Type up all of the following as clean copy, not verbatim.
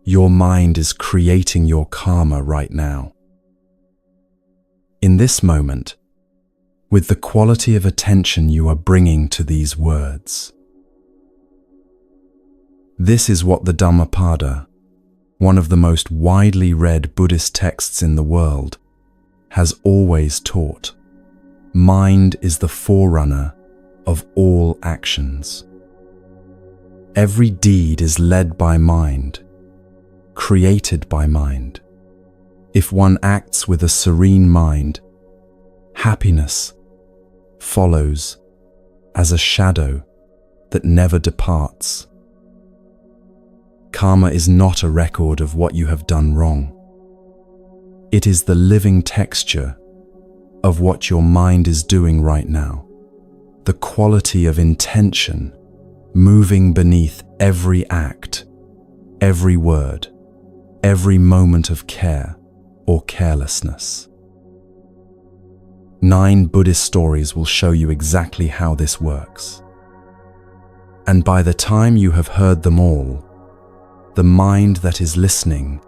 Your mind is creating your karma right now. In this moment, with the quality of attention you are bringing to these words. This is what the Dhammapada, one of the most widely read Buddhist texts in the world, has always taught. Mind is the forerunner of all actions. Every deed is led by mind, created by mind. If one acts with a serene mind, happiness follows as a shadow that never departs. Karma is not a record of what you have done wrong. It is the living texture of what your mind is doing right now, the quality of intention moving beneath every act, every word, every moment of care or carelessness. 9 Buddhist stories will show you exactly how this works. And by the time you have heard them all, the mind that is listening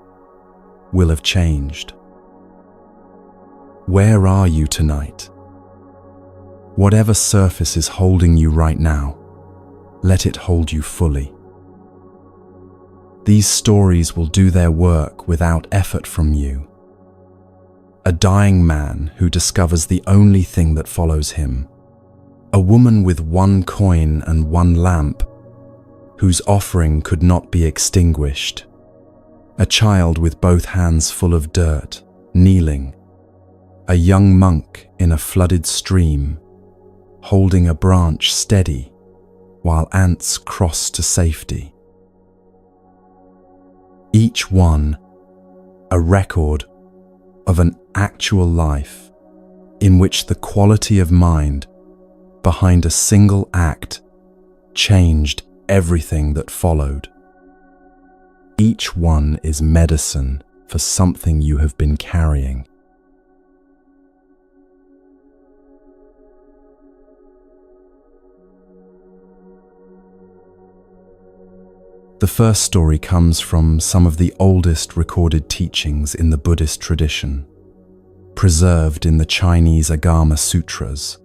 will have changed. Where are you tonight? Whatever surface is holding you right now, let it hold you fully. These stories will do their work without effort from you. A dying man who discovers the only thing that follows him. A woman with 1 coin and 1 lamp, whose offering could not be extinguished. A child with both hands full of dirt, kneeling. A young monk in a flooded stream, holding a branch steady while ants cross to safety. Each one a record of an actual life in which the quality of mind behind a single act changed everything that followed. Each one is medicine for something you have been carrying. The first story comes from some of the oldest recorded teachings in the Buddhist tradition, preserved in the Chinese Agama Sutras,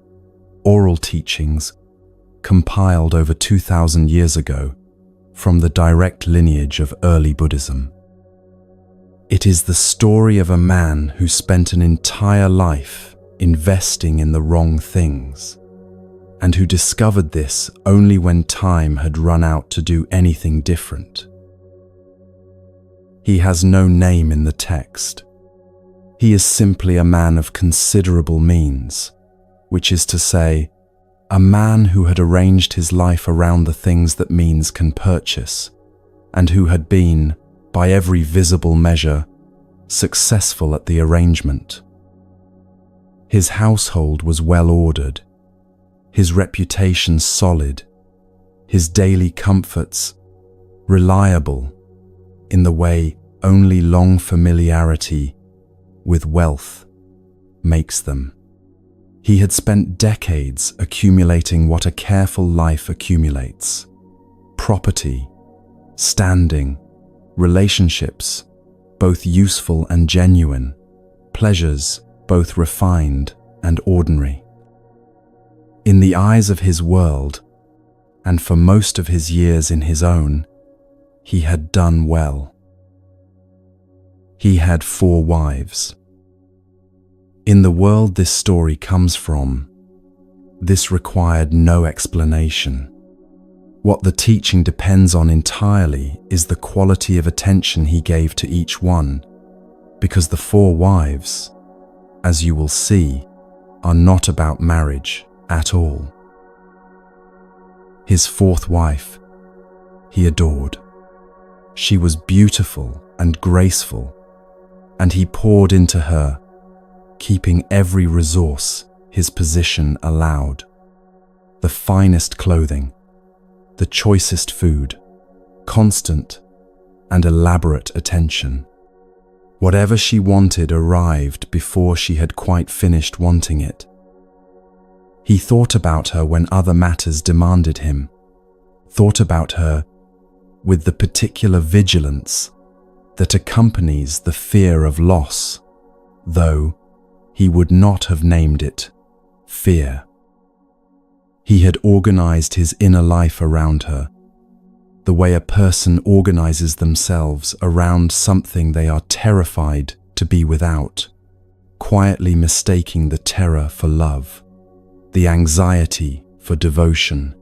oral teachings compiled over 2,000 years ago from the direct lineage of early Buddhism. It is the story of a man who spent an entire life investing in the wrong things, and who discovered this only when time had run out to do anything different. He has no name in the text. He is simply a man of considerable means, which is to say, a man who had arranged his life around the things that means can purchase, and who had been, by every visible measure, successful at the arrangement. His household was well ordered, his reputation solid, his daily comforts reliable in the way only long familiarity with wealth makes them. He had spent decades accumulating what a careful life accumulates: property, standing, relationships, both useful and genuine, pleasures, both refined and ordinary. In the eyes of his world, and for most of his years in his own, he had done well. He had 4 wives. In the world this story comes from, this required no explanation. What the teaching depends on entirely is the quality of attention he gave to each one, because the 4 wives, as you will see, are not about marriage at all. His 4th wife, he adored. She was beautiful and graceful, and he poured into her, keeping every resource his position allowed: the finest clothing, the choicest food, constant and elaborate attention. Whatever she wanted arrived before she had quite finished wanting it. He thought about her when other matters demanded him, thought about her with the particular vigilance that accompanies the fear of loss, though he would not have named it fear. He had organized his inner life around her, the way a person organizes themselves around something they are terrified to be without, quietly mistaking the terror for love, the anxiety for devotion.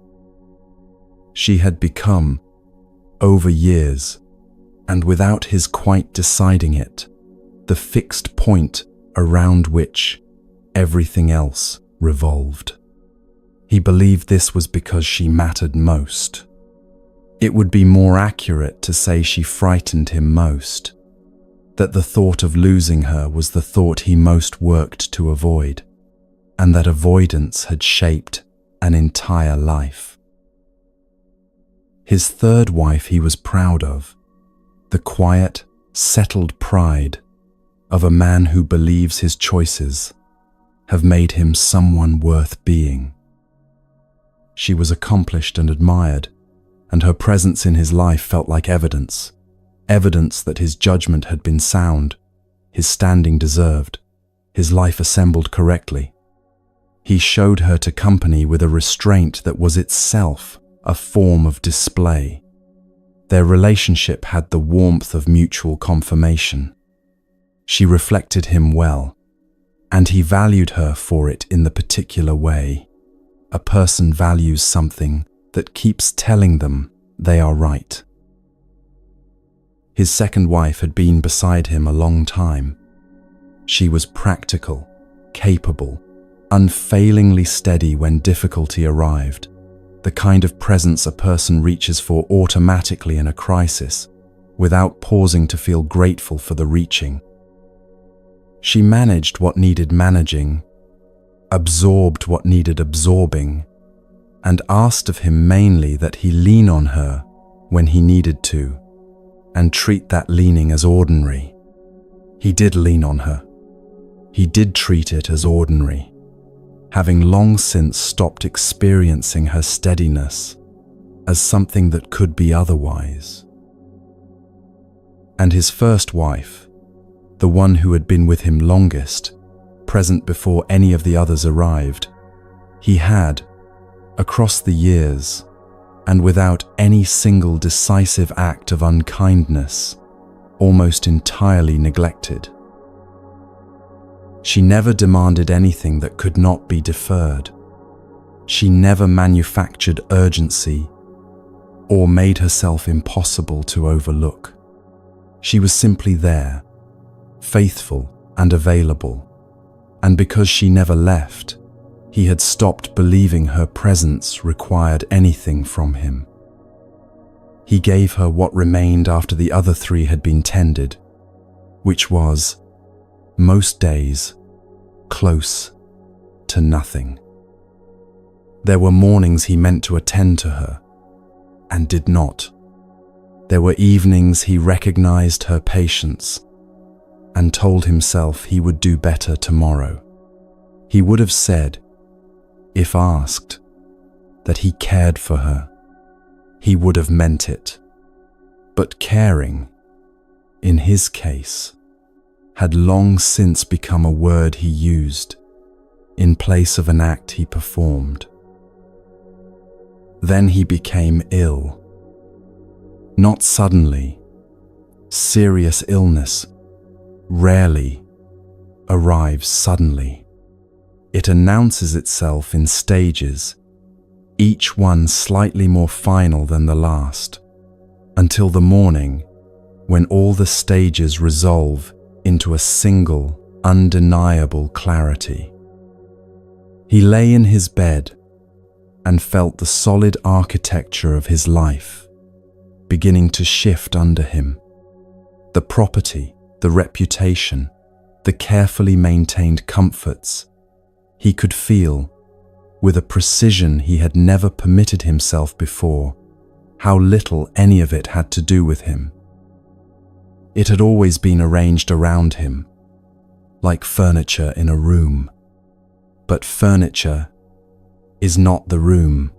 She had become, over years, and without his quite deciding it, the fixed point around which everything else revolved. He believed this was because she mattered most. It would be more accurate to say she frightened him most, that the thought of losing her was the thought he most worked to avoid, and that avoidance had shaped an entire life. His third wife he was proud of, the quiet, settled pride of a man who believes his choices have made him someone worth being. She was accomplished and admired, and her presence in his life felt like evidence that his judgment had been sound, his standing deserved, his life assembled correctly. He showed her to company with a restraint that was itself a form of display. Their relationship had the warmth of mutual confirmation. She reflected him well, and he valued her for it in the particular way a person values something that keeps telling them they are right. His second wife had been beside him a long time. She was practical, capable, unfailingly steady when difficulty arrived, the kind of presence a person reaches for automatically in a crisis, without pausing to feel grateful for the reaching. She managed what needed managing, absorbed what needed absorbing, and asked of him mainly that he lean on her when he needed to, and treat that leaning as ordinary. He did lean on her. He did treat it as ordinary, having long since stopped experiencing her steadiness as something that could be otherwise. And his first wife, the one who had been with him longest, present before any of the others arrived, he had, across the years, and without any single decisive act of unkindness, almost entirely neglected. She never demanded anything that could not be deferred. She never manufactured urgency or made herself impossible to overlook. She was simply there, faithful and available, and because she never left, he had stopped believing her presence required anything from him. He gave her what remained after the other three had been tended, which was, most days, close to nothing. There were mornings he meant to attend to her, and did not. There were evenings he recognized her patience, and told himself he would do better tomorrow. He would have said, if asked, that he cared for her. He would have meant it. But caring, in his case, had long since become a word he used in place of an act he performed. Then he became ill. Not suddenly. Serious illness rarely arrives suddenly. It announces itself in stages, each one slightly more final than the last, until the morning when all the stages resolve into a single, undeniable clarity. He lay in his bed and felt the solid architecture of his life beginning to shift under him. The property, the reputation, the carefully maintained comforts, he could feel, with a precision he had never permitted himself before, how little any of it had to do with him. It had always been arranged around him, like furniture in a room. But furniture is not the room,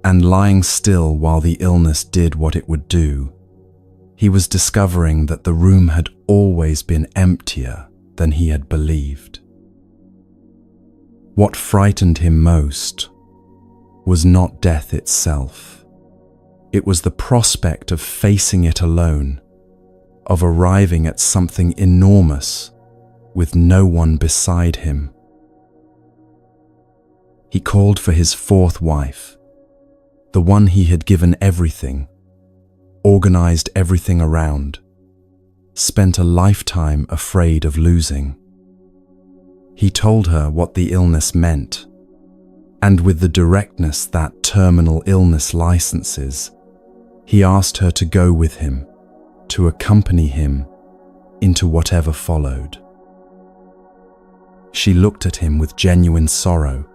and lying still while the illness did what it would do, He was discovering that the room had always been emptier than he had believed. What frightened him most was not death itself. It was the prospect of facing it alone, of arriving at something enormous with no one beside him. He called for his fourth wife, the one he had given everything, organized everything around, spent a lifetime afraid of losing. He told her what the illness meant, and with the directness that terminal illness licenses, he asked her to go with him, to accompany him into whatever followed. She looked at him with genuine sorrow.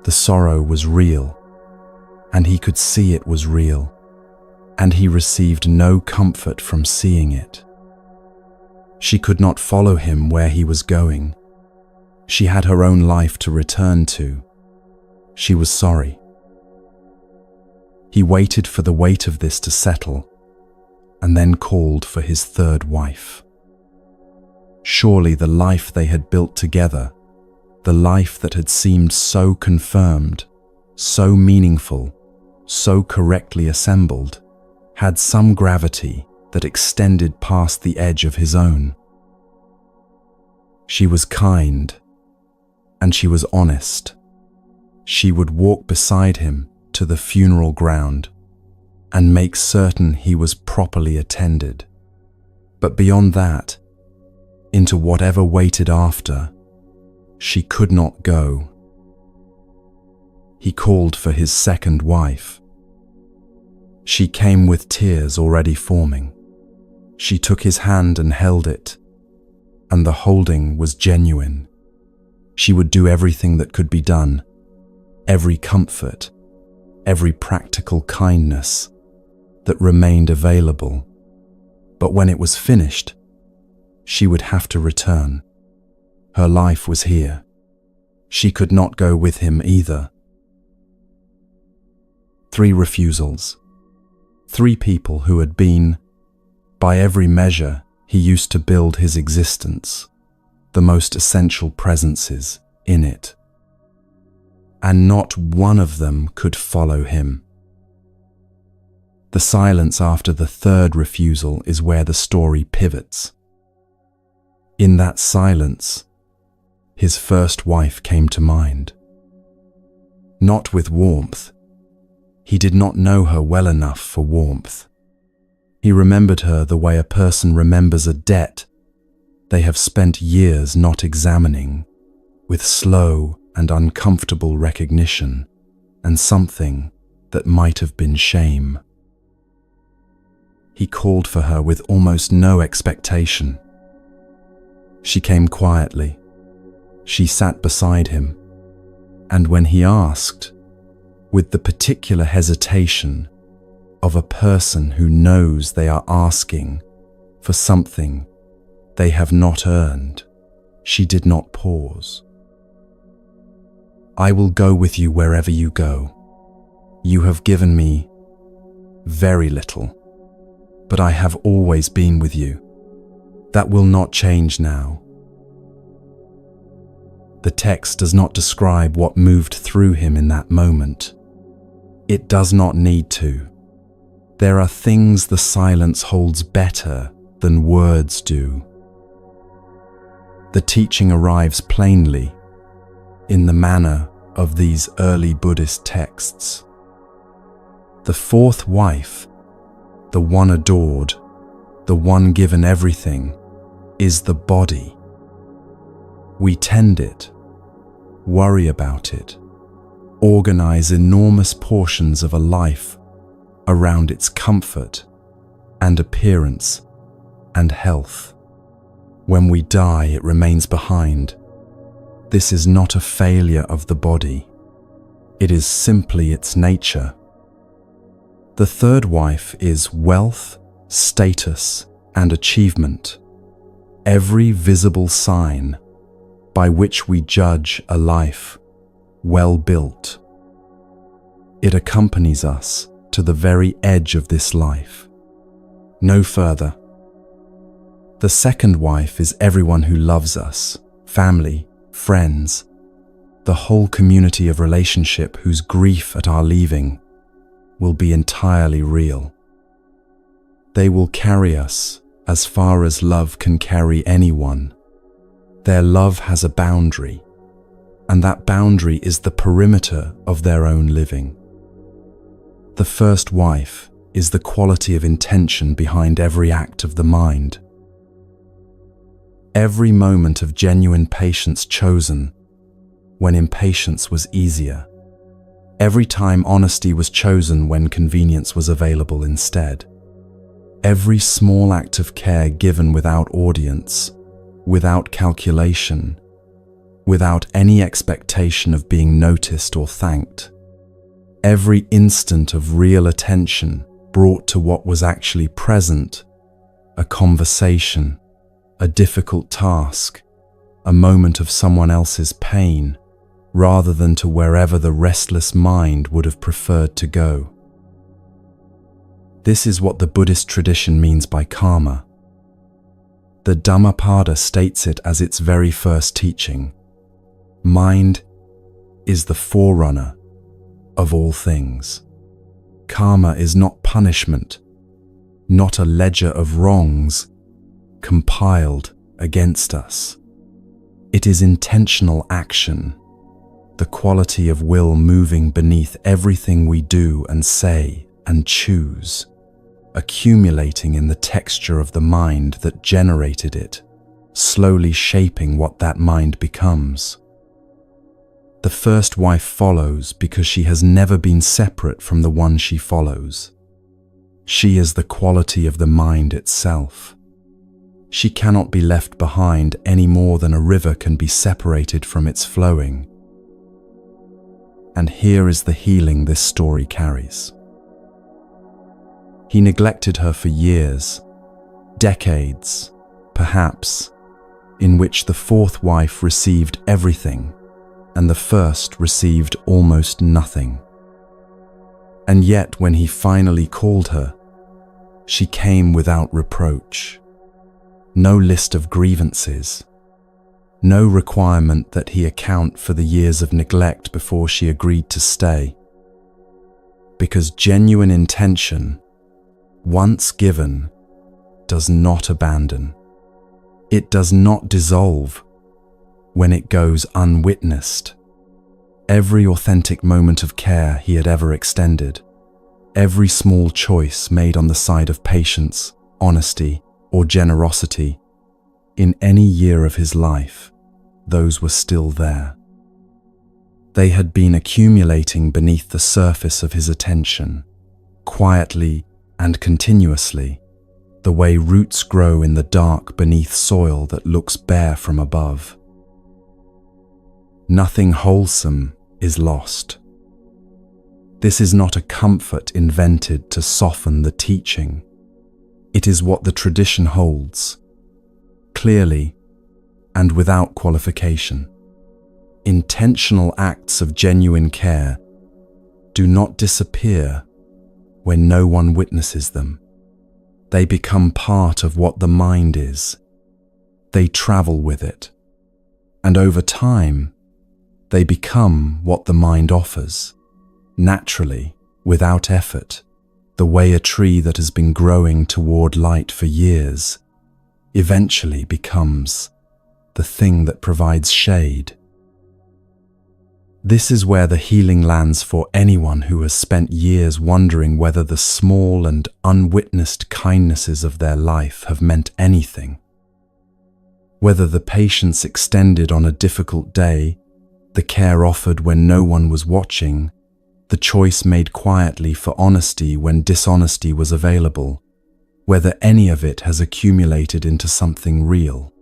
The sorrow was real, and he could see it was real, and he received no comfort from seeing it. She could not follow him where he was going. She had her own life to return to. She was sorry. He waited for the weight of this to settle, and then called for his third wife. Surely the life they had built together, the life that had seemed so confirmed, so meaningful, so correctly assembled, had some gravity that extended past the edge of his own. She was kind, and she was honest. She would walk beside him to the funeral ground and make certain he was properly attended. But beyond that, into whatever waited after, she could not go. He called for his second wife. She came with tears already forming. She took his hand and held it, and the holding was genuine. She would do everything that could be done, every comfort, every practical kindness that remained available. But when it was finished, she would have to return. Her life was here. She could not go with him either. 3 refusals. 3 people who had been, by every measure, he used to build his existence, the most essential presences in it. And not one of them could follow him. The silence after the 3rd refusal is where the story pivots. In that silence, his first wife came to mind. Not with warmth. He did not know her well enough for warmth. He remembered her the way a person remembers a debt they have spent years not examining, with slow and uncomfortable recognition and something that might have been shame. He called for her with almost no expectation. She came quietly. She sat beside him, and when he asked, with the particular hesitation of a person who knows they are asking for something they have not earned, she did not pause. "I will go with you wherever you go. You have given me very little, but I have always been with you. That will not change now." The text does not describe what moved through him in that moment. It does not need to. There are things the silence holds better than words do. The teaching arrives plainly in the manner of these early Buddhist texts. The 4th wife, the one adored, the one given everything, is the body. We tend it, worry about it, organize enormous portions of a life around its comfort and appearance and health. When we die, it remains behind. This is not a failure of the body. It is simply its nature. The 3rd wife is wealth, status, and achievement, every visible sign by which we judge a life well built. It accompanies us to the very edge of this life. no further. The second wife is everyone who loves us, family, friends, the whole community of relationship whose grief at our leaving will be entirely real. They will carry us as far as love can carry anyone. Their love has a boundary, and that boundary is the perimeter of their own living. The first wife is the quality of intention behind every act of the mind. Every moment of genuine patience chosen when impatience was easier. Every time honesty was chosen when convenience was available instead. Every small act of care given without audience, without calculation, without any expectation of being noticed or thanked. Every instant of real attention brought to what was actually present, a conversation, a difficult task, a moment of someone else's pain, rather than to wherever the restless mind would have preferred to go. This is what the Buddhist tradition means by karma. The Dhammapada states it as its very first teaching. Mind is the forerunner of all things. Karma is not punishment, not a ledger of wrongs compiled against us. It is intentional action, the quality of will moving beneath everything we do and say and choose, accumulating in the texture of the mind that generated it, slowly shaping what that mind becomes. The first wife follows because she has never been separate from the one she follows. She is the quality of the mind itself. She cannot be left behind any more than a river can be separated from its flowing. And here is the healing this story carries. He neglected her for years, decades, perhaps, in which the fourth wife received everything and the first received almost nothing. And yet when he finally called her, she came without reproach. No list of grievances, no requirement that he account for the years of neglect before she agreed to stay. Because genuine intention, once given, does not abandon. It does not dissolve when it goes unwitnessed. Every authentic moment of care he had ever extended, every small choice made on the side of patience, honesty, or generosity, in any year of his life, those were still there. They had been accumulating beneath the surface of his attention, quietly and continuously, the way roots grow in the dark beneath soil that looks bare from above. Nothing wholesome is lost. This is not a comfort invented to soften the teaching. It is what the tradition holds, clearly and without qualification. Intentional acts of genuine care do not disappear when no one witnesses them. They become part of what the mind is. They travel with it, and over time, they become what the mind offers, naturally, without effort, the way a tree that has been growing toward light for years eventually becomes the thing that provides shade. This is where the healing lands for anyone who has spent years wondering whether the small and unwitnessed kindnesses of their life have meant anything. Whether the patience extended on a difficult day, the care offered when no one was watching, the choice made quietly for honesty when dishonesty was available, whether any of it has accumulated into something real.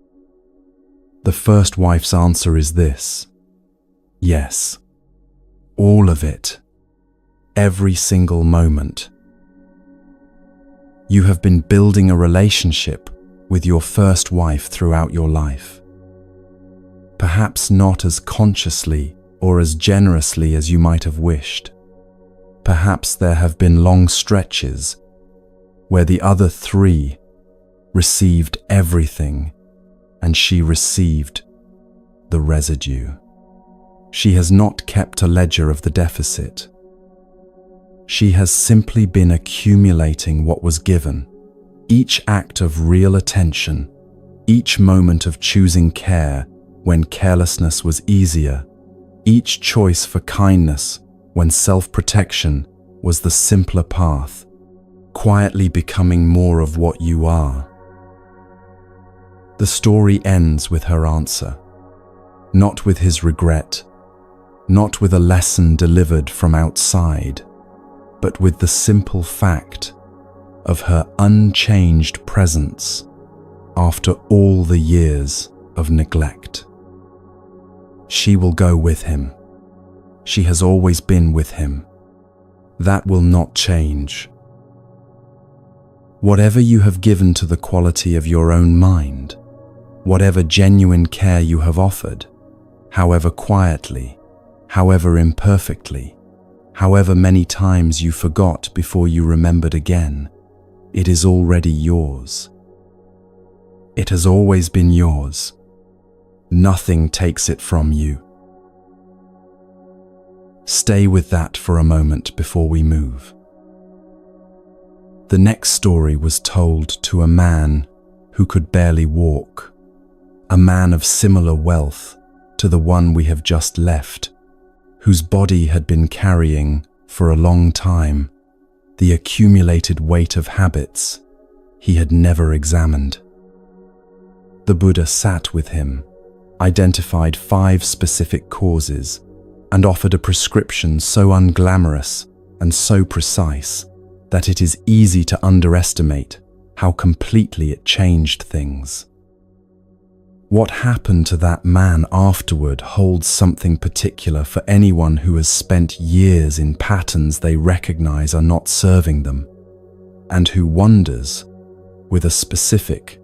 The first wife's answer is this: yes, all of it, every single moment. You have been building a relationship with your first wife throughout your life. Perhaps not as consciously or as generously as you might have wished. Perhaps there have been long stretches where the other three received everything and she received the residue. She has not kept a ledger of the deficit. She has simply been accumulating what was given. Each act of real attention, each moment of choosing care when carelessness was easier, each choice for kindness when self-protection was the simpler path, quietly becoming more of what you are. The story ends with her answer, not with his regret, not with a lesson delivered from outside, but with the simple fact of her unchanged presence after all the years of neglect. She will go with him. She has always been with him. That will not change. Whatever you have given to the quality of your own mind, whatever genuine care you have offered, however quietly, however imperfectly, however many times you forgot before you remembered again, it is already yours. It has always been yours. Nothing takes it from you. Stay with that for a moment before we move. The next story was told to a man who could barely walk, a man of similar wealth to the one we have just left, whose body had been carrying, for a long time, the accumulated weight of habits he had never examined. The Buddha sat with him, identified 5 specific causes, and offered a prescription so unglamorous and so precise that it is easy to underestimate how completely it changed things. What happened to that man afterward holds something particular for anyone who has spent years in patterns they recognize are not serving them, and who wonders, with a specific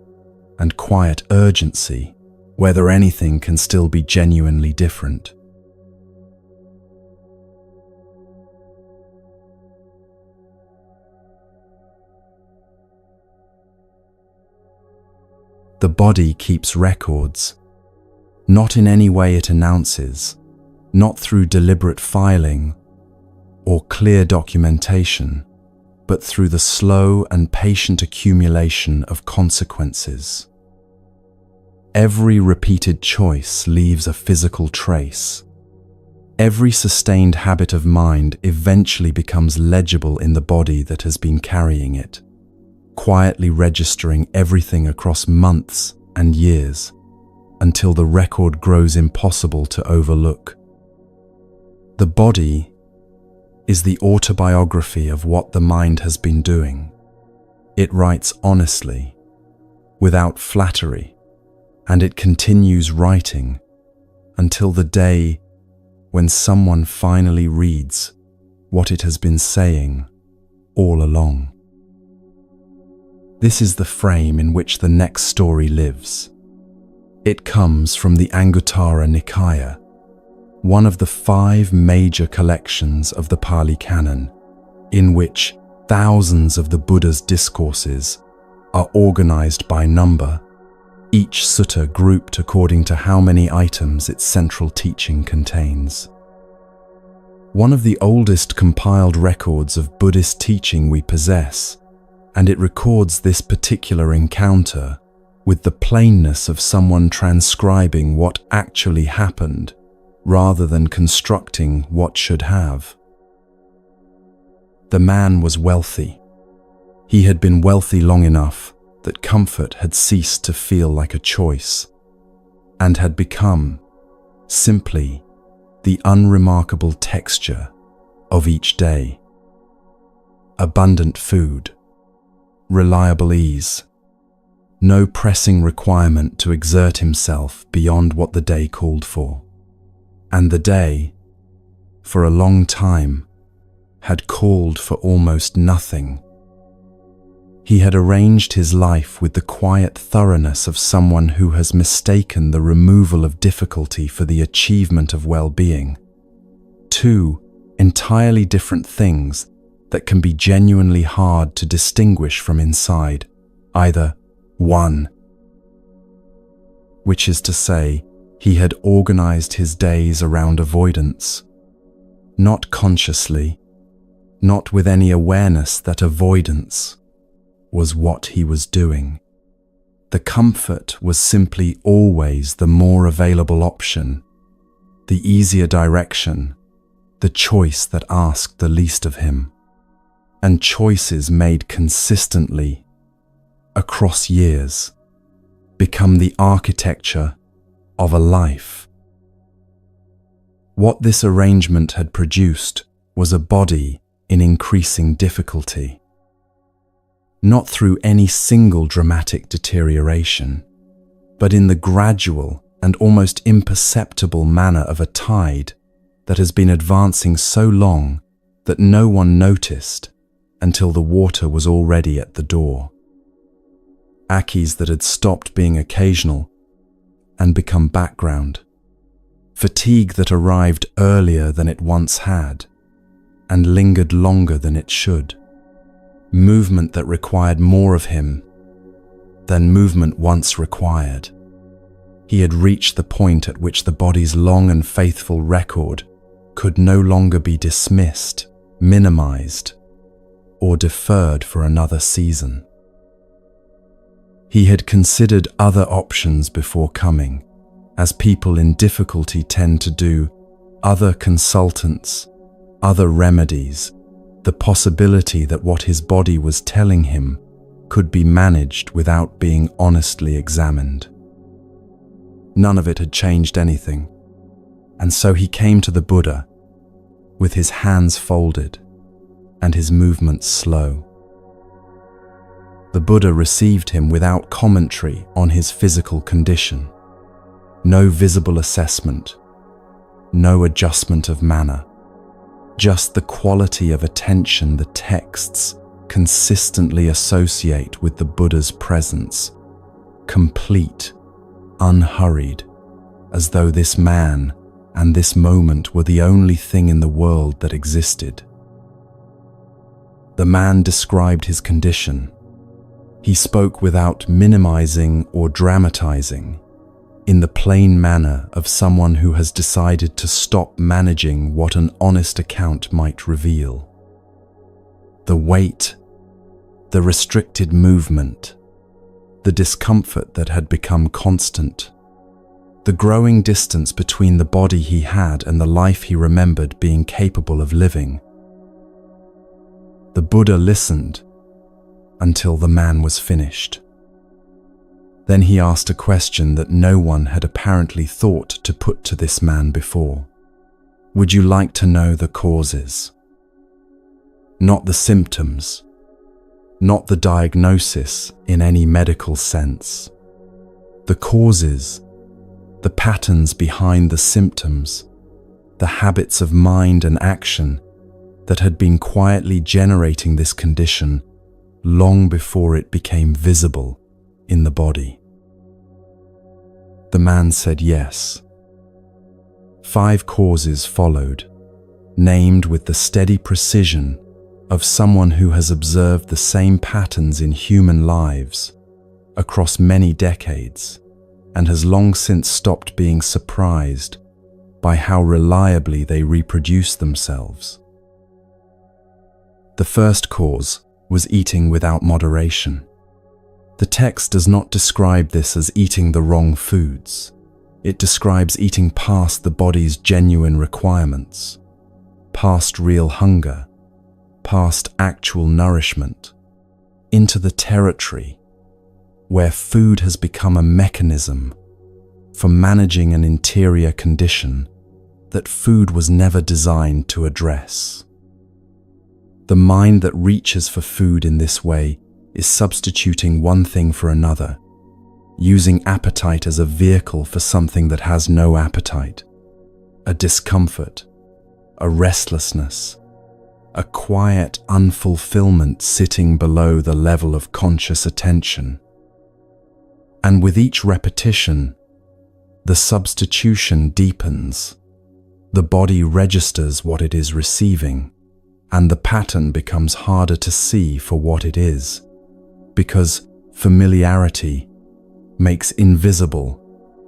and quiet urgency, whether anything can still be genuinely different. The body keeps records, not in any way it announces, not through deliberate filing or clear documentation, but through the slow and patient accumulation of consequences. Every repeated choice leaves a physical trace. Every sustained habit of mind eventually becomes legible in the body that has been carrying it, quietly registering everything across months and years until the record grows impossible to overlook. The body is the autobiography of what the mind has been doing. It writes honestly, without flattery, and it continues writing until the day when someone finally reads what it has been saying all along. This is the frame in which the next story lives. It comes from the Anguttara Nikaya, one of the 5 major collections of the Pali Canon, in which thousands of the Buddha's discourses are organized by number, each sutta grouped according to how many items its central teaching contains. One of the oldest compiled records of Buddhist teaching we possess, and it records this particular encounter with the plainness of someone transcribing what actually happened rather than constructing what should have. The man was wealthy. He had been wealthy long enough that comfort had ceased to feel like a choice and had become simply the unremarkable texture of each day. Abundant food, reliable ease, no pressing requirement to exert himself beyond what the day called for. And the day, for a long time, had called for almost nothing. He had arranged his life with the quiet thoroughness of someone who has mistaken the removal of difficulty for the achievement of well-being. 2 entirely different things that can be genuinely hard to distinguish from inside, either one, which is to say, he had organized his days around avoidance, not consciously, not with any awareness that avoidance was what he was doing. The comfort was simply always the more available option, the easier direction, the choice that asked the least of him. And choices made consistently, across years, become the architecture of a life. What this arrangement had produced was a body in increasing difficulty. Not through any single dramatic deterioration, but in the gradual and almost imperceptible manner of a tide that has been advancing so long that no one noticed until the water was already at the door. Akis that had stopped being occasional and become background. Fatigue that arrived earlier than it once had and lingered longer than it should. Movement that required more of him than movement once required. He had reached the point at which the body's long and faithful record could no longer be dismissed, minimized, or deferred for another season. He had considered other options before coming, as people in difficulty tend to do, other consultants, other remedies, the possibility that what his body was telling him could be managed without being honestly examined. None of it had changed anything, and so he came to the Buddha with his hands folded and his movements slow. The Buddha received him without commentary on his physical condition. No visible assessment, no adjustment of manner, just the quality of attention the texts consistently associate with the Buddha's presence, complete, unhurried, as though this man and this moment were the only thing in the world that existed. The man described his condition. He spoke without minimizing or dramatizing, in the plain manner of someone who has decided to stop managing what an honest account might reveal. The weight, the restricted movement, the discomfort that had become constant, the growing distance between the body he had and the life he remembered being capable of living. The Buddha listened until the man was finished. Then he asked a question that no one had apparently thought to put to this man before. Would you like to know the causes? Not the symptoms, not the diagnosis in any medical sense. The causes, the patterns behind the symptoms, the habits of mind and action that had been quietly generating this condition long before it became visible in the body. The man said yes. 5 causes followed, named with the steady precision of someone who has observed the same patterns in human lives across many decades and has long since stopped being surprised by how reliably they reproduce themselves. The first cause was eating without moderation. The text does not describe this as eating the wrong foods. It describes eating past the body's genuine requirements, past real hunger, past actual nourishment, into the territory where food has become a mechanism for managing an interior condition that food was never designed to address. The mind that reaches for food in this way is substituting one thing for another, using appetite as a vehicle for something that has no appetite, a discomfort, a restlessness, a quiet unfulfillment sitting below the level of conscious attention. And with each repetition, the substitution deepens. The body registers what it is receiving, and the pattern becomes harder to see for what it is, because familiarity makes invisible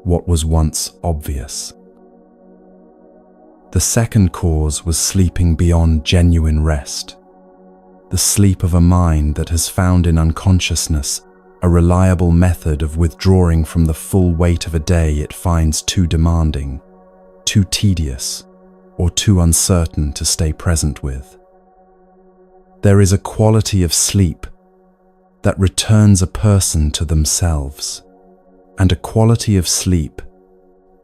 what was once obvious. The second cause was sleeping beyond genuine rest, the sleep of a mind that has found in unconsciousness a reliable method of withdrawing from the full weight of a day it finds too demanding, too tedious, or too uncertain to stay present with. There is a quality of sleep that returns a person to themselves, and a quality of sleep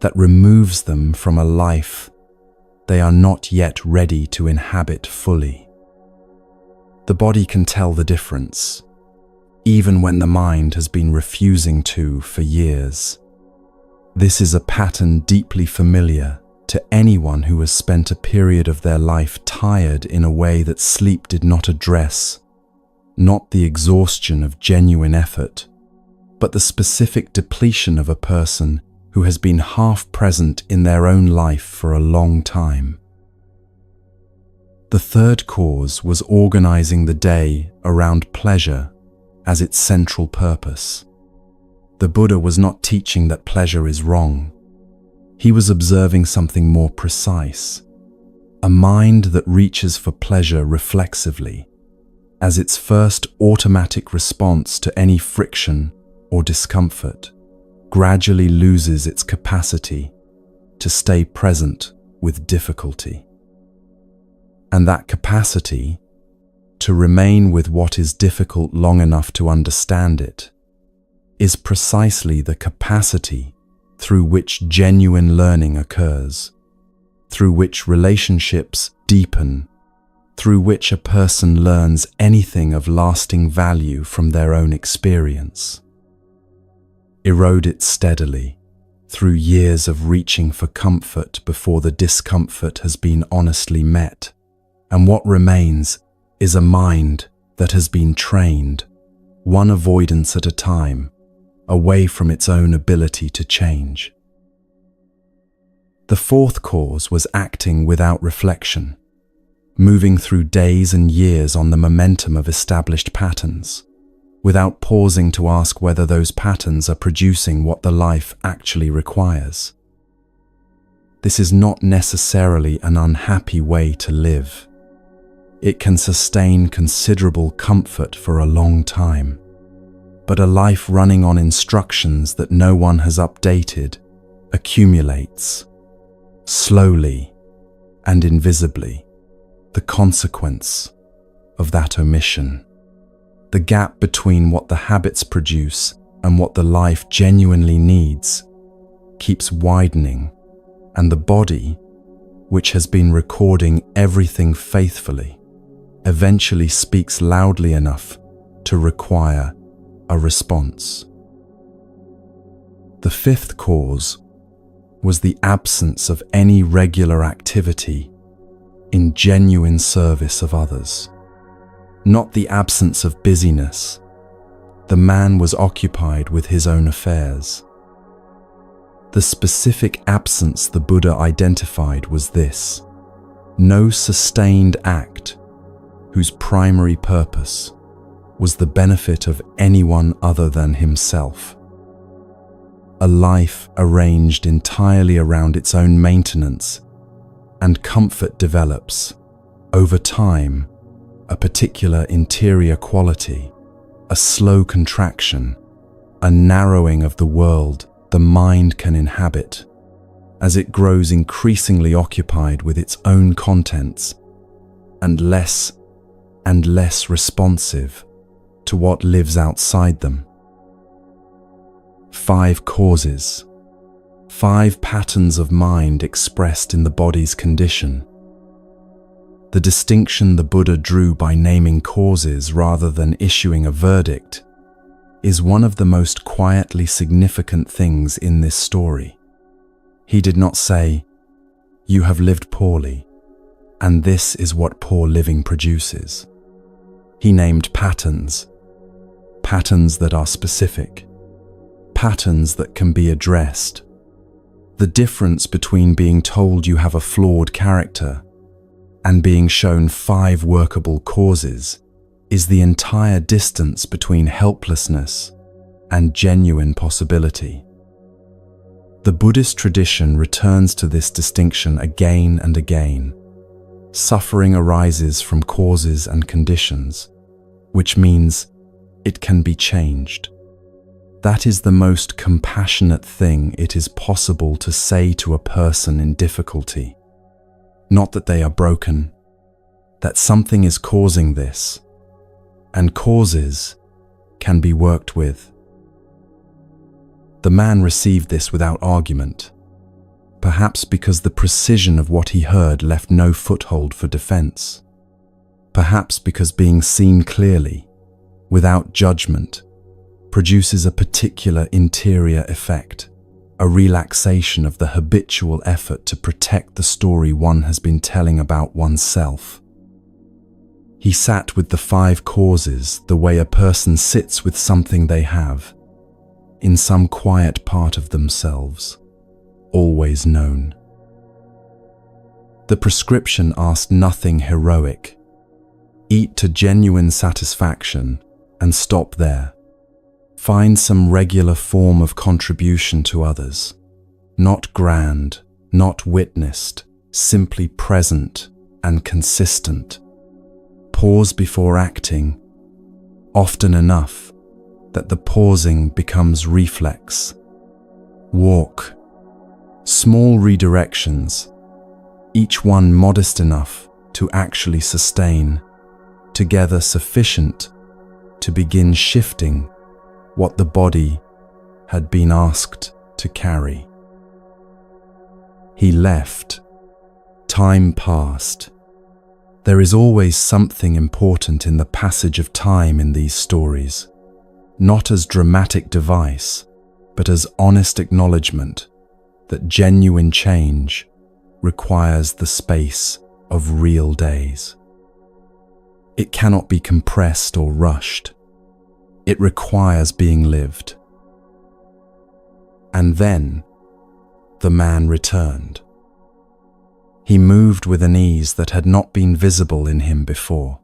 that removes them from a life they are not yet ready to inhabit fully. The body can tell the difference, even when the mind has been refusing to for years. This is a pattern deeply familiar to anyone who has spent a period of their life tired in a way that sleep did not address, not the exhaustion of genuine effort, but the specific depletion of a person who has been half present in their own life for a long time. The third cause was organizing the day around pleasure as its central purpose. The Buddha was not teaching that pleasure is wrong. He was observing something more precise, a mind that reaches for pleasure reflexively, as its first automatic response to any friction or discomfort, gradually loses its capacity to stay present with difficulty. And that capacity to remain with what is difficult long enough to understand it is precisely the capacity through which genuine learning occurs, through which relationships deepen, through which a person learns anything of lasting value from their own experience. Erode it steadily, through years of reaching for comfort before the discomfort has been honestly met, and what remains is a mind that has been trained, one avoidance at a time, away from its own ability to change. The fourth cause was acting without reflection, moving through days and years on the momentum of established patterns, without pausing to ask whether those patterns are producing what the life actually requires. This is not necessarily an unhappy way to live. It can sustain considerable comfort for a long time, but a life running on instructions that no one has updated accumulates, slowly and invisibly, the consequence of that omission. The gap between what the habits produce and what the life genuinely needs keeps widening, and the body, which has been recording everything faithfully, eventually speaks loudly enough to require a response. The fifth cause was the absence of any regular activity in genuine service of others. Not the absence of busyness. The man was occupied with his own affairs. The specific absence the Buddha identified was this: no sustained act whose primary purpose was the benefit of anyone other than himself. A life arranged entirely around its own maintenance, and comfort develops, over time, a particular interior quality, a slow contraction, a narrowing of the world the mind can inhabit, as it grows increasingly occupied with its own contents and less responsive to what lives outside them. 5 causes, 5 patterns of mind expressed in the body's condition. The distinction the Buddha drew by naming causes rather than issuing a verdict is one of the most quietly significant things in this story. He did not say, "You have lived poorly, and this is what poor living produces." He named patterns, patterns that are specific, patterns that can be addressed. The difference between being told you have a flawed character and being shown 5 workable causes is the entire distance between helplessness and genuine possibility. The Buddhist tradition returns to this distinction again and again. Suffering arises from causes and conditions, which means it can be changed. That is the most compassionate thing it is possible to say to a person in difficulty. Not that they are broken, that something is causing this, and causes can be worked with. The man received this without argument, perhaps because the precision of what he heard left no foothold for defense. Perhaps because being seen clearly, without judgment, produces a particular interior effect, a relaxation of the habitual effort to protect the story one has been telling about oneself. He sat with the 5 causes the way a person sits with something they have, in some quiet part of themselves, always known. The prescription asked nothing heroic. Eat to genuine satisfaction and stop there. Find some regular form of contribution to others, not grand, not witnessed, simply present and consistent. Pause before acting, often enough that the pausing becomes reflex. Walk. Small redirections, each one modest enough to actually sustain, together sufficient to begin shifting what the body had been asked to carry. He left. Time passed. There is always something important in the passage of time in these stories, not as dramatic device, but as honest acknowledgement that genuine change requires the space of real days. It cannot be compressed or rushed. It requires being lived. And then the man returned. He moved with an ease that had not been visible in him before.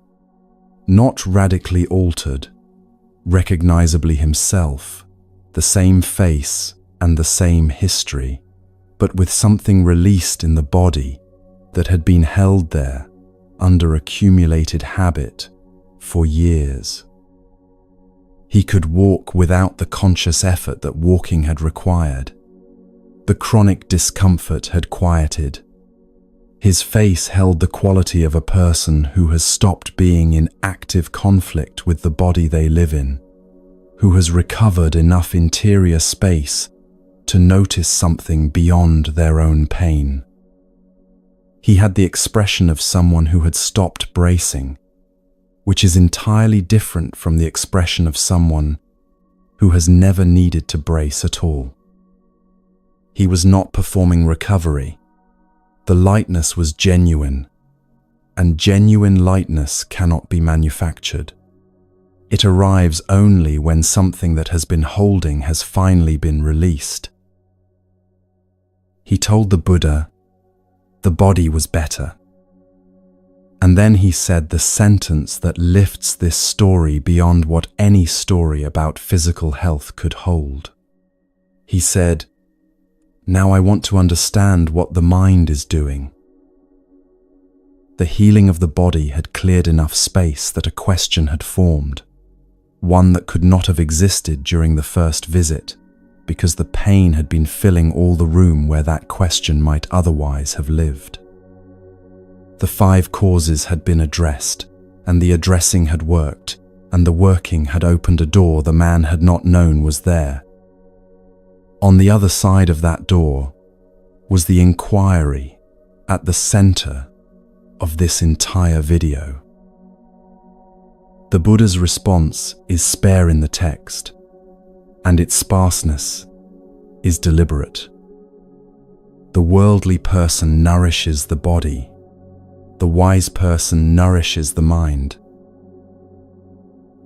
Not radically altered, recognizably himself, the same face and the same history, but with something released in the body that had been held there under accumulated habit for years. He could walk without the conscious effort that walking had required. The chronic discomfort had quieted. His face held the quality of a person who has stopped being in active conflict with the body they live in, who has recovered enough interior space to notice something beyond their own pain. He had the expression of someone who had stopped bracing, which is entirely different from the expression of someone who has never needed to brace at all. He was not performing recovery. The lightness was genuine, and genuine lightness cannot be manufactured. It arrives only when something that has been holding has finally been released. He told the Buddha the body was better. And then he said the sentence that lifts this story beyond what any story about physical health could hold. He said, "Now I want to understand what the mind is doing." The healing of the body had cleared enough space that a question had formed, one that could not have existed during the first visit, because the pain had been filling all the room where that question might otherwise have lived. The 5 causes had been addressed, and the addressing had worked, and the working had opened a door the man had not known was there. On the other side of that door was the inquiry at the center of this entire video. The Buddha's response is spare in the text, and its sparseness is deliberate. The worldly person nourishes the body. The wise person nourishes the mind.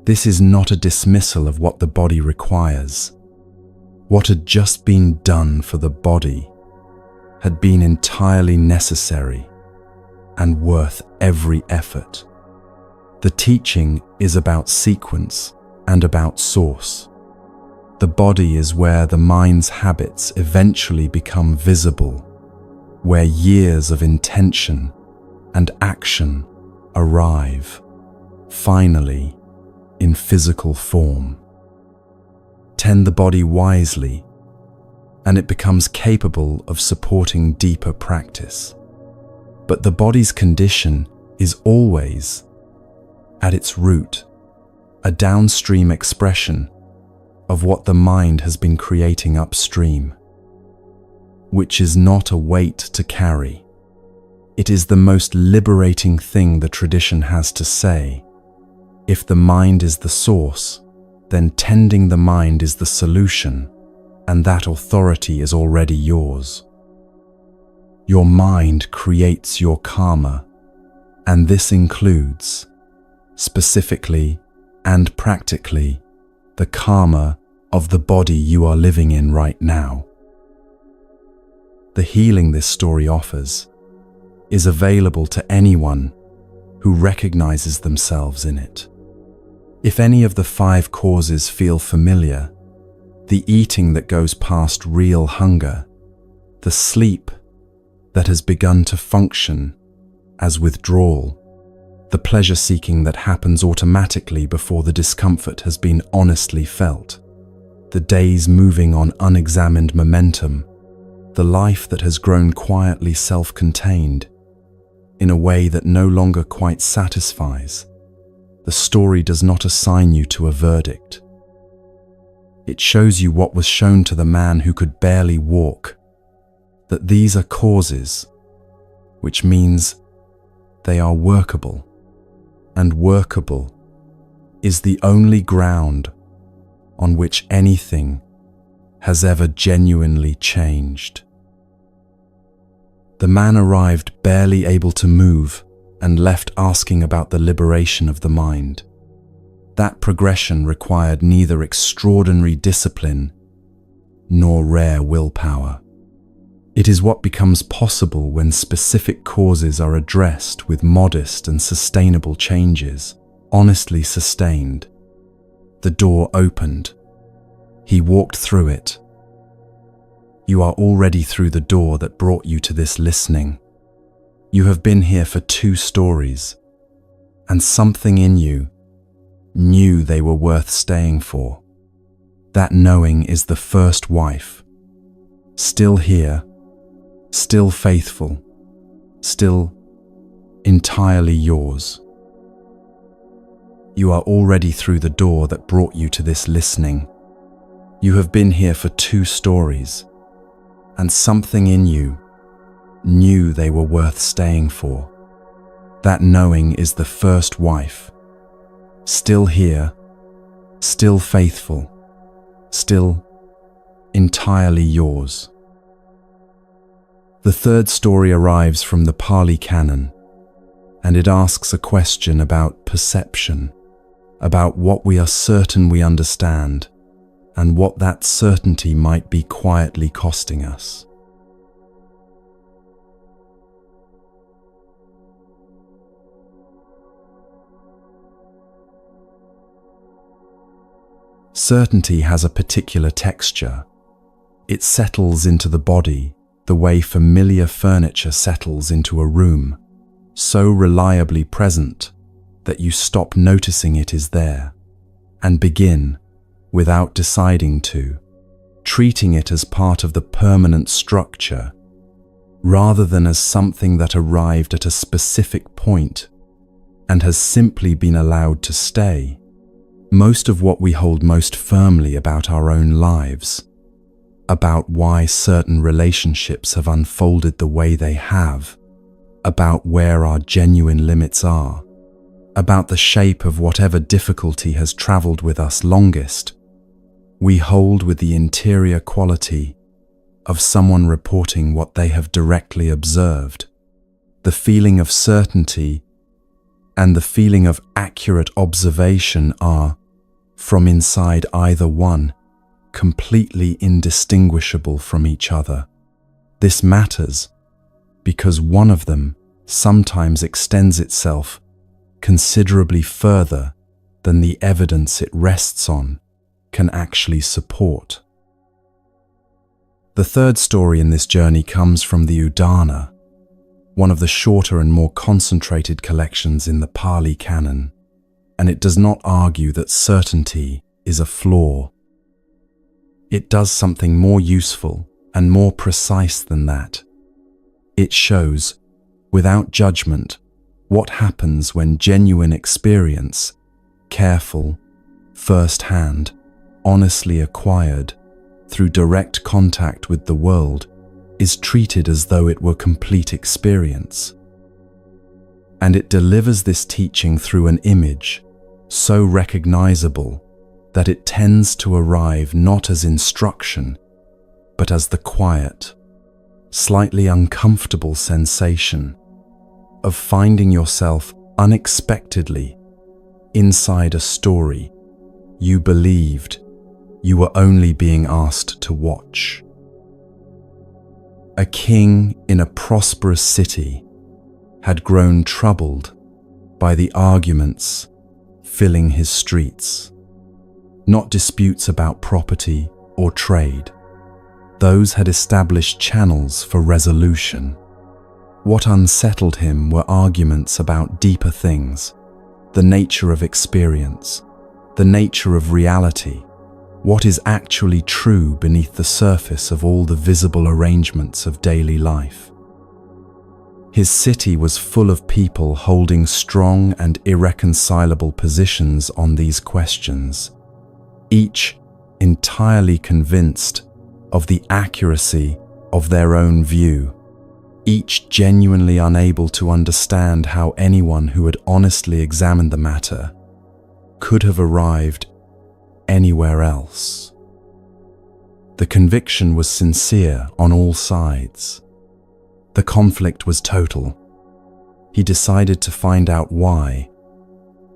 This is not a dismissal of what the body requires. What had just been done for the body had been entirely necessary, and worth every effort. The teaching is about sequence and about source. The body is where the mind's habits eventually become visible, where years of intention and action arrive, finally, in physical form. Tend the body wisely, and it becomes capable of supporting deeper practice. But the body's condition is always, at its root, a downstream expression of what the mind has been creating upstream, which is not a weight to carry. It is the most liberating thing the tradition has to say. If the mind is the source, then tending the mind is the solution, and that authority is already yours. Your mind creates your karma, and this includes, specifically and practically, the karma of the body you are living in right now. The healing this story offers is available to anyone who recognizes themselves in it. If any of the 5 causes feel familiar, the eating that goes past real hunger, the sleep that has begun to function as withdrawal, the pleasure-seeking that happens automatically before the discomfort has been honestly felt, the days moving on unexamined momentum, the life that has grown quietly self-contained in a way that no longer quite satisfies, the story does not assign you to a verdict. It shows you what was shown to the man who could barely walk, that these are causes, which means they are workable, and workable is the only ground on which anything has ever genuinely changed. The man arrived barely able to move and left asking about the liberation of the mind. That progression required neither extraordinary discipline nor rare willpower. It is what becomes possible when specific causes are addressed with modest and sustainable changes, honestly sustained. The door opened. He walked through it. You are already through the door that brought you to this listening. You have been here for 2 stories, and something in you knew they were worth staying for. That knowing is the first wife. Still here, still faithful, still entirely yours. You are already through the door that brought you to this listening. You have been here for 2 stories, and something in you knew they were worth staying for. That knowing is the first wife. Still here, still faithful, still entirely yours. The 3rd story arrives from the Pali Canon, and it asks a question about perception, about what we are certain we understand, and what that certainty might be quietly costing us. Certainty has a particular texture. It settles into the body the way familiar furniture settles into a room, so reliably present that you stop noticing it is there and begin, without deciding to, treating it as part of the permanent structure rather than as something that arrived at a specific point and has simply been allowed to stay. Most of what we hold most firmly about our own lives, about why certain relationships have unfolded the way they have, about where our genuine limits are, about the shape of whatever difficulty has traveled with us longest, we hold with the interior quality of someone reporting what they have directly observed. The feeling of certainty and the feeling of accurate observation are, from inside either one, completely indistinguishable from each other. This matters because one of them sometimes extends itself considerably further than the evidence it rests on can actually support. The third story in this journey comes from the Udana, one of the shorter and more concentrated collections in the Pali canon, and it does not argue that certainty is a flaw. It does something more useful and more precise than that. It shows, without judgment, what happens when genuine experience, careful, first-hand, honestly acquired, through direct contact with the world, is treated as though it were complete experience. And it delivers this teaching through an image so recognizable that it tends to arrive not as instruction, but as the quiet, slightly uncomfortable sensation of finding yourself unexpectedly inside a story you believed you were only being asked to watch. A king in a prosperous city had grown troubled by the arguments filling his streets. Not disputes about property or trade. Those had established channels for resolution. What unsettled him were arguments about deeper things, the nature of experience, the nature of reality, what is actually true beneath the surface of all the visible arrangements of daily life. His city was full of people holding strong and irreconcilable positions on these questions, each entirely convinced of the accuracy of their own view, each genuinely unable to understand how anyone who had honestly examined the matter could have arrived anywhere else. The conviction was sincere on all sides. The conflict was total. He decided to find out why,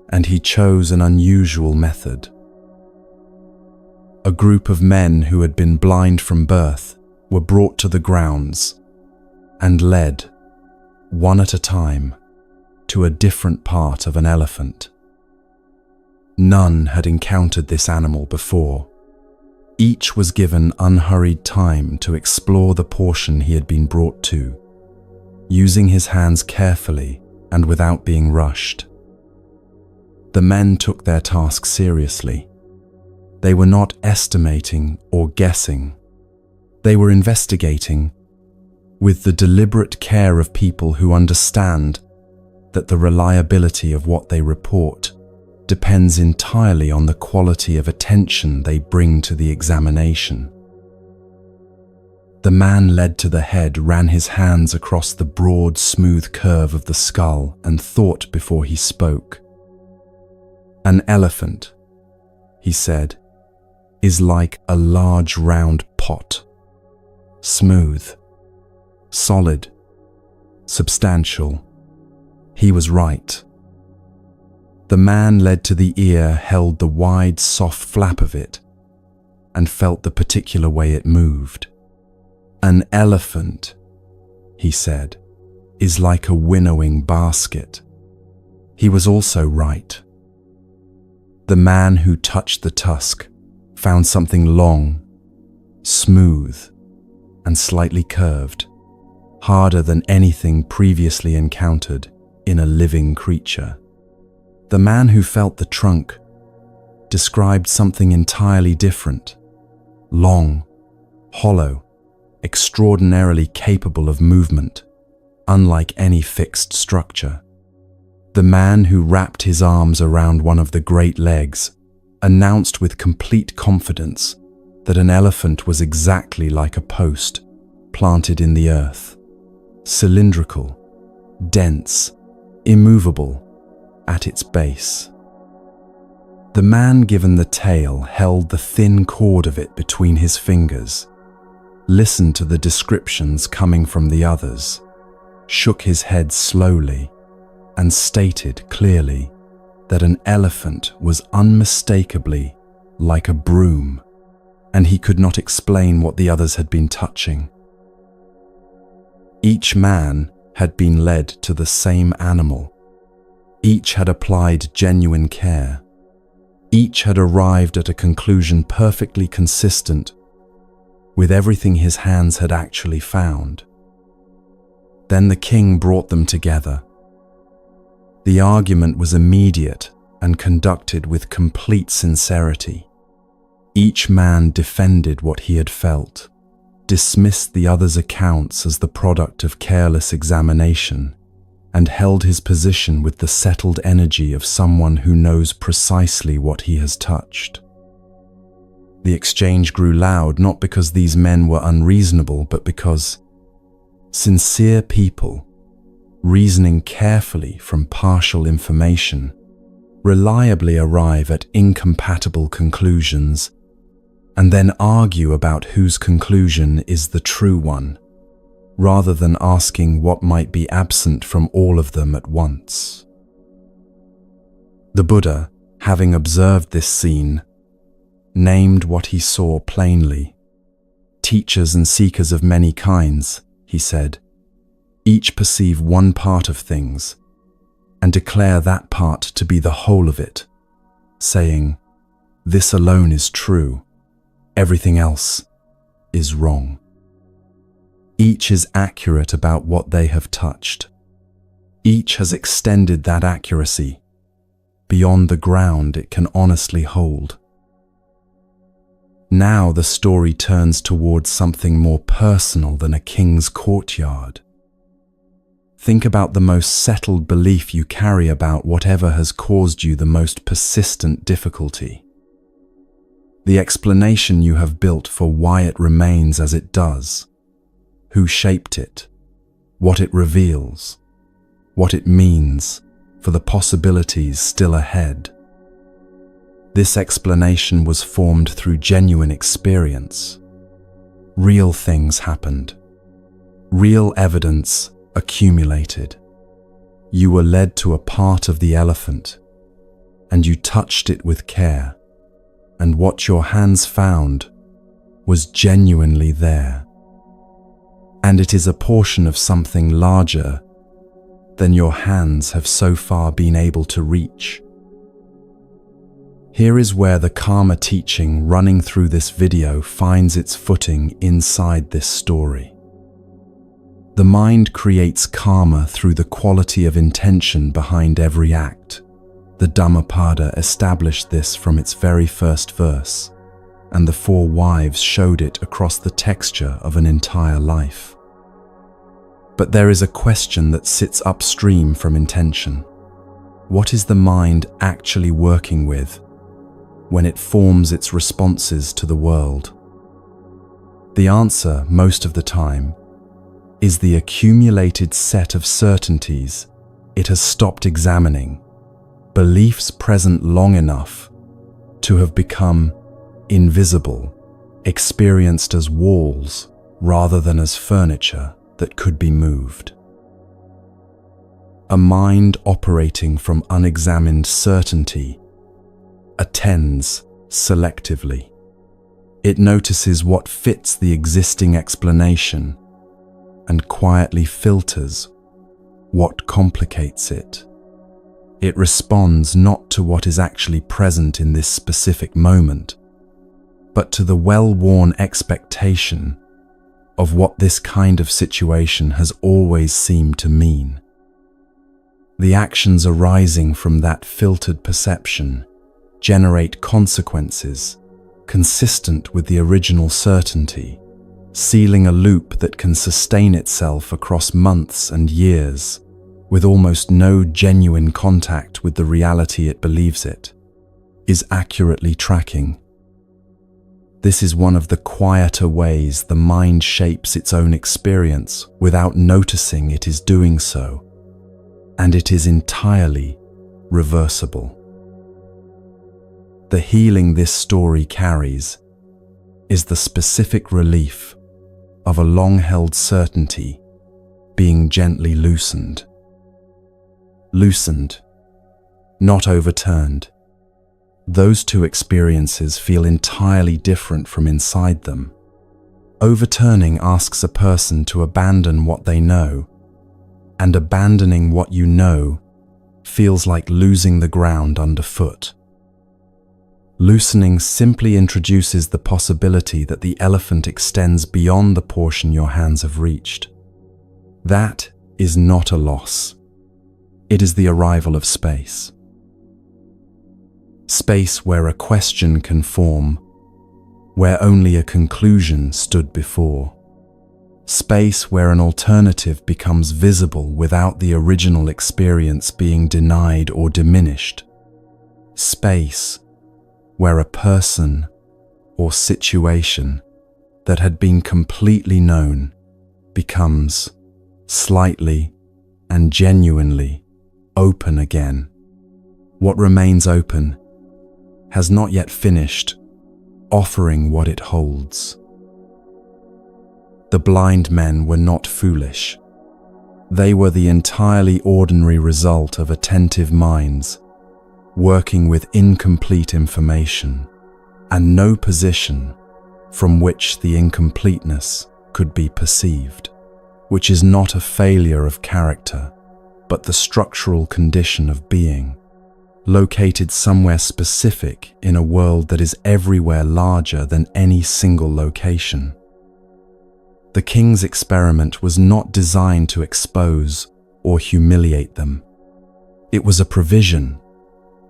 and he chose an unusual method. A group of men who had been blind from birth were brought to the grounds and led, one at a time, to a different part of an elephant. None had encountered this animal before. Each was given unhurried time to explore the portion he had been brought to, using his hands carefully and without being rushed. The men took their task seriously. They were not estimating or guessing. They were investigating with the deliberate care of people who understand that the reliability of what they report depends entirely on the quality of attention they bring to the examination. The man led to the head ran his hands across the broad, smooth curve of the skull and thought before he spoke. An elephant, he said, is like a large round pot, smooth, solid, substantial. He was right. The man led to the ear, held the wide, soft flap of it, and felt the particular way it moved. An elephant, he said, is like a winnowing basket. He was also right. The man who touched the tusk found something long, smooth, and slightly curved, harder than anything previously encountered in a living creature. The man who felt the trunk described something entirely different, long, hollow, extraordinarily capable of movement, unlike any fixed structure. The man who wrapped his arms around one of the great legs announced with complete confidence that an elephant was exactly like a post planted in the earth, cylindrical, dense, immovable at its base. The man given the tail held the thin cord of it between his fingers, listened to the descriptions coming from the others, shook his head slowly, and stated clearly that an elephant was unmistakably like a broom, and he could not explain what the others had been touching. Each man had been led to the same animal. Each had applied genuine care. Each had arrived at a conclusion perfectly consistent with everything his hands had actually found. Then the king brought them together. The argument was immediate and conducted with complete sincerity. Each man defended what he had felt, dismissed the other's accounts as the product of careless examination, and held his position with the settled energy of someone who knows precisely what he has touched. The exchange grew loud not because these men were unreasonable, but because sincere people, reasoning carefully from partial information, reliably arrive at incompatible conclusions and then argue about whose conclusion is the true one, rather than asking what might be absent from all of them at once. The Buddha, having observed this scene, named what he saw plainly. Teachers and seekers of many kinds, he said, each perceive one part of things and declare that part to be the whole of it, saying, "This alone is true, everything else is wrong." Each is accurate about what they have touched. Each has extended that accuracy beyond the ground it can honestly hold. Now the story turns towards something more personal than a king's courtyard. Think about the most settled belief you carry about whatever has caused you the most persistent difficulty. The explanation you have built for why it remains as it does, who shaped it, what it reveals, what it means for the possibilities still ahead. This explanation was formed through genuine experience. Real things happened. Real evidence accumulated. You were led to a part of the elephant, and you touched it with care, and what your hands found was genuinely there. And it is a portion of something larger than your hands have so far been able to reach. Here is where the karma teaching running through this video finds its footing inside this story. The mind creates karma through the quality of intention behind every act. The Dhammapada established this from its very first verse, and the four wives showed it across the texture of an entire life. But there is a question that sits upstream from intention. What is the mind actually working with when it forms its responses to the world? The answer, most of the time, is the accumulated set of certainties it has stopped examining, beliefs present long enough to have become invisible, experienced as walls rather than as furniture that could be moved. A mind operating from unexamined certainty attends selectively. It notices what fits the existing explanation and quietly filters what complicates it. It responds not to what is actually present in this specific moment, but to the well-worn expectation of what this kind of situation has always seemed to mean. The actions arising from that filtered perception generate consequences consistent with the original certainty, sealing a loop that can sustain itself across months and years, with almost no genuine contact with the reality it believes it is accurately tracking. This is one of the quieter ways the mind shapes its own experience without noticing it is doing so, and it is entirely reversible. The healing this story carries is the specific relief of a long-held certainty being gently loosened. Loosened, not overturned. Those two experiences feel entirely different from inside them. Overturning asks a person to abandon what they know and abandoning what you know feels like losing the ground underfoot. Loosening simply introduces the possibility that the elephant extends beyond the portion your hands have reached. That is not a loss. It is the arrival of space. Space where a question can form, where only a conclusion stood before. Space where an alternative becomes visible without the original experience being denied or diminished. Space where a person or situation that had been completely known becomes slightly and genuinely open again. What remains open has not yet finished offering what it holds. The blind men were not foolish. They were the entirely ordinary result of attentive minds, working with incomplete information, and no position from which the incompleteness could be perceived, which is not a failure of character, but the structural condition of being, located somewhere specific in a world that is everywhere larger than any single location. The king's experiment was not designed to expose or humiliate them. It was a provision,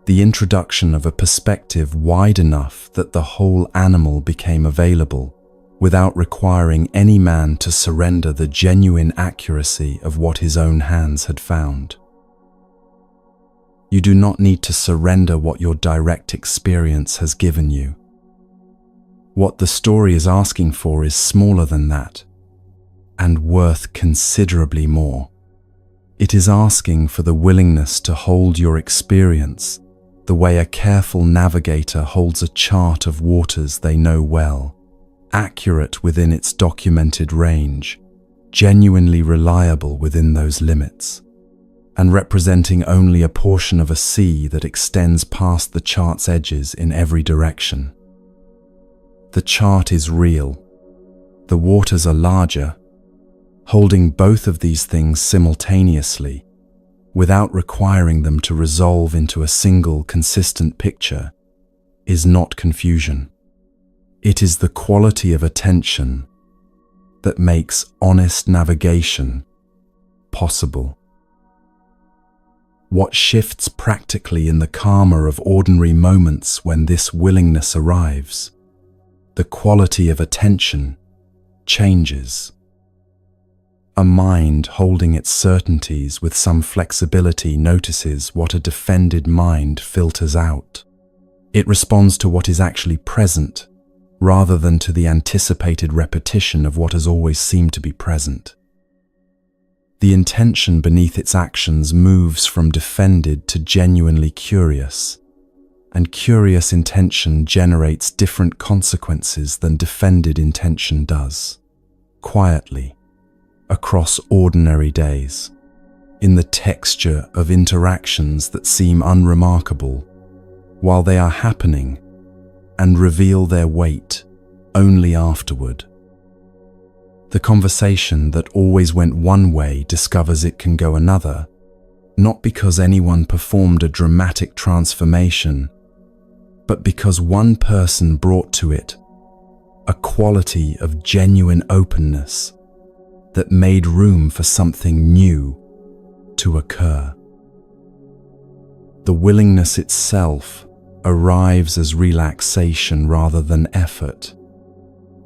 the introduction of a perspective wide enough that the whole animal became available, without requiring any man to surrender the genuine accuracy of what his own hands had found. You do not need to surrender what your direct experience has given you. What the story is asking for is smaller than that, and worth considerably more. It is asking for the willingness to hold your experience the way a careful navigator holds a chart of waters they know well, accurate within its documented range, genuinely reliable within those limits, and representing only a portion of a sea that extends past the chart's edges in every direction. The chart is real. The waters are larger. Holding both of these things simultaneously, without requiring them to resolve into a single consistent picture, is not confusion. It is the quality of attention that makes honest navigation possible. What shifts practically in the karma of ordinary moments when this willingness arrives? The quality of attention changes. A mind holding its certainties with some flexibility notices what a defended mind filters out. It responds to what is actually present, rather than to the anticipated repetition of what has always seemed to be present. The intention beneath its actions moves from defended to genuinely curious, and curious intention generates different consequences than defended intention does, quietly, across ordinary days, in the texture of interactions that seem unremarkable while they are happening and reveal their weight only afterward. The conversation that always went one way discovers it can go another, not because anyone performed a dramatic transformation, but because one person brought to it a quality of genuine openness that made room for something new to occur. The willingness itself arrives as relaxation rather than effort.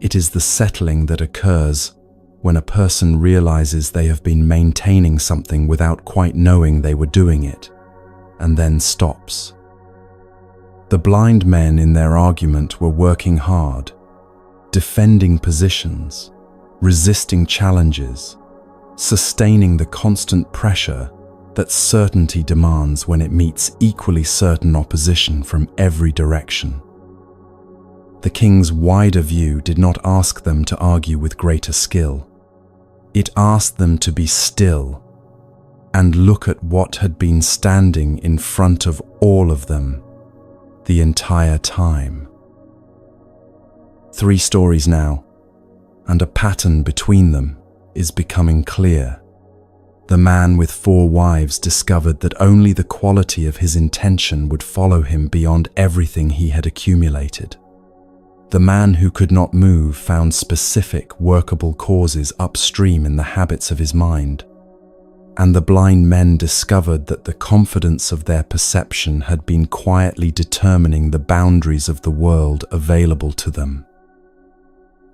It is the settling that occurs when a person realizes they have been maintaining something without quite knowing they were doing it, and then stops. The blind men in their argument were working hard, defending positions, resisting challenges, sustaining the constant pressure that certainty demands when it meets equally certain opposition from every direction. The king's wider view did not ask them to argue with greater skill. It asked them to be still and look at what had been standing in front of all of them the entire time. 3 stories now, and a pattern between them is becoming clear. The man with 4 wives discovered that only the quality of his intention would follow him beyond everything he had accumulated. The man who could not move found specific, workable causes upstream in the habits of his mind. And the blind men discovered that the confidence of their perception had been quietly determining the boundaries of the world available to them.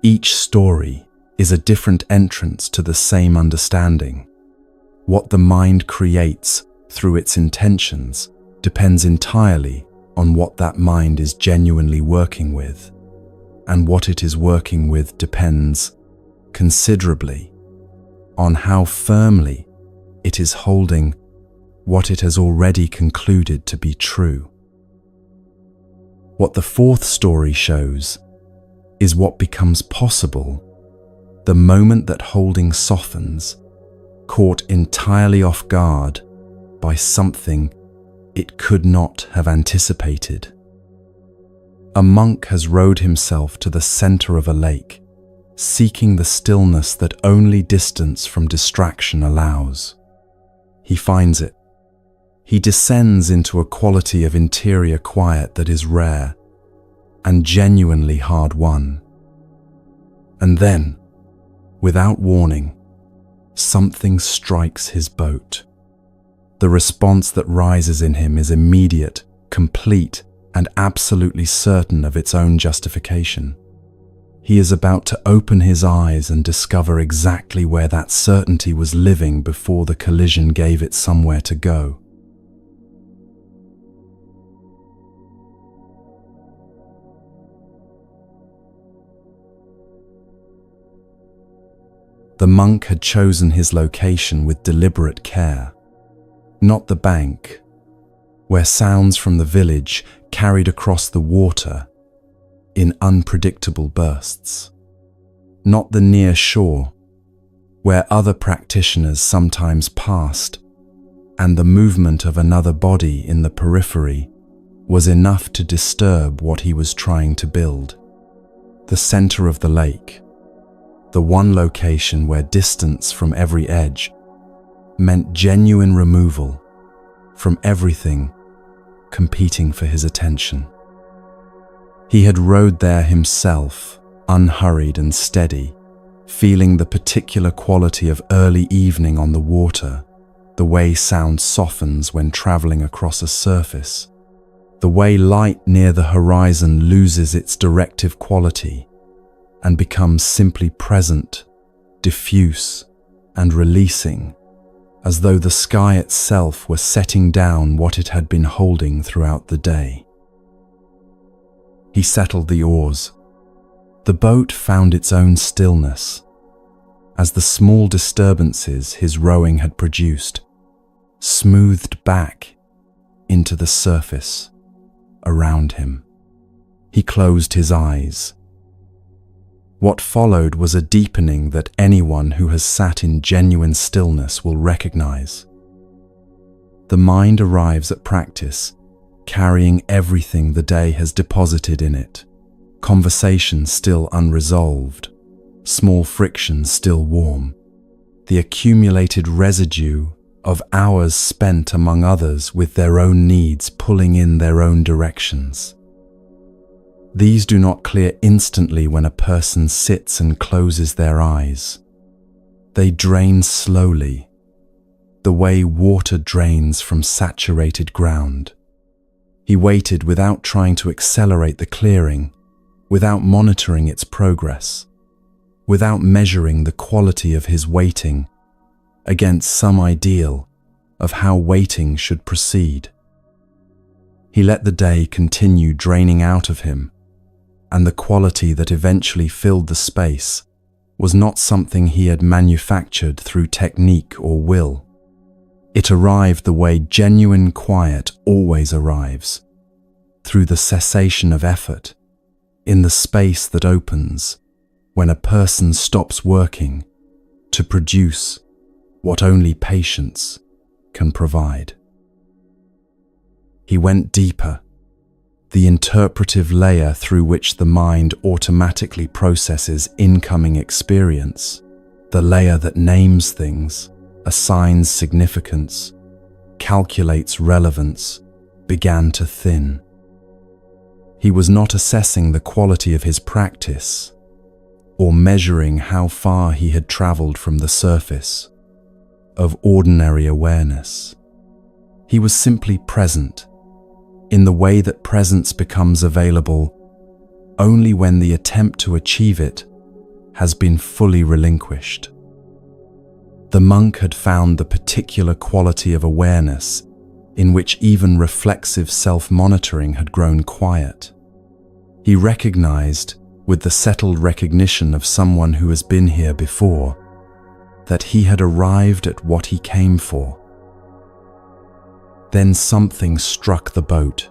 Each story is a different entrance to the same understanding. What the mind creates through its intentions depends entirely on what that mind is genuinely working with, and what it is working with depends considerably on how firmly it is holding what it has already concluded to be true. What the 4th story shows is what becomes possible the moment that holding softens, caught entirely off guard by something it could not have anticipated. A monk has rowed himself to the center of a lake, seeking the stillness that only distance from distraction allows. He finds it. He descends into a quality of interior quiet that is rare and genuinely hard-won. And then, without warning, something strikes his boat. The response that rises in him is immediate, complete, and absolutely certain of its own justification. He is about to open his eyes and discover exactly where that certainty was living before the collision gave it somewhere to go. The monk had chosen his location with deliberate care. Not the bank, where sounds from the village carried across the water in unpredictable bursts. Not the near shore, where other practitioners sometimes passed, and the movement of another body in the periphery was enough to disturb what he was trying to build. The center of the lake, the one location where distance from every edge meant genuine removal from everything competing for his attention. He had rowed there himself, unhurried and steady, feeling the particular quality of early evening on the water, the way sound softens when traveling across a surface, the way light near the horizon loses its directive quality and becomes simply present, diffuse, and releasing, as though the sky itself were setting down what it had been holding throughout the day. He settled the oars. The boat found its own stillness, as the small disturbances his rowing had produced smoothed back into the surface around him. He closed his eyes. What followed was a deepening that anyone who has sat in genuine stillness will recognize. The mind arrives at practice carrying everything the day has deposited in it, conversations still unresolved, small frictions still warm, the accumulated residue of hours spent among others with their own needs pulling in their own directions. These do not clear instantly when a person sits and closes their eyes. They drain slowly, the way water drains from saturated ground. He waited without trying to accelerate the clearing, without monitoring its progress, without measuring the quality of his waiting against some ideal of how waiting should proceed. He let the day continue draining out of him, and the quality that eventually filled the space was not something he had manufactured through technique or will. It arrived the way genuine quiet always arrives, through the cessation of effort, in the space that opens when a person stops working to produce what only patience can provide. He went deeper, the interpretive layer through which the mind automatically processes incoming experience, the layer that names things, assigns significance, calculates relevance, began to thin. He was not assessing the quality of his practice or measuring how far he had traveled from the surface of ordinary awareness. He was simply present in the way that presence becomes available only when the attempt to achieve it has been fully relinquished. The monk had found the particular quality of awareness in which even reflexive self-monitoring had grown quiet. He recognized, with the settled recognition of someone who has been here before, that he had arrived at what he came for. Then something struck the boat.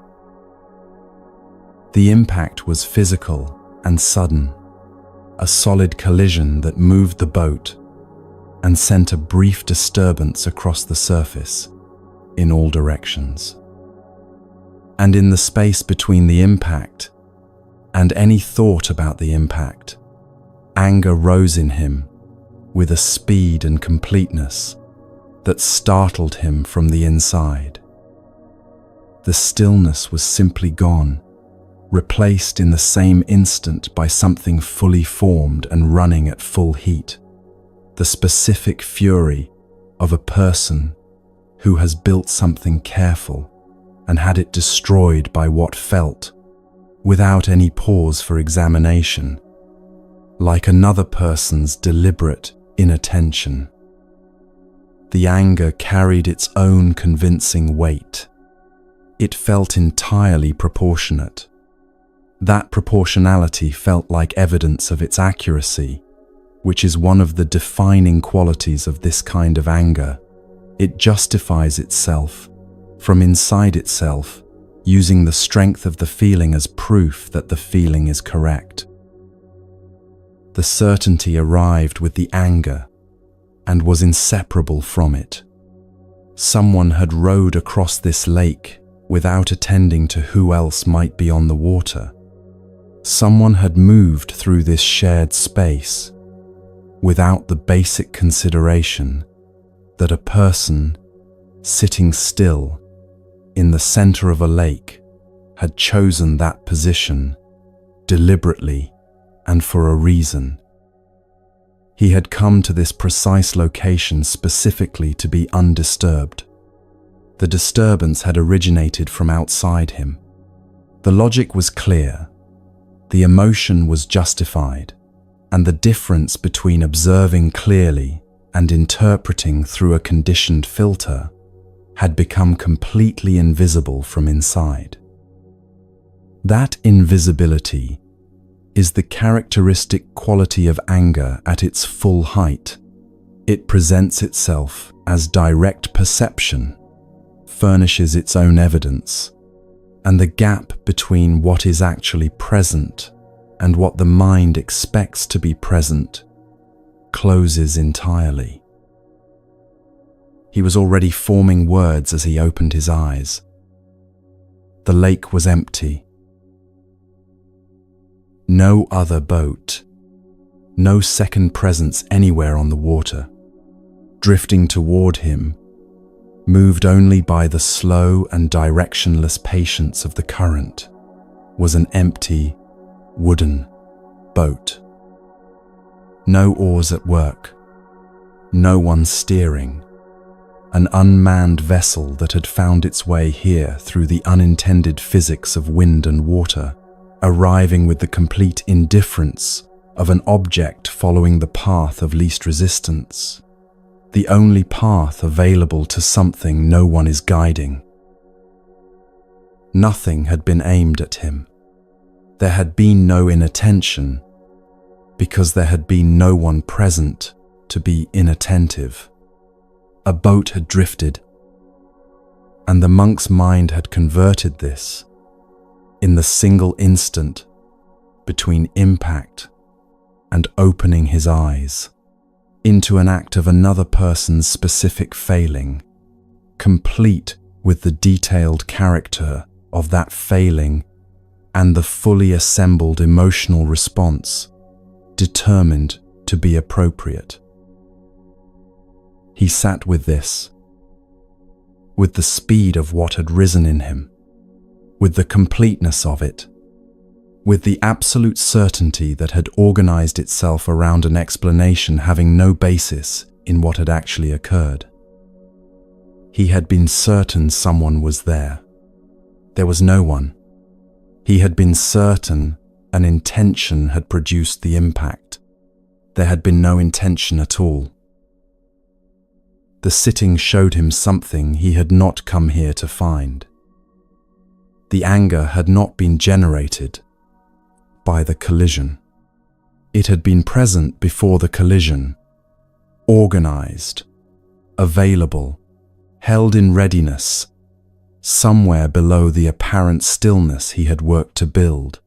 The impact was physical and sudden, a solid collision that moved the boat and sent a brief disturbance across the surface in all directions. And in the space between the impact and any thought about the impact, anger rose in him with a speed and completeness that startled him from the inside. The stillness was simply gone, replaced in the same instant by something fully formed and running at full heat. The specific fury of a person who has built something careful and had it destroyed by what felt, without any pause for examination, like another person's deliberate inattention. The anger carried its own convincing weight. It felt entirely proportionate. That proportionality felt like evidence of its accuracy, which is one of the defining qualities of this kind of anger. It justifies itself from inside itself, using the strength of the feeling as proof that the feeling is correct. The certainty arrived with the anger and was inseparable from it. Someone had rowed across this lake without attending to who else might be on the water. Someone had moved through this shared space without the basic consideration that a person sitting still in the center of a lake had chosen that position deliberately and for a reason. He had come to this precise location specifically to be undisturbed. The disturbance had originated from outside him. The logic was clear. The emotion was justified, and the difference between observing clearly and interpreting through a conditioned filter had become completely invisible from inside. That invisibility is the characteristic quality of anger at its full height. It presents itself as direct perception, furnishes its own evidence, and the gap between what is actually present and what the mind expects to be present closes entirely. He was already forming words as he opened his eyes. The lake was empty. No other boat, no second presence anywhere on the water. Drifting toward him, moved only by the slow and directionless patience of the current, was an empty, wooden boat. No oars at work, no one steering, an unmanned vessel that had found its way here through the unintended physics of wind and water, arriving with the complete indifference of an object following the path of least resistance, the only path available to something no one is guiding. Nothing had been aimed at him. There had been no inattention, because there had been no one present to be inattentive. A boat had drifted, and the monk's mind had converted this, in the single instant between impact and opening his eyes, into an act of another person's specific failing, complete with the detailed character of that failing and the fully assembled emotional response determined to be appropriate. He sat with this, with the speed of what had risen in him, with the completeness of it, with the absolute certainty that had organized itself around an explanation having no basis in what had actually occurred. He had been certain someone was there. There was no one. He had been certain an intention had produced the impact. There had been no intention at all. The sitting showed him something he had not come here to find. The anger had not been generated by the collision. It had been present before the collision, organized, available, held in readiness, somewhere below the apparent stillness he had worked to build.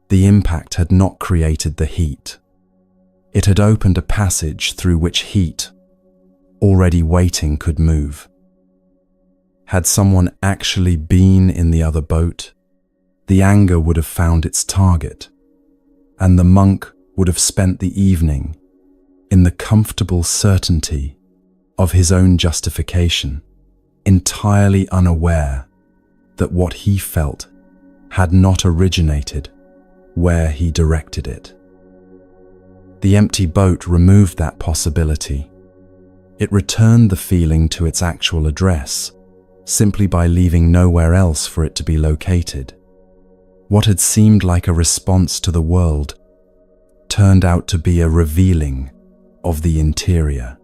The impact had not created the heat. It had opened a passage through which heat, already waiting, could move. Had someone actually been in the other boat, the anger would have found its target, and the monk would have spent the evening in the comfortable certainty of his own justification, entirely unaware that what he felt had not originated where he directed it. The empty boat removed that possibility. It returned the feeling to its actual address, simply by leaving nowhere else for it to be located. What had seemed like a response to the world turned out to be a revealing of the interior.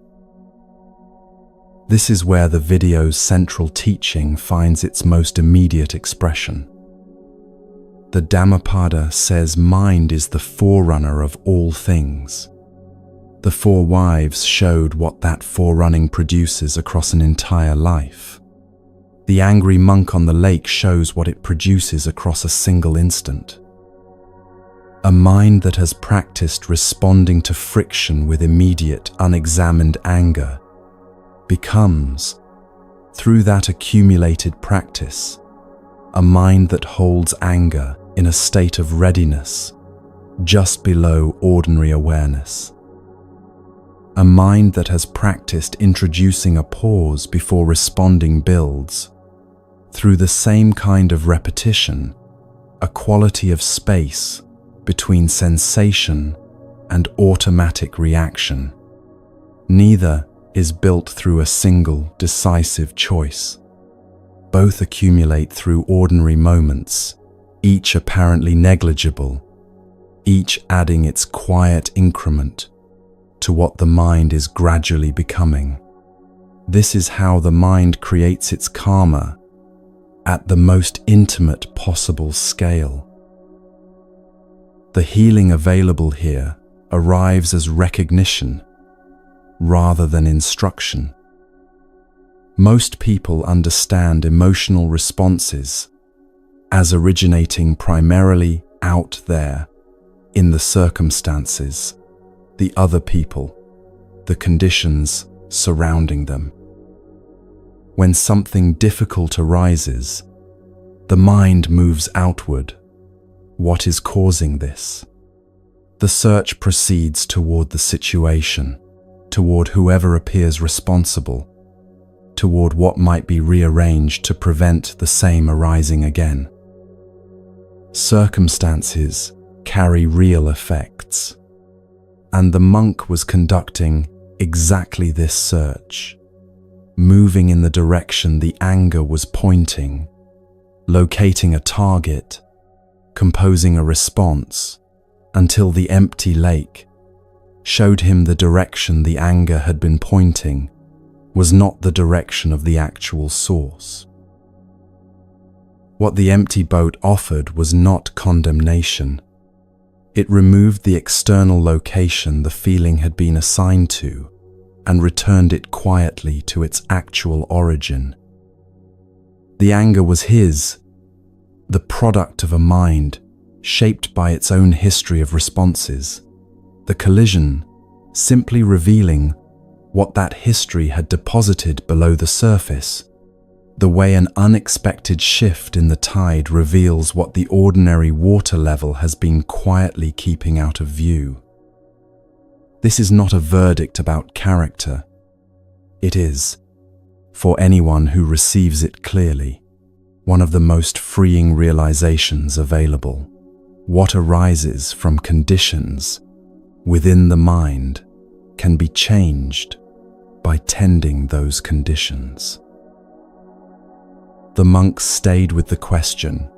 This is where the video's central teaching finds its most immediate expression. The Dhammapada says mind is the forerunner of all things. The four wives showed what that forerunning produces across an entire life. The angry monk on the lake shows what it produces across a single instant. A mind that has practiced responding to friction with immediate, unexamined anger becomes, through that accumulated practice, a mind that holds anger in a state of readiness, just below ordinary awareness. A mind that has practiced introducing a pause before responding builds, through the same kind of repetition, a quality of space between sensation and automatic reaction. Neither is built through a single decisive choice. Both accumulate through ordinary moments, each apparently negligible, each adding its quiet increment to what the mind is gradually becoming. This is how the mind creates its karma at the most intimate possible scale. The healing available here arrives as recognition rather than instruction. Most people understand emotional responses as originating primarily out there in the circumstances, the other people, the conditions surrounding them. When something difficult arises, the mind moves outward. What is causing this? The search proceeds toward the situation, toward whoever appears responsible, toward what might be rearranged to prevent the same arising again. Circumstances carry real effects, and the monk was conducting exactly this search, moving in the direction the anger was pointing, locating a target, composing a response, until the empty lake showed him the direction the anger had been pointing was not the direction of the actual source. What the empty boat offered was not condemnation. It removed the external location the feeling had been assigned to and returned it quietly to its actual origin. The anger was his, the product of a mind shaped by its own history of responses. The collision simply revealing what that history had deposited below the surface, the way an unexpected shift in the tide reveals what the ordinary water level has been quietly keeping out of view. This is not a verdict about character, It is, for anyone who receives it clearly, one of the most freeing realizations available. What arises from conditions within the mind can be changed by tending those conditions. The monk stayed with the question,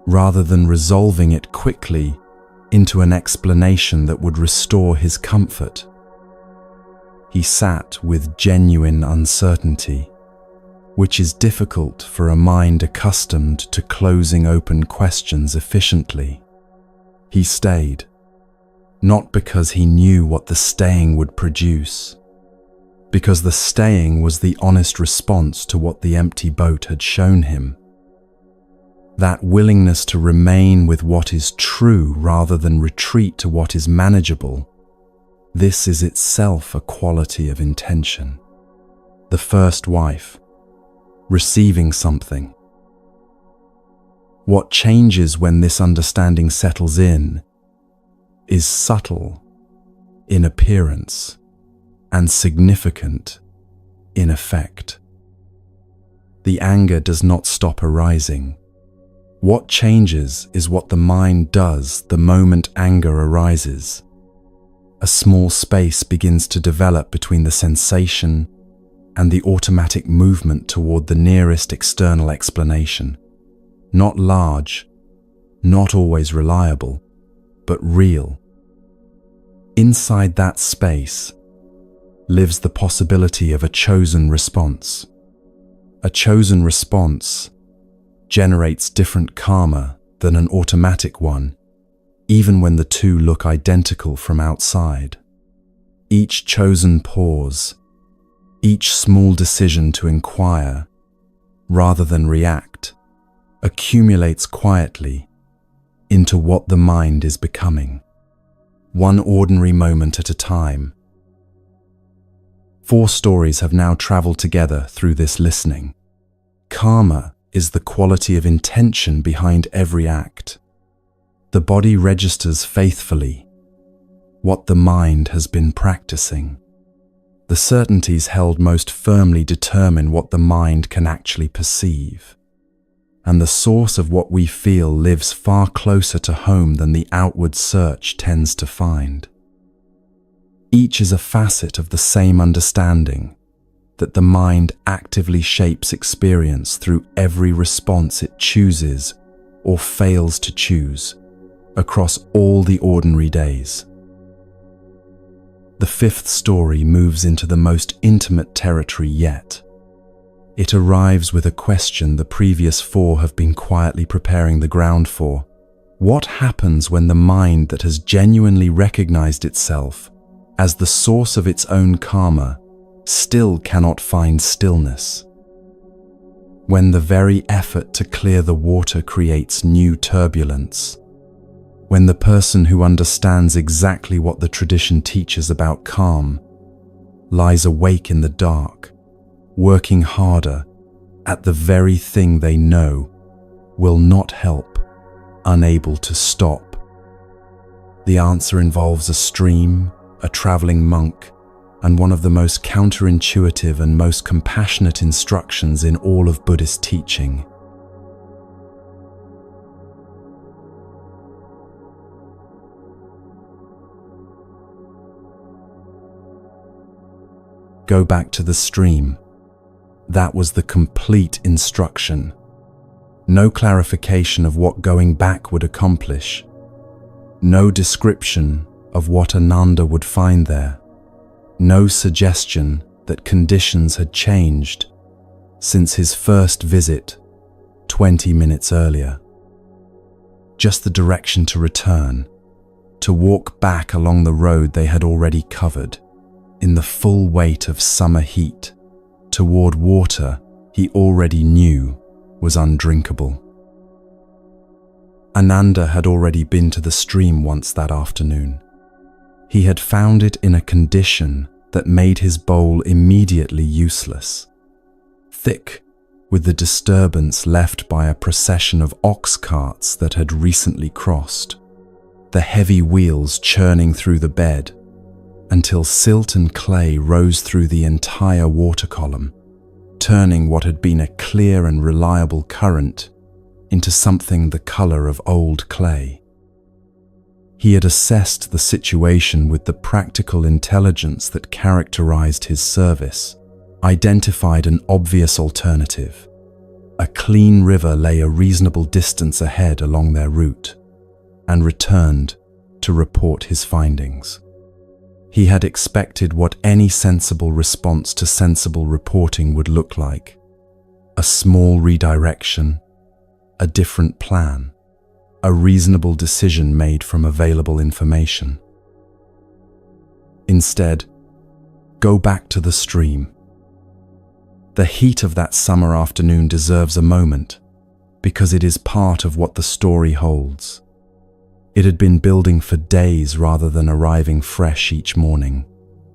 rather than resolving it quickly into an explanation that would restore his comfort. He sat with genuine uncertainty, which is difficult for a mind accustomed to closing open questions efficiently. He stayed, not because he knew what the staying would produce, because the staying was the honest response to what the empty boat had shown him. That willingness to remain with what is true rather than retreat to what is manageable, this is itself a quality of intention. The first wife, receiving something. What changes when this understanding settles in is subtle in appearance and significant in effect. The anger does not stop arising. What changes is what the mind does the moment anger arises. A small space begins to develop between the sensation and the automatic movement toward the nearest external explanation. Not large, not always reliable, but real. Inside that space lives the possibility of a chosen response. A chosen response generates different karma than an automatic one, even when the two look identical from outside. Each chosen pause, each small decision to inquire, rather than react, accumulates quietly into what the mind is becoming, one ordinary moment at a time. 4 stories have now traveled together through this listening. Karma is the quality of intention behind every act. The body registers faithfully what the mind has been practicing. The certainties held most firmly determine what the mind can actually perceive. And the source of what we feel lives far closer to home than the outward search tends to find. Each is a facet of the same understanding that the mind actively shapes experience through every response it chooses or fails to choose across all the ordinary days. The 5th story moves into the most intimate territory yet. It arrives with a question the previous 4 have been quietly preparing the ground for. What happens when the mind that has genuinely recognized itself as the source of its own karma still cannot find stillness? When the very effort to clear the water creates new turbulence? When the person who understands exactly what the tradition teaches about calm lies awake in the dark, working harder at the very thing they know will not help, unable to stop? The answer involves a stream, a traveling monk, and one of the most counterintuitive and most compassionate instructions in all of Buddhist teaching. Go back to the stream. That was the complete instruction. No clarification of what going back would accomplish. No description of what Ananda would find there. No suggestion that conditions had changed since his first visit 20 minutes earlier. Just the direction to return, to walk back along the road they had already covered, in the full weight of summer heat, toward water he already knew was undrinkable. Ananda had already been to the stream once that afternoon. He had found it in a condition that made his bowl immediately useless, thick with the disturbance left by a procession of ox carts that had recently crossed, the heavy wheels churning through the bed, until silt and clay rose through the entire water column, turning what had been a clear and reliable current into something the color of old clay. He had assessed the situation with the practical intelligence that characterized his service, identified an obvious alternative. A clean river lay a reasonable distance ahead along their route, and returned to report his findings. He had expected what any sensible response to sensible reporting would look like: a small redirection, a different plan, a reasonable decision made from available information. Instead, go back to the stream. The heat of that summer afternoon deserves a moment, because it is part of what the story holds. It had been building for days rather than arriving fresh each morning,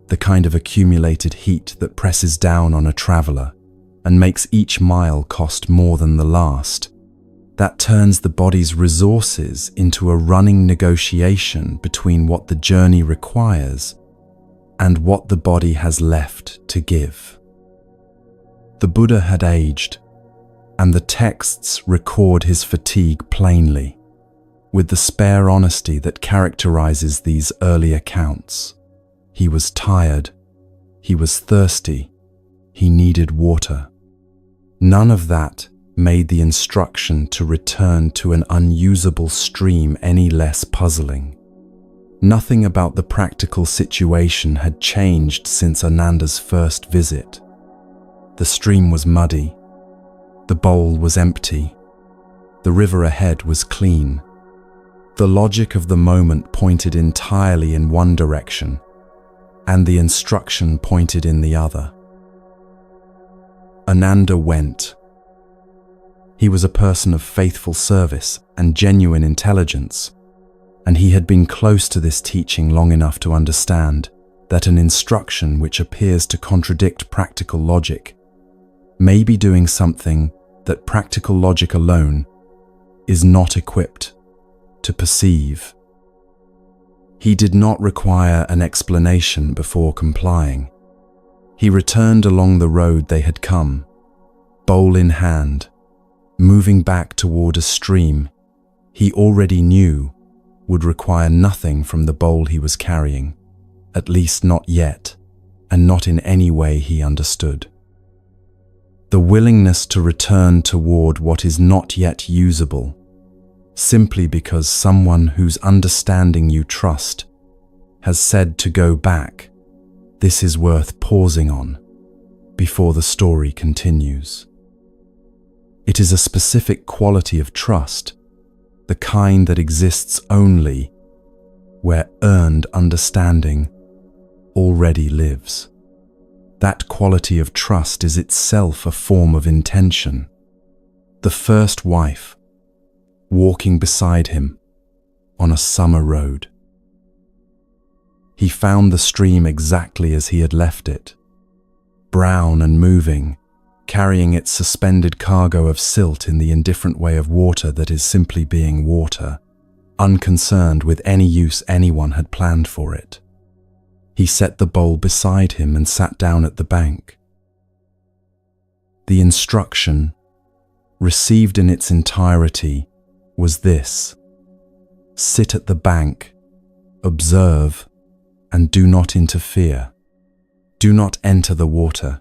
the kind of accumulated heat that presses down on a traveler and makes each mile cost more than the last. That turns the body's resources into a running negotiation between what the journey requires and what the body has left to give. The Buddha had aged, and the texts record his fatigue plainly, with the spare honesty that characterizes these early accounts. He was tired, he was thirsty, he needed water. None of that made the instruction to return to an unusable stream any less puzzling. Nothing about the practical situation had changed since Ananda's first visit. The stream was muddy, the bowl was empty, the river ahead was clean. The logic of the moment pointed entirely in one direction, and the instruction pointed in the other. Ananda went. He was a person of faithful service and genuine intelligence, and he had been close to this teaching long enough to understand that an instruction which appears to contradict practical logic may be doing something that practical logic alone is not equipped to perceive. He did not require an explanation before complying. He returned along the road they had come, bowl in hand, moving back toward a stream he already knew would require nothing from the bowl he was carrying, at least not yet, and not in any way he understood. The willingness to return toward what is not yet usable, simply because someone whose understanding you trust has said to go back, this is worth pausing on before the story continues. It is a specific quality of trust, the kind that exists only where earned understanding already lives. That quality of trust is itself a form of intention. The first wife, walking beside him on a summer road. He found the stream exactly as he had left it, brown and moving, carrying its suspended cargo of silt in the indifferent way of water that is simply being water, unconcerned with any use anyone had planned for it. He set the bowl beside him and sat down at the bank. The instruction, received in its entirety, was this: sit at the bank, observe, and do not interfere. Do not enter the water.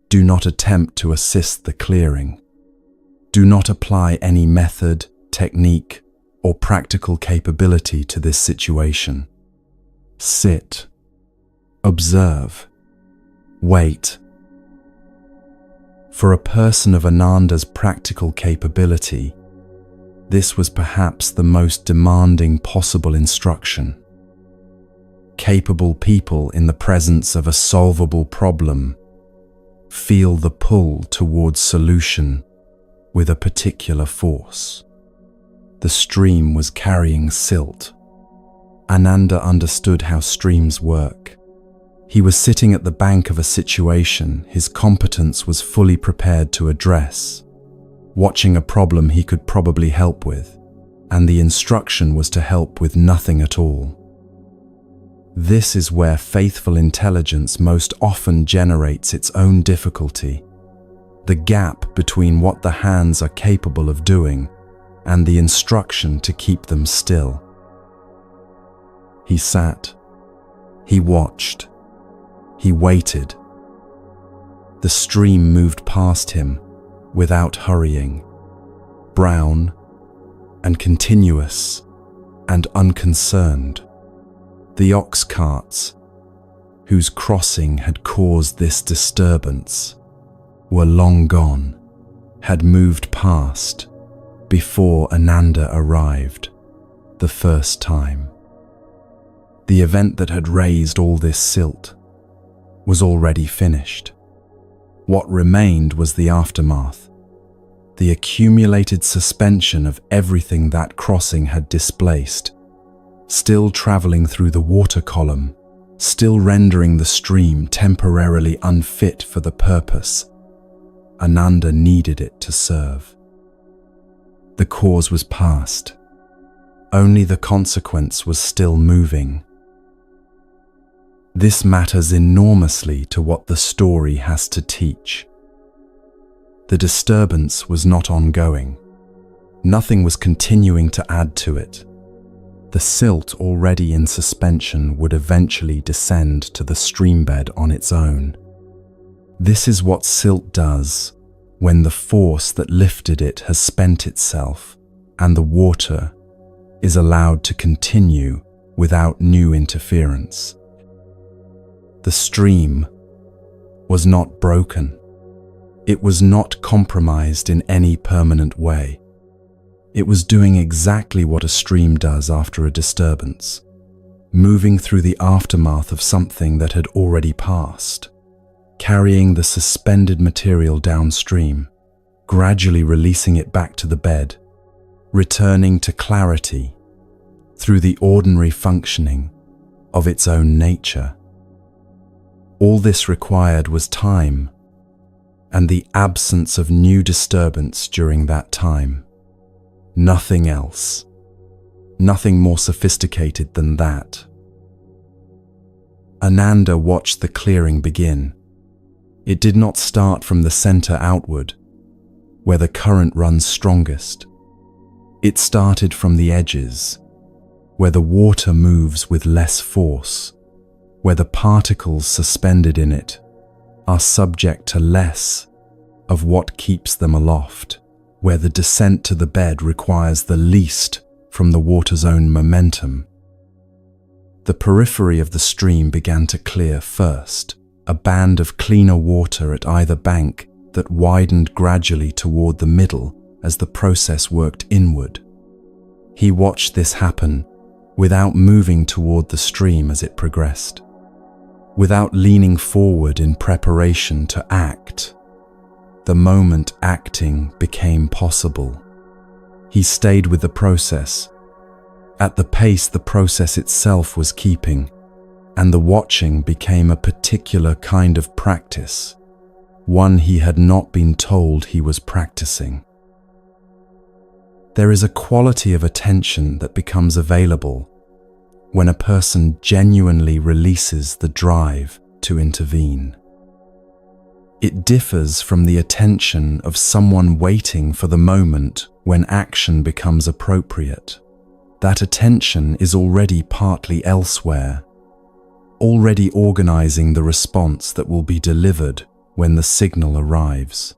Do not attempt to assist the clearing. Do not apply any method, technique, or practical capability to this situation. Sit. Observe. Wait. For a person of Ananda's practical capability, this was perhaps the most demanding possible instruction. Capable people in the presence of a solvable problem feel the pull towards solution with a particular force. The stream was carrying silt. Ananda understood how streams work. He was sitting at the bank of a situation his competence was fully prepared to address, watching a problem he could probably help with, and the instruction was to help with nothing at all. This is where faithful intelligence most often generates its own difficulty, the gap between what the hands are capable of doing and the instruction to keep them still. He sat, he watched, he waited. The stream moved past him without hurrying, brown and continuous and unconcerned. The ox carts, whose crossing had caused this disturbance, were long gone, had moved past before Ananda arrived the first time. The event that had raised all this silt was already finished. What remained was the aftermath, the accumulated suspension of everything that crossing had displaced, still traveling through the water column, still rendering the stream temporarily unfit for the purpose Ananda needed it to serve. The cause was past. Only the consequence was still moving. This matters enormously to what the story has to teach. The disturbance was not ongoing. Nothing was continuing to add to it. The silt already in suspension would eventually descend to the streambed on its own. This is what silt does when the force that lifted it has spent itself and the water is allowed to continue without new interference. The stream was not broken. It was not compromised in any permanent way. It was doing exactly what a stream does after a disturbance, moving through the aftermath of something that had already passed, carrying the suspended material downstream, gradually releasing it back to the bed, returning to clarity through the ordinary functioning of its own nature. All this required was time and the absence of new disturbance during that time. Nothing else. Nothing more sophisticated than that. Ananda watched the clearing begin. It did not start from the center outward, where the current runs strongest. It started from the edges, where the water moves with less force, where the particles suspended in it are subject to less of what keeps them aloft, where the descent to the bed requires the least from the water's own momentum. The periphery of the stream began to clear first, a band of cleaner water at either bank that widened gradually toward the middle as the process worked inward. He watched this happen without moving toward the stream as it progressed, without leaning forward in preparation to act. The moment acting became possible, he stayed with the process, at the pace the process itself was keeping, and the watching became a particular kind of practice, one he had not been told he was practicing. There is a quality of attention that becomes available when a person genuinely releases the drive to intervene. It differs from the attention of someone waiting for the moment when action becomes appropriate. That attention is already partly elsewhere, already organizing the response that will be delivered when the signal arrives.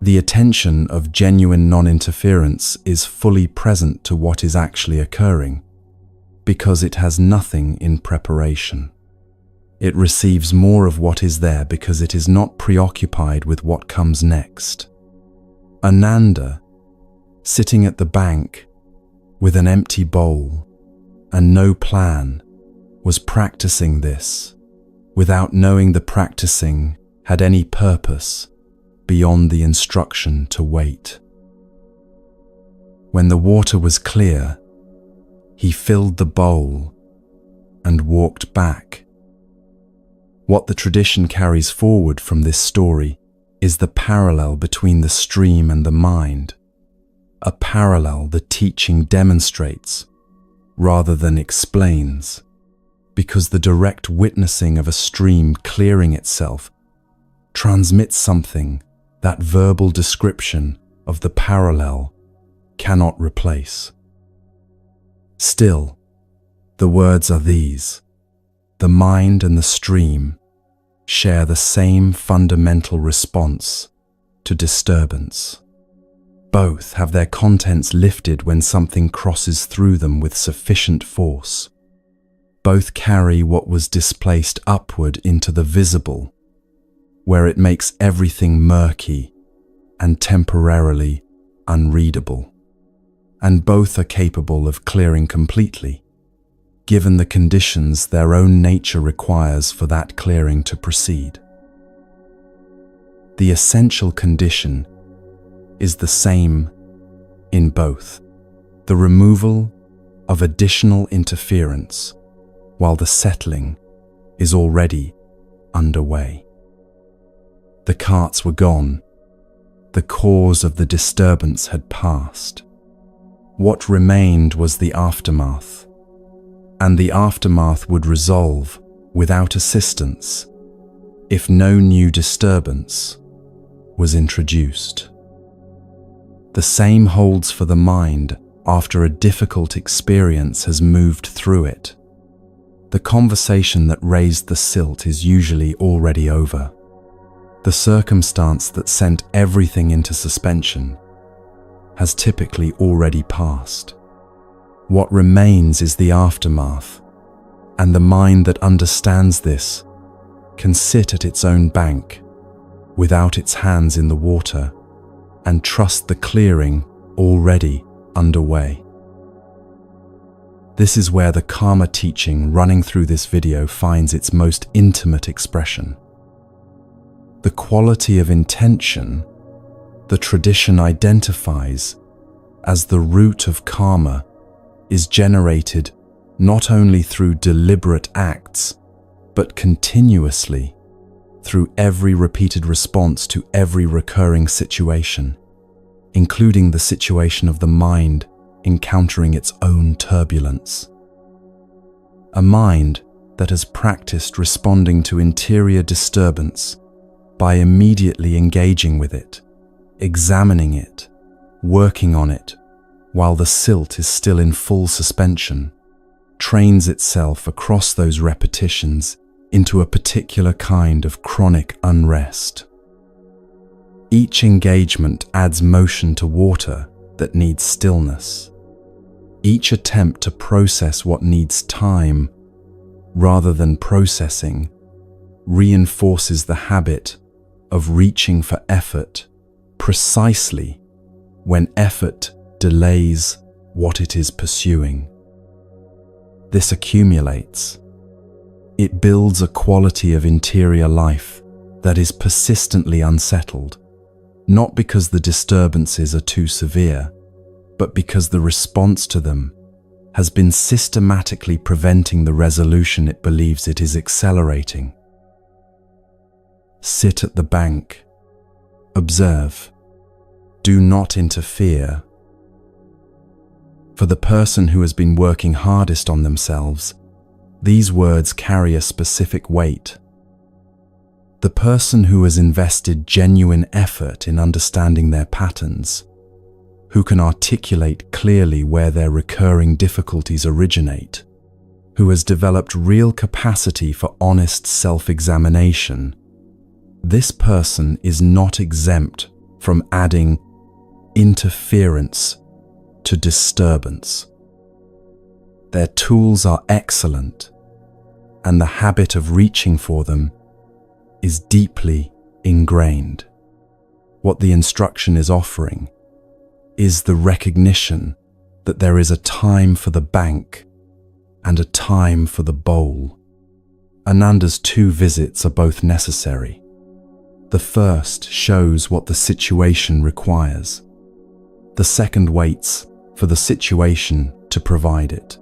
The attention of genuine non-interference is fully present to what is actually occurring, because it has nothing in preparation. It receives more of what is there because it is not preoccupied with what comes next. Ananda, sitting at the bank with an empty bowl and no plan, was practicing this without knowing the practicing had any purpose beyond the instruction to wait. When the water was clear, he filled the bowl and walked back. What the tradition carries forward from this story is the parallel between the stream and the mind, a parallel the teaching demonstrates rather than explains. because the direct witnessing of a stream clearing itself transmits something that verbal description of the parallel cannot replace. Still, the words are these: the mind and the stream share the same fundamental response to disturbance. Both have their contents lifted when something crosses through them with sufficient force. Both carry what was displaced upward into the visible, where it makes everything murky and temporarily unreadable. And both are capable of clearing completely, given the conditions their own nature requires for that clearing to proceed. The essential condition is the same in both: the removal of additional interference, while the settling is already underway. The carts were gone. The cause of the disturbance had passed. What remained was the aftermath, and the aftermath would resolve without assistance if no new disturbance was introduced. The same holds for the mind after a difficult experience has moved through it. The conversation that raised the silt is usually already over. The circumstance that sent everything into suspension has typically already passed. What remains is the aftermath, and the mind that understands this can sit at its own bank without its hands in the water and trust the clearing already underway. This is where the karma teaching running through this video finds its most intimate expression. The quality of intention the tradition identifies as the root of karma is generated not only through deliberate acts, but continuously through every repeated response to every recurring situation, including the situation of the mind encountering its own turbulence. A mind that has practiced responding to interior disturbance by immediately engaging with it, examining it, working on it, while the silt is still in full suspension, trains itself across those repetitions into a particular kind of chronic unrest. Each engagement adds motion to water that needs stillness. Each attempt to process what needs time, rather than processing, reinforces the habit of reaching for effort precisely when effort delays what it is pursuing. This accumulates. It builds a quality of interior life that is persistently unsettled, not because the disturbances are too severe, but because the response to them has been systematically preventing the resolution it believes it is accelerating. Sit at the bank. Observe. Do not interfere. For the person who has been working hardest on themselves, these words carry a specific weight. The person who has invested genuine effort in understanding their patterns, who can articulate clearly where their recurring difficulties originate, who has developed real capacity for honest self-examination, this person is not exempt from adding interference to disturbance. Their tools are excellent, and the habit of reaching for them is deeply ingrained. What the instruction is offering is the recognition that there is a time for the bank and a time for the bowl. Ananda's 2 visits are both necessary. The first shows what the situation requires. The second waits for the situation to provide it.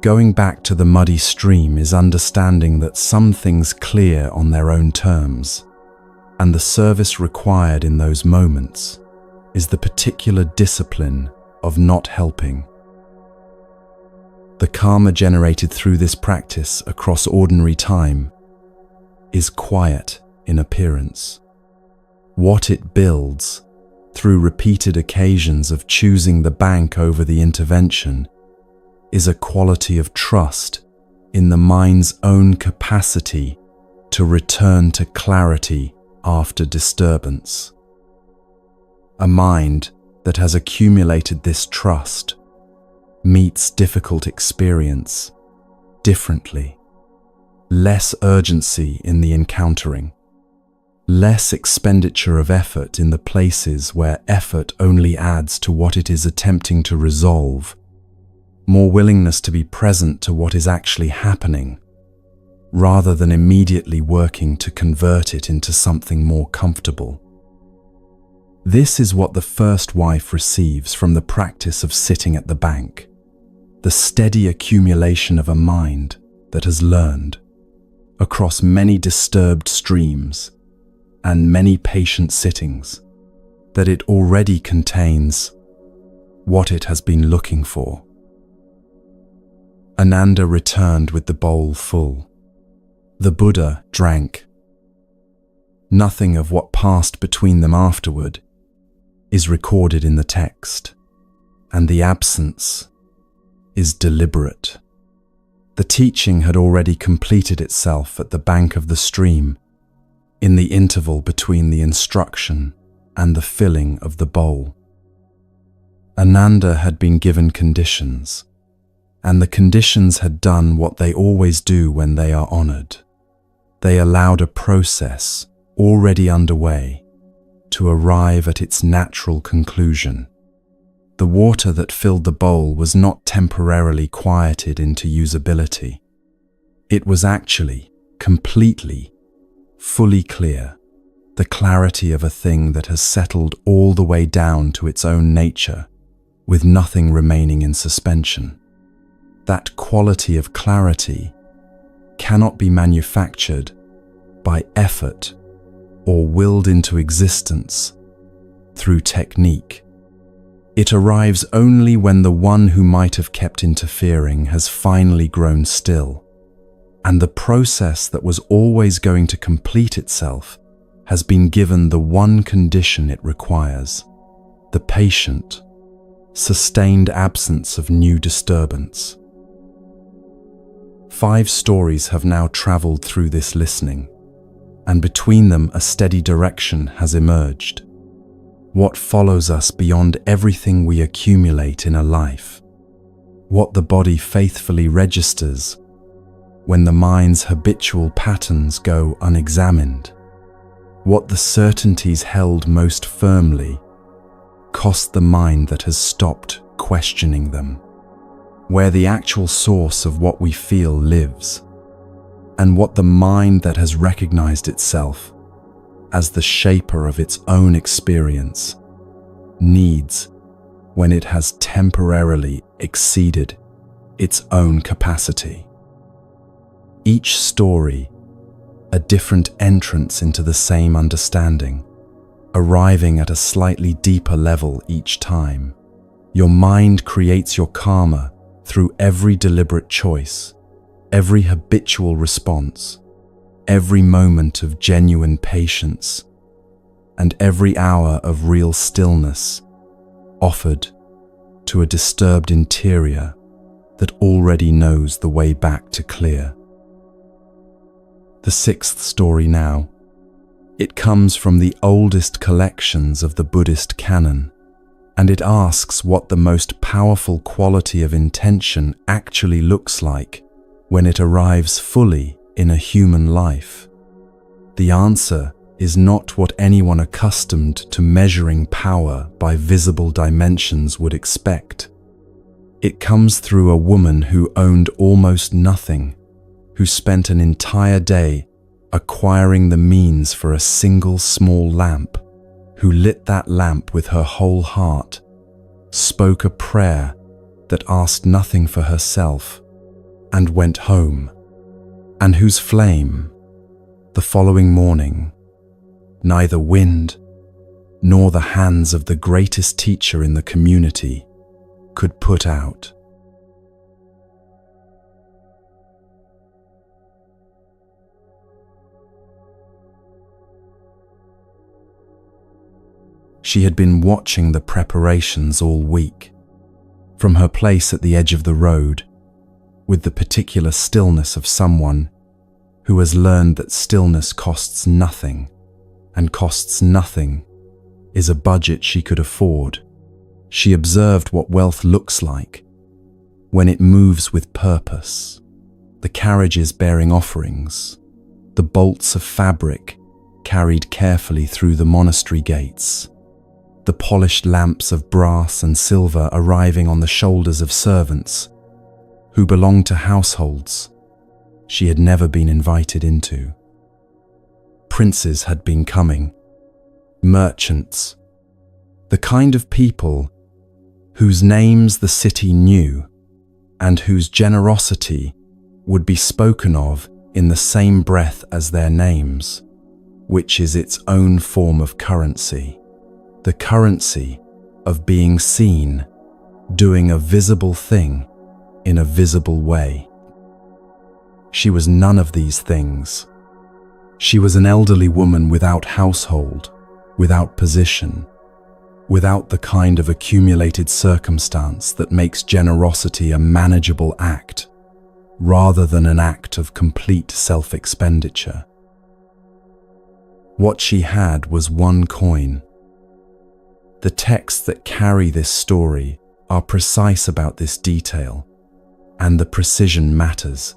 Going back to the muddy stream is understanding that some things clear on their own terms, and the service required in those moments is the particular discipline of not helping. The karma generated through this practice across ordinary time is quiet in appearance. What it builds through repeated occasions of choosing the bank over the intervention is a quality of trust in the mind's own capacity to return to clarity after disturbance. A mind that has accumulated this trust meets difficult experience differently. Less urgency in the encountering, less expenditure of effort in the places where effort only adds to what it is attempting to resolve, more willingness to be present to what is actually happening, rather than immediately working to convert it into something more comfortable. This is what the first wife receives from the practice of sitting at the bank, the steady accumulation of a mind that has learned, across many disturbed streams and many patient sittings, that it already contains what it has been looking for. Ananda returned with the bowl full. The Buddha drank. Nothing of what passed between them afterward is recorded in the text, and the absence is deliberate. The teaching had already completed itself at the bank of the stream, in the interval between the instruction and the filling of the bowl. Ananda had been given conditions, and the conditions had done what they always do when they are honored. They allowed a process already underway to arrive at its natural conclusion. The water that filled the bowl was not temporarily quieted into usability. It was actually, completely, fully clear, the clarity of a thing that has settled all the way down to its own nature, with nothing remaining in suspension. That quality of clarity cannot be manufactured by effort or willed into existence through technique. It arrives only when the one who might have kept interfering has finally grown still, and the process that was always going to complete itself has been given the one condition it requires: the patient, sustained absence of new disturbance. 5 stories have now traveled through this listening, and between them a steady direction has emerged. What follows us beyond everything we accumulate in a life, what the body faithfully registers when the mind's habitual patterns go unexamined, what the certainties held most firmly cost the mind that has stopped questioning them, where the actual source of what we feel lives, and what the mind that has recognized itself as the shaper of its own experience needs when it has temporarily exceeded its own capacity. Each story, a different entrance into the same understanding, arriving at a slightly deeper level each time. Your mind creates your karma through every deliberate choice, every habitual response, every moment of genuine patience, and every hour of real stillness offered to a disturbed interior that already knows the way back to clear. The 6th story now. It comes from the oldest collections of the Buddhist canon, and it asks what the most powerful quality of intention actually looks like when it arrives fully in a human life. The answer is not what anyone accustomed to measuring power by visible dimensions would expect. It comes through a woman who owned almost nothing, who spent an entire day acquiring the means for a single small lamp, who lit that lamp with her whole heart, spoke a prayer that asked nothing for herself, and went home, and whose flame, the following morning, neither wind nor the hands of the greatest teacher in the community could put out. She had been watching the preparations all week, from her place at the edge of the road, with the particular stillness of someone who has learned that stillness costs nothing, and costs nothing is a budget she could afford. She observed what wealth looks like when it moves with purpose. The carriages bearing offerings, the bolts of fabric carried carefully through the monastery gates, the polished lamps of brass and silver arriving on the shoulders of servants who belonged to households she had never been invited into. Princes had been coming, merchants, the kind of people whose names the city knew and whose generosity would be spoken of in the same breath as their names, which is its own form of currency, the currency of being seen, doing a visible thing in a visible way. She was none of these things. She was an elderly woman without household, without position, without the kind of accumulated circumstance that makes generosity a manageable act, rather than an act of complete self-expenditure. What she had was one coin. The texts that carry this story are precise about this detail, and the precision matters.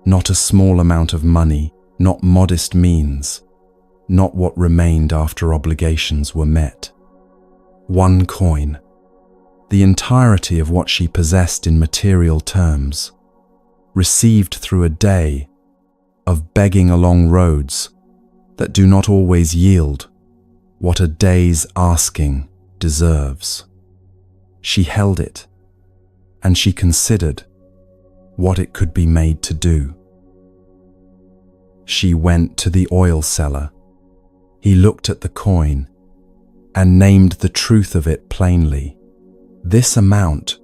Not a small amount of money, not modest means, not what remained after obligations were met. One coin, the entirety of what she possessed in material terms, received through a day of begging along roads that do not always yield what a day's asking deserves. She held it, and she considered what it could be made to do. She went to the oil seller. He looked at the coin and named the truth of it plainly. This amount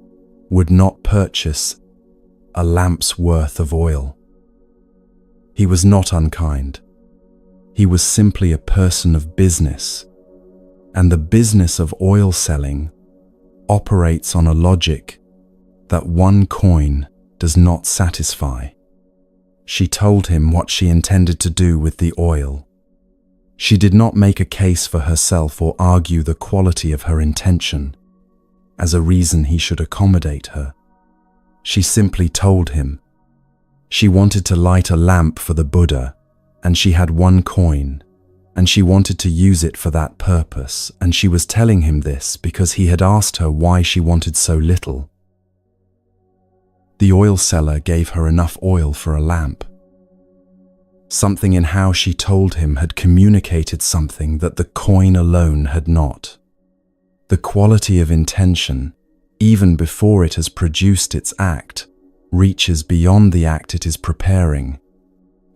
would not purchase a lamp's worth of oil. He was not unkind. He was simply a person of business, and the business of oil selling operates on a logic that one coin does not satisfy. She told him what she intended to do with the oil. She did not make a case for herself or argue the quality of her intention as a reason he should accommodate her. She simply told him she wanted to light a lamp for the Buddha, and she had one coin, and she wanted to use it for that purpose, and she was telling him this because he had asked her why she wanted so little. The oil seller gave her enough oil for a lamp. Something in how she told him had communicated something that the coin alone had not. The quality of intention, even before it has produced its act, reaches beyond the act it is preparing.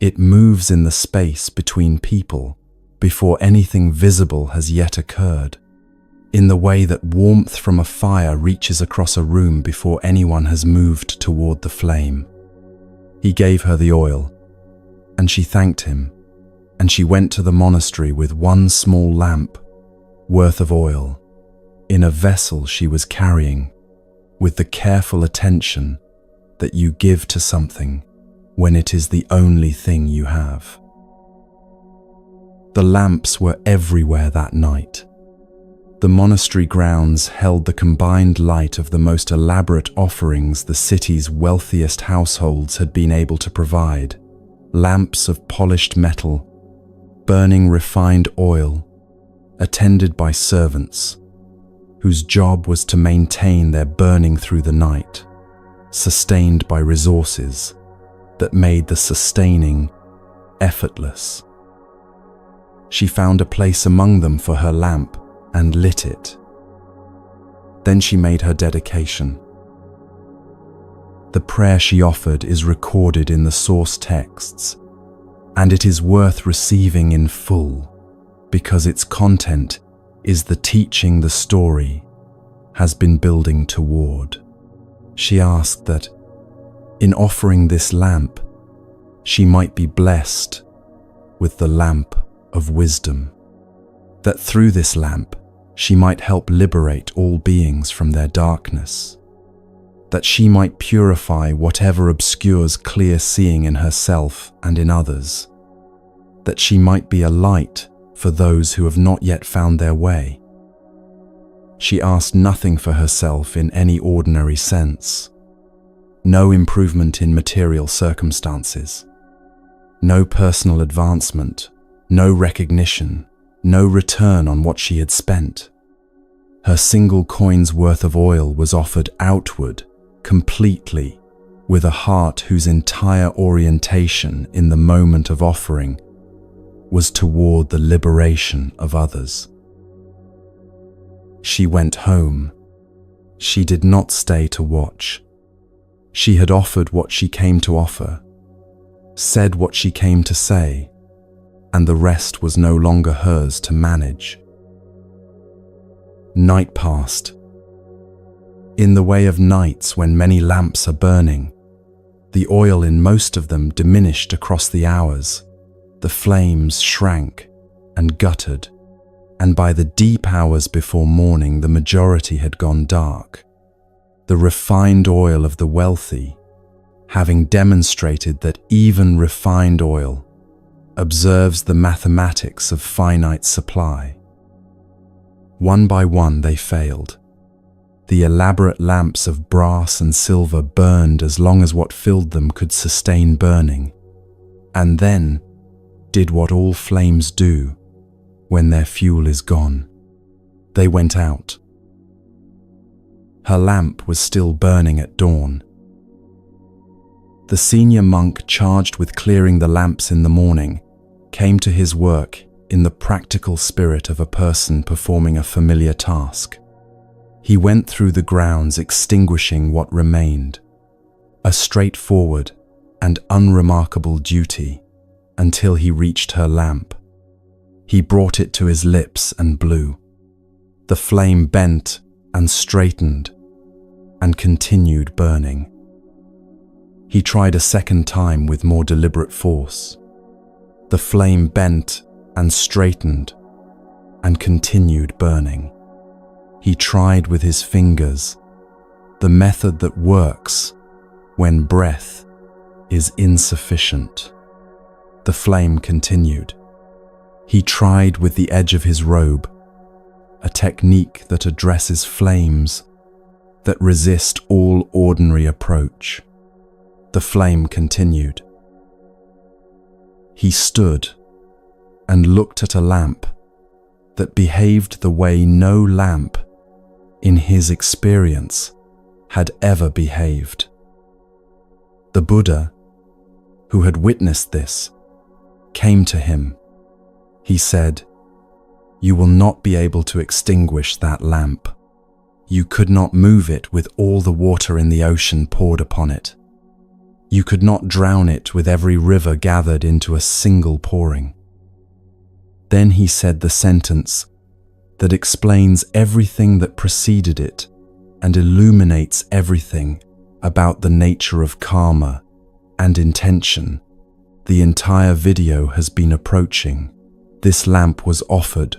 It moves in the space between people before anything visible has yet occurred, in the way that warmth from a fire reaches across a room before anyone has moved toward the flame. He gave her the oil, and she thanked him, and she went to the monastery with one small lamp worth of oil in a vessel she was carrying, with the careful attention that you give to something when it is the only thing you have. The lamps were everywhere that night. The monastery grounds held the combined light of the most elaborate offerings the city's wealthiest households had been able to provide. Lamps of polished metal, burning refined oil, attended by servants, whose job was to maintain their burning through the night, sustained by resources that made the sustaining effortless. She found a place among them for her lamp and lit it. Then she made her dedication. The prayer she offered is recorded in the source texts, and it is worth receiving in full because its content is the teaching the story has been building toward. She asked that, in offering this lamp, she might be blessed with the lamp of wisdom, that through this lamp she might help liberate all beings from their darkness, that she might purify whatever obscures clear seeing in herself and in others, that she might be a light for those who have not yet found their way. She asked nothing for herself in any ordinary sense, no improvement in material circumstances, no personal advancement, no recognition, no return on what she had spent. Her single coin's worth of oil was offered outward, completely, with a heart whose entire orientation in the moment of offering was toward the liberation of others. She went home. She did not stay to watch. She had offered what she came to offer, said what she came to say, and the rest was no longer hers to manage. Night passed. In the way of nights when many lamps are burning, the oil in most of them diminished across the hours, the flames shrank and guttered, and by the deep hours before morning the majority had gone dark. The refined oil of the wealthy, having demonstrated that even refined oil observes the mathematics of finite supply. One by one they failed. The elaborate lamps of brass and silver burned as long as what filled them could sustain burning, and then did what all flames do when their fuel is gone. They went out. Her lamp was still burning at dawn. The senior monk charged with clearing the lamps in the morning came to his work in the practical spirit of a person performing a familiar task. He went through the grounds extinguishing what remained, a straightforward and unremarkable duty, until he reached her lamp. He brought it to his lips and blew. The flame bent and straightened and continued burning. He tried a second time with more deliberate force. The flame bent and straightened and continued burning. He tried with his fingers, the method that works when breath is insufficient. The flame continued. He tried with the edge of his robe, a technique that addresses flames that resist all ordinary approach. The flame continued. He stood and looked at a lamp that behaved the way no lamp, in his experience, had ever behaved. The Buddha, who had witnessed this, came to him. He said, "You will not be able to extinguish that lamp. You could not move it with all the water in the ocean poured upon it. You could not drown it with every river gathered into a single pouring." Then he said the sentence that explains everything that preceded it and illuminates everything about the nature of karma and intention the entire video has been approaching. This lamp was offered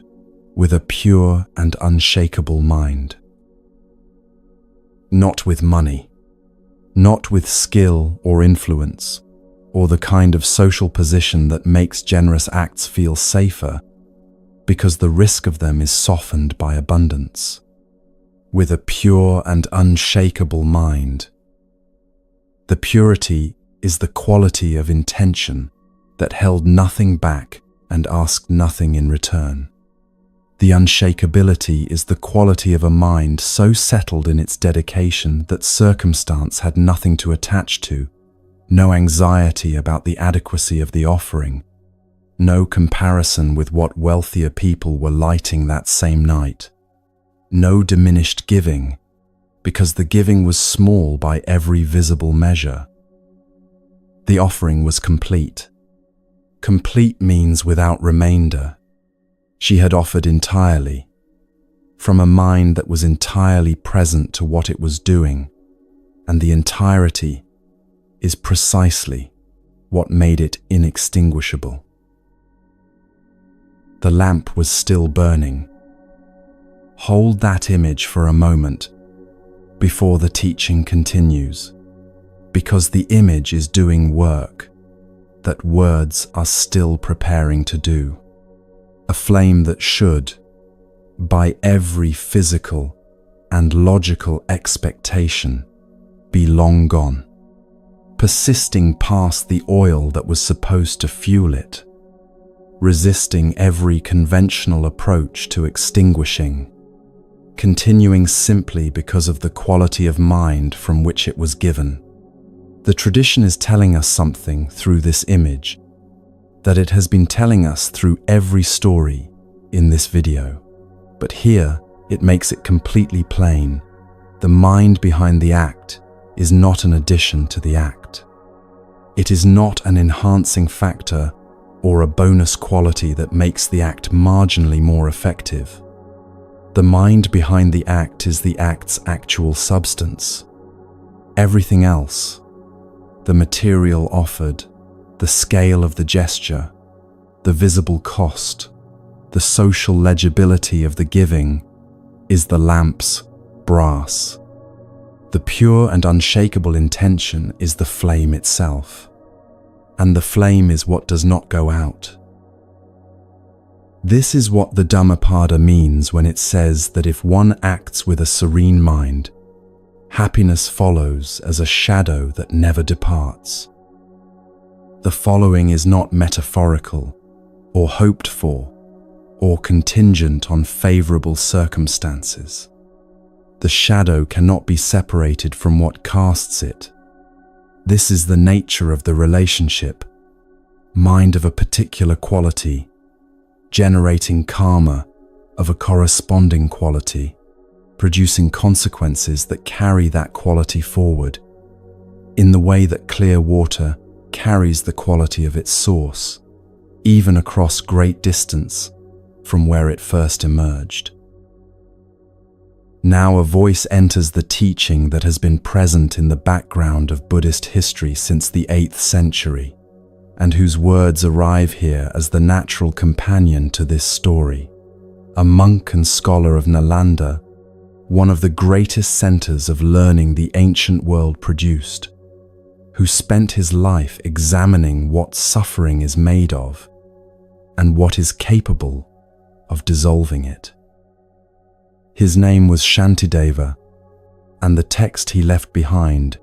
with a pure and unshakable mind. Not with money, not with skill or influence, or the kind of social position that makes generous acts feel safer, because the risk of them is softened by abundance. With a pure and unshakable mind. The purity is the quality of intention that held nothing back and asked nothing in return. The unshakability is the quality of a mind so settled in its dedication that circumstance had nothing to attach to, no anxiety about the adequacy of the offering, no comparison with what wealthier people were lighting that same night, no diminished giving, because the giving was small by every visible measure. The offering was complete. Complete means without remainder. She had offered entirely, from a mind that was entirely present to what it was doing, and the entirety is precisely what made it inextinguishable. The lamp was still burning. Hold that image for a moment before the teaching continues, because the image is doing work that words are still preparing to do. A flame that should, by every physical and logical expectation, be long gone, persisting past the oil that was supposed to fuel it, resisting every conventional approach to extinguishing, continuing simply because of the quality of mind from which it was given. The tradition is telling us something through this image that it has been telling us through every story in this video. But here, it makes it completely plain. The mind behind the act is not an addition to the act. It is not an enhancing factor or a bonus quality that makes the act marginally more effective. The mind behind the act is the act's actual substance. Everything else, the material offered, the scale of the gesture, the visible cost, the social legibility of the giving, is the lamp's brass. The pure and unshakable intention is the flame itself, and the flame is what does not go out. This is what the Dhammapada means when it says that if one acts with a serene mind, happiness follows as a shadow that never departs. The following is not metaphorical or hoped for or contingent on favorable circumstances. The shadow cannot be separated from what casts it. This is the nature of the relationship, mind of a particular quality, generating karma of a corresponding quality, producing consequences that carry that quality forward, in the way that clear water carries the quality of its source, even across great distance from where it first emerged. Now a voice enters the teaching that has been present in the background of Buddhist history since the 8th century, and whose words arrive here as the natural companion to this story. A monk and scholar of Nalanda, one of the greatest centers of learning the ancient world produced, who spent his life examining what suffering is made of and what is capable of dissolving it. His name was Shantideva, and the text he left behind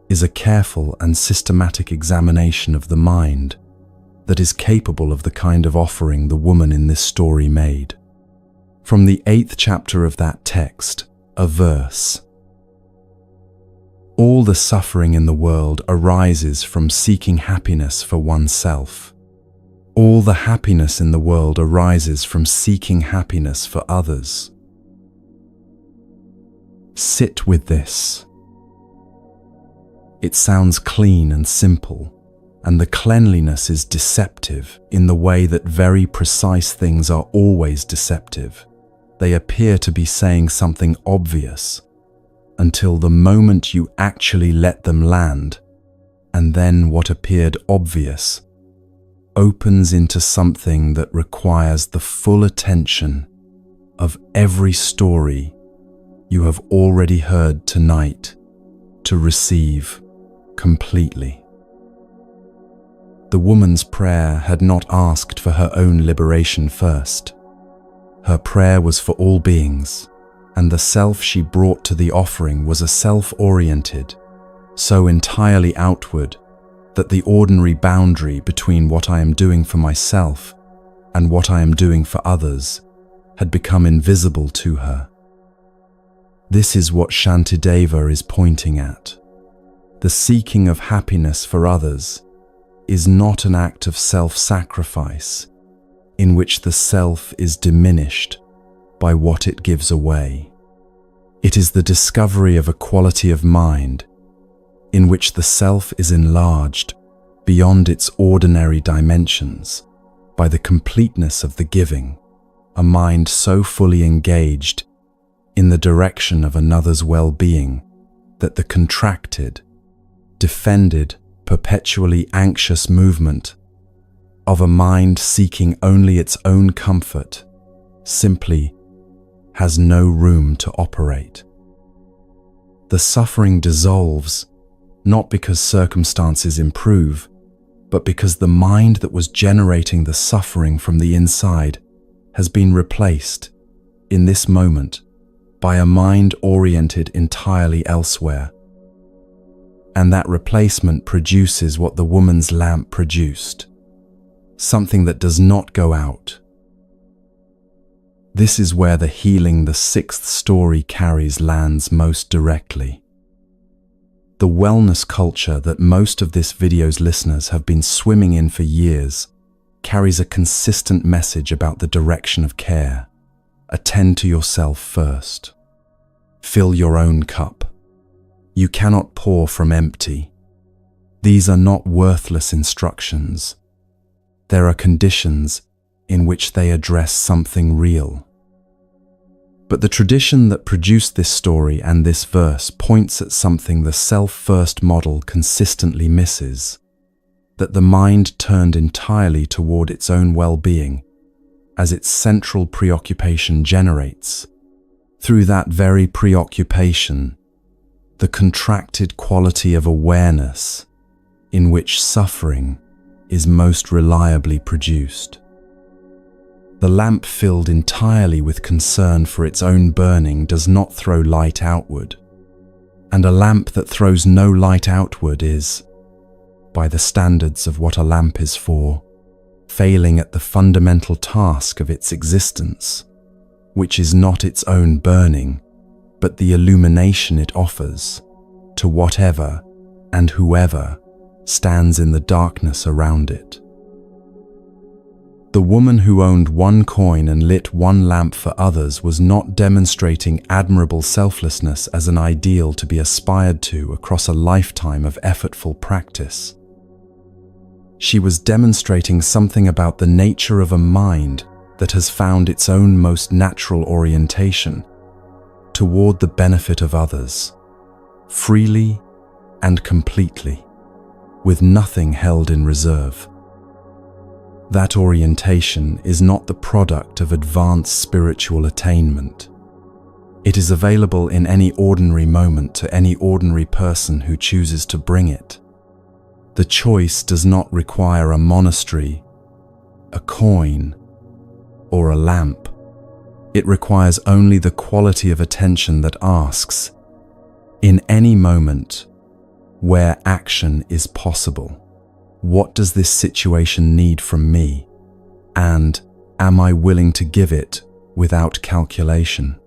is a careful and systematic examination of the mind that is capable of the kind of offering the woman in this story made. From the 8th chapter of that text, a verse. All the suffering in the world arises from seeking happiness for oneself. All the happiness in the world arises from seeking happiness for others. Sit with this. It sounds clean and simple, and the cleanliness is deceptive in the way that very precise things are always deceptive. They appear to be saying something obvious until the moment you actually let them land, and then what appeared obvious opens into something that requires the full attention of every story you have already heard tonight to receive completely. The woman's prayer had not asked for her own liberation first. Her prayer was for all beings, and the self she brought to the offering was a self-oriented, so entirely outward that the ordinary boundary between what I am doing for myself and what I am doing for others had become invisible to her. This is what Shantideva is pointing at. The seeking of happiness for others is not an act of self-sacrifice in which the self is diminished by what it gives away. It is the discovery of a quality of mind in which the self is enlarged beyond its ordinary dimensions by the completeness of the giving, a mind so fully engaged in the direction of another's well-being that the contracted, defended, perpetually anxious movement of a mind seeking only its own comfort simply has no room to operate. The suffering dissolves, not because circumstances improve, but because the mind that was generating the suffering from the inside has been replaced, in this moment, by a mind oriented entirely elsewhere. And that replacement produces what the woman's lamp produced, something that does not go out. This is where the healing the sixth story carries lands most directly. The wellness culture that most of this video's listeners have been swimming in for years carries a consistent message about the direction of care. Attend to yourself first. Fill your own cup. You cannot pour from empty. These are not worthless instructions. There are conditions in which they address something real. But the tradition that produced this story and this verse points at something the self-first model consistently misses, that the mind turned entirely toward its own well-being as its central preoccupation generates, through that very preoccupation, the contracted quality of awareness in which suffering is most reliably produced. The lamp filled entirely with concern for its own burning does not throw light outward, and a lamp that throws no light outward is, by the standards of what a lamp is for, failing at the fundamental task of its existence, which is not its own burning, but the illumination it offers to whatever and whoever stands in the darkness around it. The woman who owned one coin and lit one lamp for others was not demonstrating admirable selflessness as an ideal to be aspired to across a lifetime of effortful practice. She was demonstrating something about the nature of a mind that has found its own most natural orientation toward the benefit of others, freely and completely, with nothing held in reserve. That orientation is not the product of advanced spiritual attainment. It is available in any ordinary moment to any ordinary person who chooses to bring it. The choice does not require a monastery, a coin, or a lamp. It requires only the quality of attention that asks, in any moment where action is possible, what does this situation need from me, and am I willing to give it without calculation?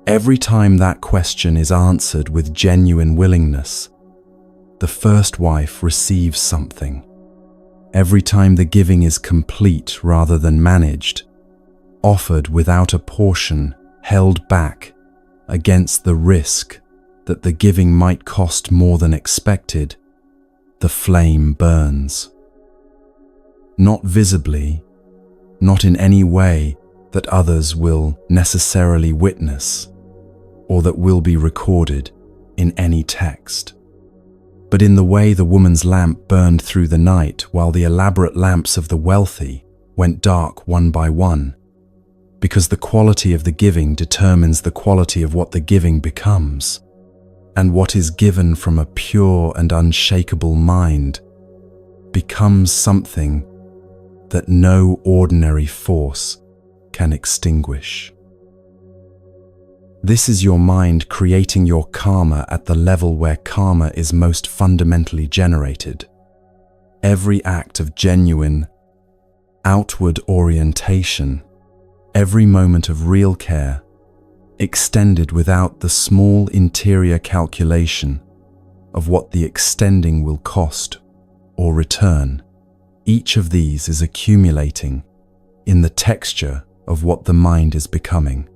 Every time that question is answered with genuine willingness, the first wife receives something. Every time the giving is complete rather than managed, offered without a portion held back against the risk that the giving might cost more than expected, the flame burns. Not visibly, not in any way that others will necessarily witness, or that will be recorded in any text, but in the way the woman's lamp burned through the night while the elaborate lamps of the wealthy went dark one by one, because the quality of the giving determines the quality of what the giving becomes. And what is given from a pure and unshakable mind becomes something that no ordinary force can extinguish. This is your mind creating your karma at the level where karma is most fundamentally generated. Every act of genuine, outward orientation, every moment of real care, extended without the small interior calculation of what the extending will cost or return. Each of these is accumulating in the texture of what the mind is becoming.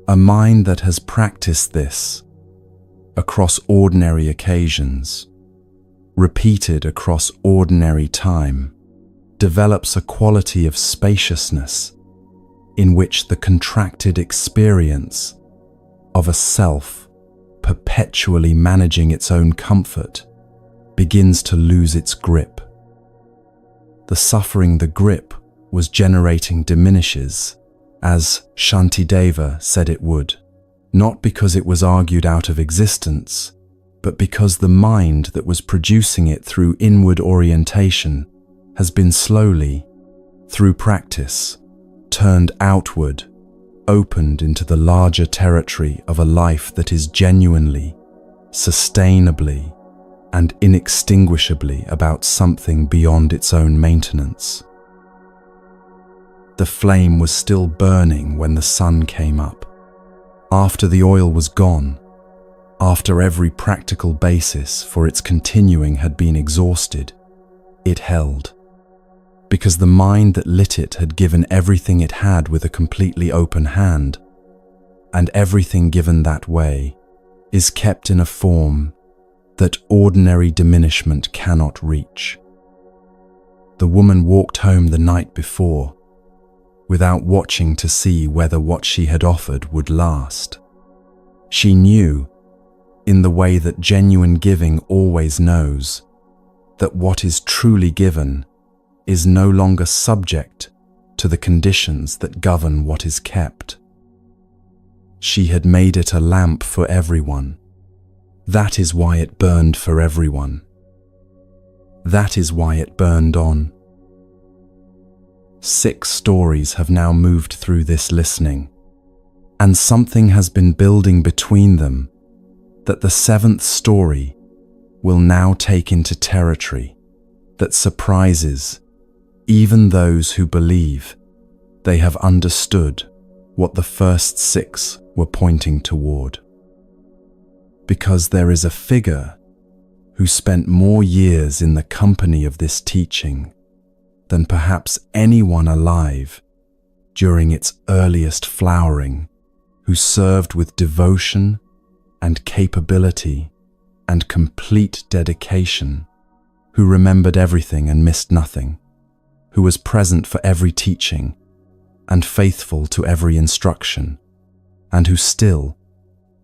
A mind that has practiced this across ordinary occasions, repeated across ordinary time, develops a quality of spaciousness in which the contracted experience of a self perpetually managing its own comfort begins to lose its grip. The suffering the grip was generating diminishes as Shantideva said it would, not because it was argued out of existence, but because the mind that was producing it through inward orientation has been slowly, through practice, turned outward, opened into the larger territory of a life that is genuinely, sustainably, and inextinguishably about something beyond its own maintenance. The flame was still burning when the sun came up. After the oil was gone, after every practical basis for its continuing had been exhausted, it held. Because the mind that lit it had given everything it had with a completely open hand, and everything given that way is kept in a form that ordinary diminishment cannot reach. The woman walked home the night before, without watching to see whether what she had offered would last. She knew, in the way that genuine giving always knows, that what is truly given is no longer subject to the conditions that govern what is kept. She had made it a lamp for everyone. That is why it burned for everyone. That is why it burned on. 6 stories have now moved through this listening, and something has been building between them that the 7th story will now take into territory that surprises even those who believe they have understood what the first 6 were pointing toward. Because there is a figure who spent more years in the company of this teaching than perhaps anyone alive during its earliest flowering, who served with devotion and capability and complete dedication, who remembered everything and missed nothing, who was present for every teaching and faithful to every instruction, and who still,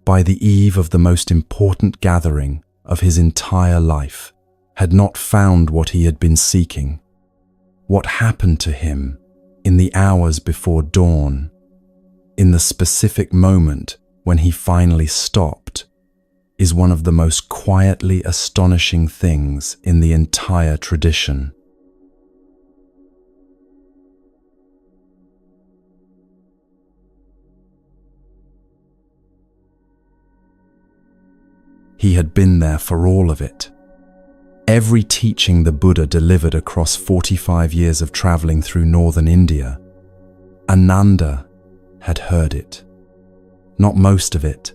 by the eve of the most important gathering of his entire life, had not found what he had been seeking. What happened to him in the hours before dawn, in the specific moment when he finally stopped, is one of the most quietly astonishing things in the entire tradition. He had been there for all of it. Every teaching the Buddha delivered across 45 years of traveling through northern India, Ananda had heard it. Not most of it,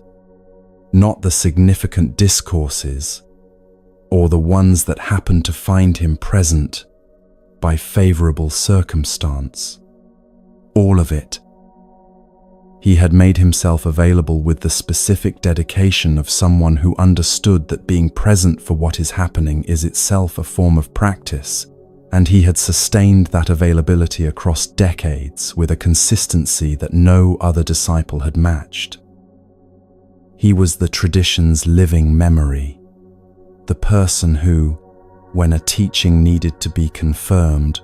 not the significant discourses, or the ones that happened to find him present by favorable circumstance. All of it. He had made himself available with the specific dedication of someone who understood that being present for what is happening is itself a form of practice, and he had sustained that availability across decades with a consistency that no other disciple had matched. He was the tradition's living memory, the person who, when a teaching needed to be confirmed,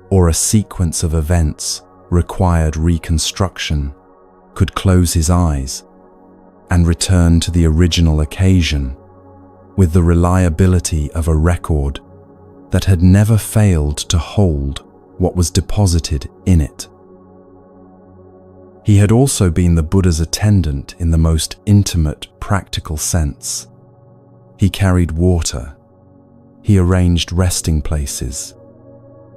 or a sequence of events required reconstruction, could close his eyes and return to the original occasion with the reliability of a record that had never failed to hold what was deposited in it. He had also been the Buddha's attendant in the most intimate, practical sense. He carried water. He arranged resting places.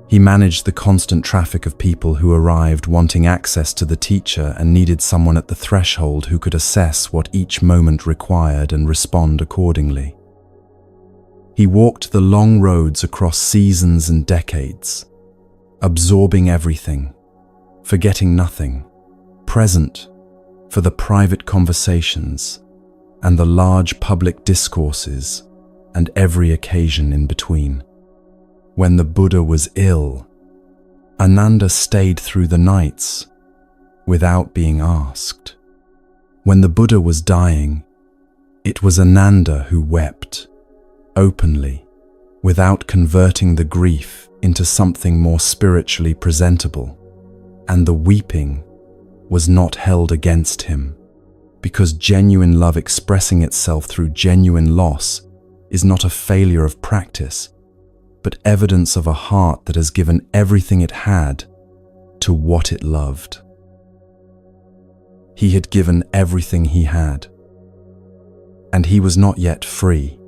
He managed the constant traffic of people who arrived wanting access to the teacher and needed someone at the threshold who could assess what each moment required and respond accordingly. He walked the long roads across seasons and decades, absorbing everything, forgetting nothing, present for the private conversations and the large public discourses and every occasion in between. When the Buddha was ill, Ananda stayed through the nights without being asked. When the Buddha was dying, it was Ananda who wept, openly, without converting the grief into something more spiritually presentable, and the weeping was not held against him, because genuine love expressing itself through genuine loss is not a failure of practice, but evidence of a heart that has given everything it had to what it loved. He had given everything he had, and he was not yet free.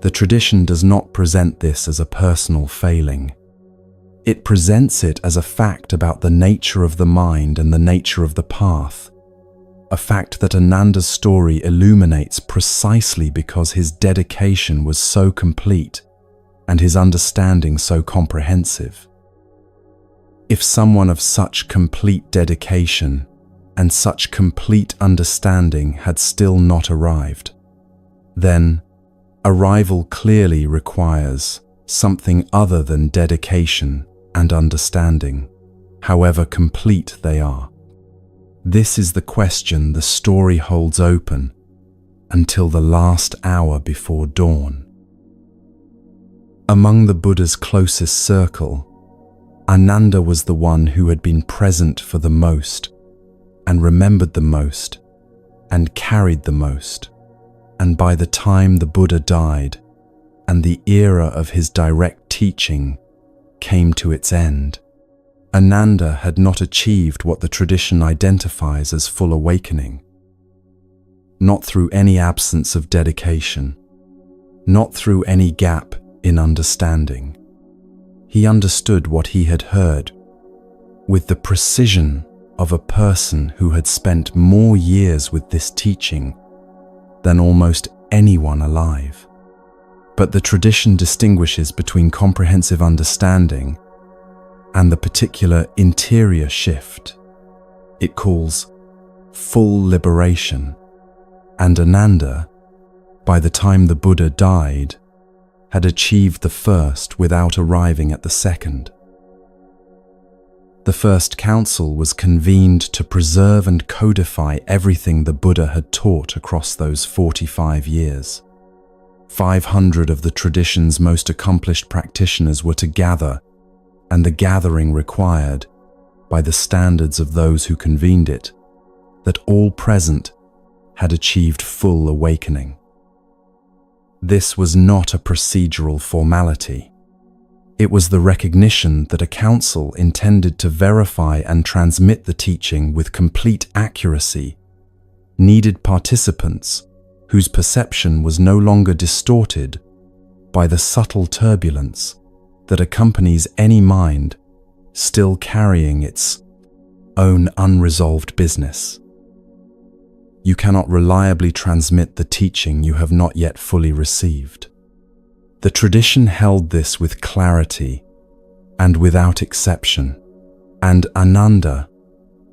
The tradition does not present this as a personal failing. It presents it as a fact about the nature of the mind and the nature of the path, a fact that Ananda's story illuminates precisely because his dedication was so complete and his understanding so comprehensive. If someone of such complete dedication and such complete understanding had still not arrived, then arrival clearly requires something other than dedication and understanding, however complete they are. This is the question the story holds open until the last hour before dawn. Among the Buddha's closest circle, Ananda was the one who had been present for the most, and remembered the most, and carried the most. And by the time the Buddha died, and the era of his direct teaching came to its end, Ananda had not achieved what the tradition identifies as full awakening. Not through any absence of dedication, not through any gap in understanding. He understood what he had heard with the precision of a person who had spent more years with this teaching than almost anyone alive. But the tradition distinguishes between comprehensive understanding and the particular interior shift it calls full liberation, and Ananda, by the time the Buddha died, had achieved the first without arriving at the second. The first council was convened to preserve and codify everything the Buddha had taught across those 45 years. 500 of the tradition's most accomplished practitioners were to gather, and the gathering required, by the standards of those who convened it, that all present had achieved full awakening. This was not a procedural formality. It was the recognition that a council intended to verify and transmit the teaching with complete accuracy needed participants whose perception was no longer distorted by the subtle turbulence that accompanies any mind still carrying its own unresolved business. You cannot reliably transmit the teaching you have not yet fully received. The tradition held this with clarity and without exception, and Ananda,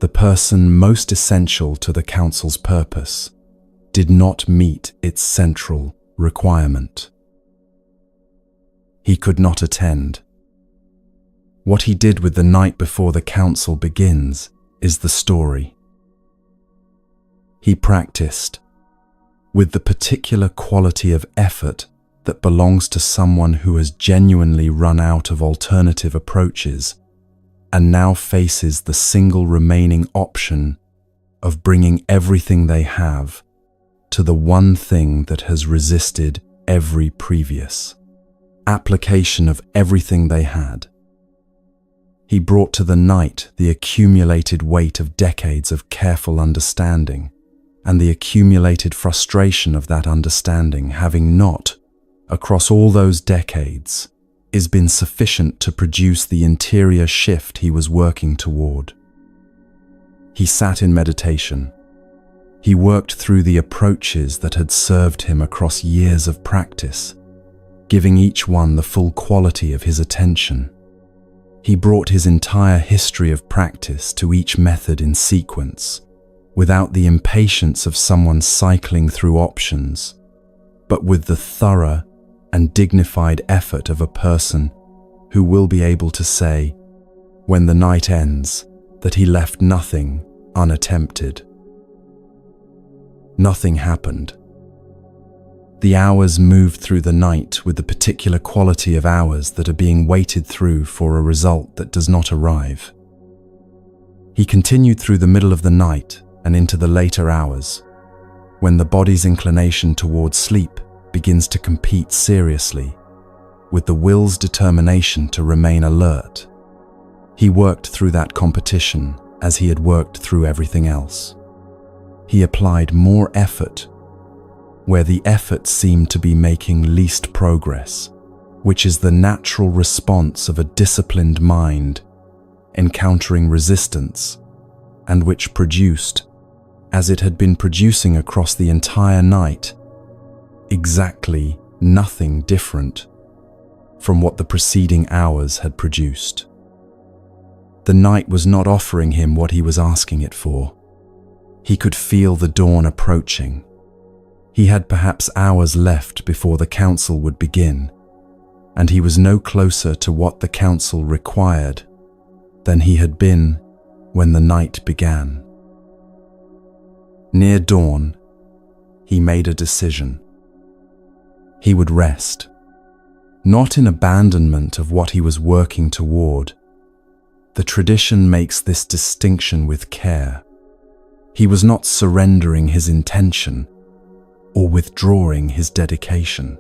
the person most essential to the council's purpose, did not meet its central requirement. He could not attend. What he did with the night before the council begins is the story. He practiced with the particular quality of effort that belongs to someone who has genuinely run out of alternative approaches and now faces the single remaining option of bringing everything they have to the one thing that has resisted every previous application of everything they had. He brought to the night the accumulated weight of decades of careful understanding and the accumulated frustration of that understanding having not, across all those decades, is been sufficient to produce the interior shift he was working toward. He sat in meditation. He worked through the approaches that had served him across years of practice, giving each one the full quality of his attention. He brought his entire history of practice to each method in sequence, without the impatience of someone cycling through options, but with the thorough and dignified effort of a person who will be able to say, when the night ends, that he left nothing unattempted. Nothing happened. The hours moved through the night with the particular quality of hours that are being waited through for a result that does not arrive. He continued through the middle of the night and into the later hours, when the body's inclination towards sleep begins to compete seriously with the will's determination to remain alert. He worked through that competition as he had worked through everything else. He applied more effort where the effort seemed to be making least progress, which is the natural response of a disciplined mind encountering resistance, and which produced, as it had been producing across the entire night, exactly nothing different from what the preceding hours had produced. The night was not offering him what he was asking it for. He could feel the dawn approaching. He had perhaps hours left before the council would begin, and he was no closer to what the council required than he had been when the night began. Near dawn, he made a decision. He would rest, not in abandonment of what he was working toward. The tradition makes this distinction with care. He was not surrendering his intention or withdrawing his dedication.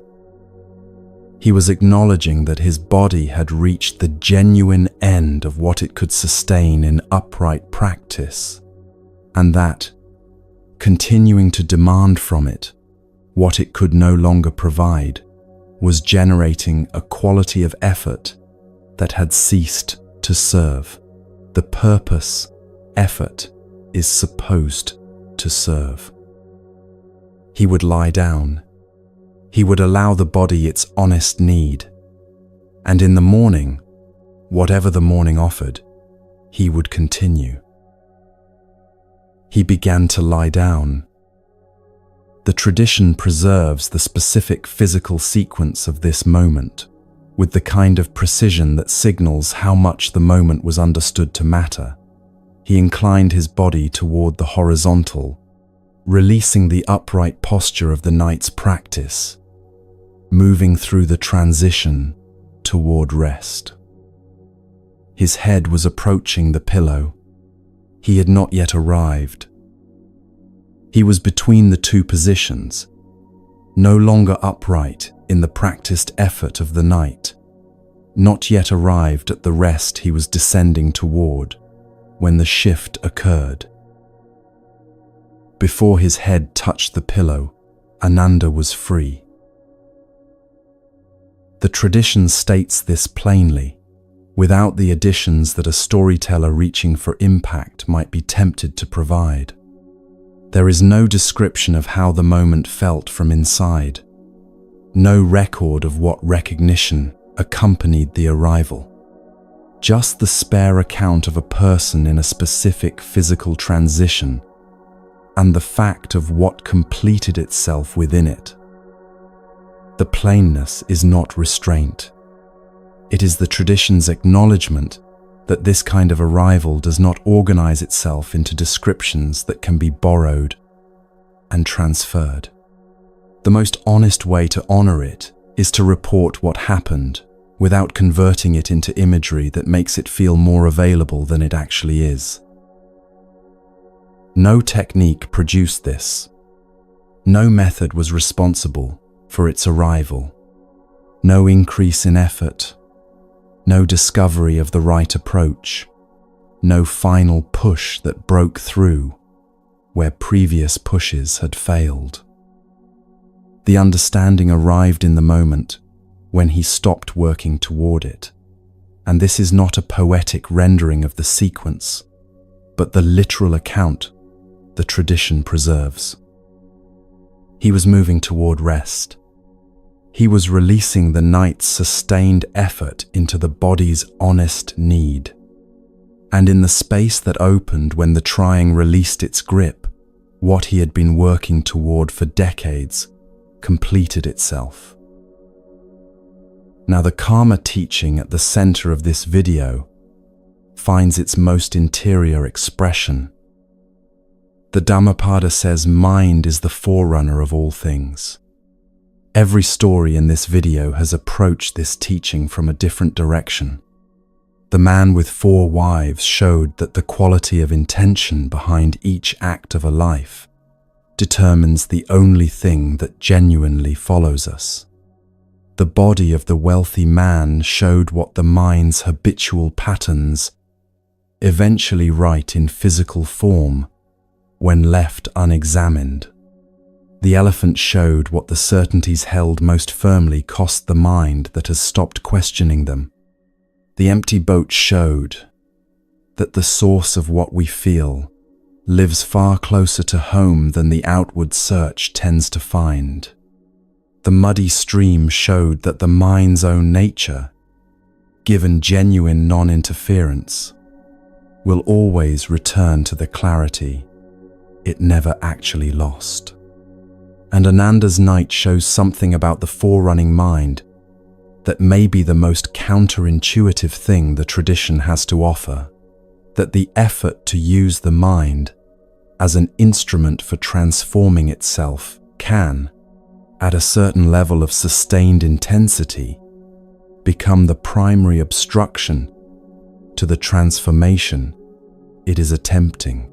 He was acknowledging that his body had reached the genuine end of what it could sustain in upright practice, and that, continuing to demand from it what it could no longer provide, was generating a quality of effort that had ceased to serve the purpose effort is supposed to serve. He would lie down. He would allow the body its honest need, and in the morning, whatever the morning offered, he would continue. He began to lie down. The tradition preserves the specific physical sequence of this moment with the kind of precision that signals how much the moment was understood to matter. He inclined his body toward the horizontal, releasing the upright posture of the night's practice, moving through the transition toward rest. His head was approaching the pillow. He had not yet arrived. He was between the two positions, no longer upright in the practiced effort of the night, not yet arrived at the rest he was descending toward when the shift occurred. Before his head touched the pillow, Ananda was free. The tradition states this plainly, without the additions that a storyteller reaching for impact might be tempted to provide. There is no description of how the moment felt from inside, no record of what recognition accompanied the arrival. Just the spare account of a person in a specific physical transition and the fact of what completed itself within it. The plainness is not restraint. It is the tradition's acknowledgement that this kind of arrival does not organize itself into descriptions that can be borrowed and transferred. The most honest way to honor it is to report what happened without converting it into imagery that makes it feel more available than it actually is. No technique produced this. No method was responsible for its arrival. No increase in effort. No discovery of the right approach. No final push that broke through where previous pushes had failed. The understanding arrived in the moment when he stopped working toward it, and this is not a poetic rendering of the sequence, but the literal account the tradition preserves. He was moving toward rest. He was releasing the night's sustained effort into the body's honest need. And in the space that opened when the trying released its grip, what he had been working toward for decades completed itself. Now the Karma teaching at the center of this video finds its most interior expression. The Dhammapada says mind is the forerunner of all things. Every story in this video has approached this teaching from a different direction. The man with 4 wives showed that the quality of intention behind each act of a life determines the only thing that genuinely follows us. The body of the wealthy man showed what the mind's habitual patterns eventually write in physical form when left unexamined. The elephant showed what the certainties held most firmly cost the mind that has stopped questioning them. The empty boat showed that the source of what we feel lives far closer to home than the outward search tends to find. The muddy stream showed that the mind's own nature, given genuine non-interference, will always return to the clarity it never actually lost. And Ananda's night shows something about the forerunning mind that may be the most counterintuitive thing the tradition has to offer, that the effort to use the mind as an instrument for transforming itself can, at a certain level of sustained intensity, become the primary obstruction to the transformation it is attempting.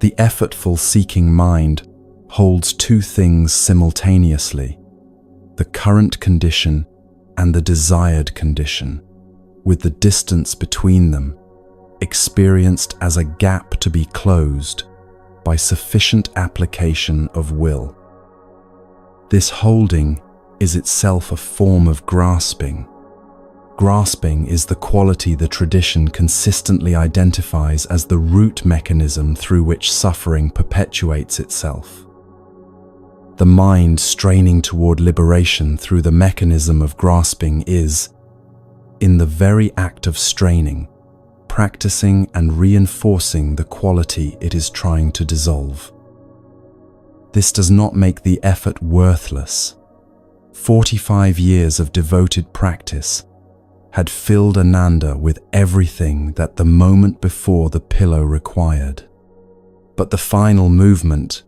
The effortful seeking mind holds 2 things simultaneously: the current condition and the desired condition, with the distance between them experienced as a gap to be closed by sufficient application of will. This holding is itself a form of grasping. Grasping is the quality the tradition consistently identifies as the root mechanism through which suffering perpetuates itself. The mind straining toward liberation through the mechanism of grasping is, in the very act of straining, practicing and reinforcing the quality it is trying to dissolve. This does not make the effort worthless. 45 years of devoted practice had filled Ananda with everything that the moment before the pillow required. But the final movement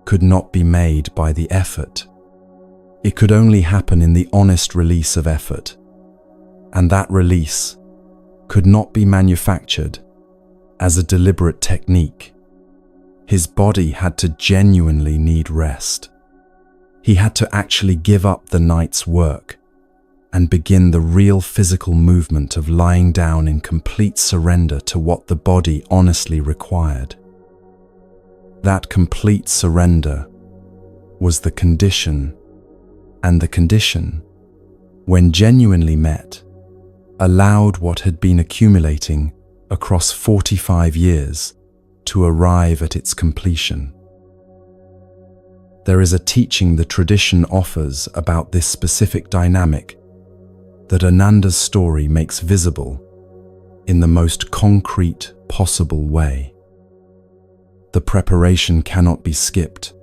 could not be made by the effort. It could only happen in the honest release of effort, and that release could not be manufactured as a deliberate technique. His body had to genuinely need rest. He had to actually give up the night's work and begin the real physical movement of lying down in complete surrender to what the body honestly required. That complete surrender was the condition, and the condition, when genuinely met, allowed what had been accumulating across 45 years to arrive at its completion. There is a teaching the tradition offers about this specific dynamic that Ananda's story makes visible in the most concrete possible way. The preparation cannot be skipped.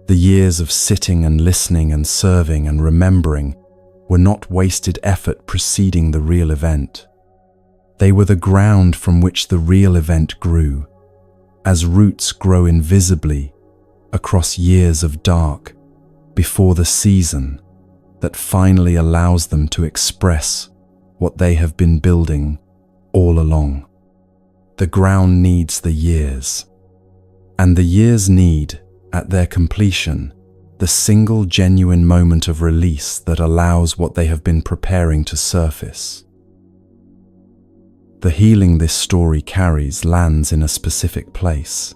The years of sitting and listening and serving and remembering were not wasted effort preceding the real event. They were the ground from which the real event grew, as roots grow invisibly across years of dark before the season that finally allows them to express what they have been building all along. The ground needs the years, and the years need, at their completion, the single genuine moment of release that allows what they have been preparing to surface. The healing this story carries lands in a specific place.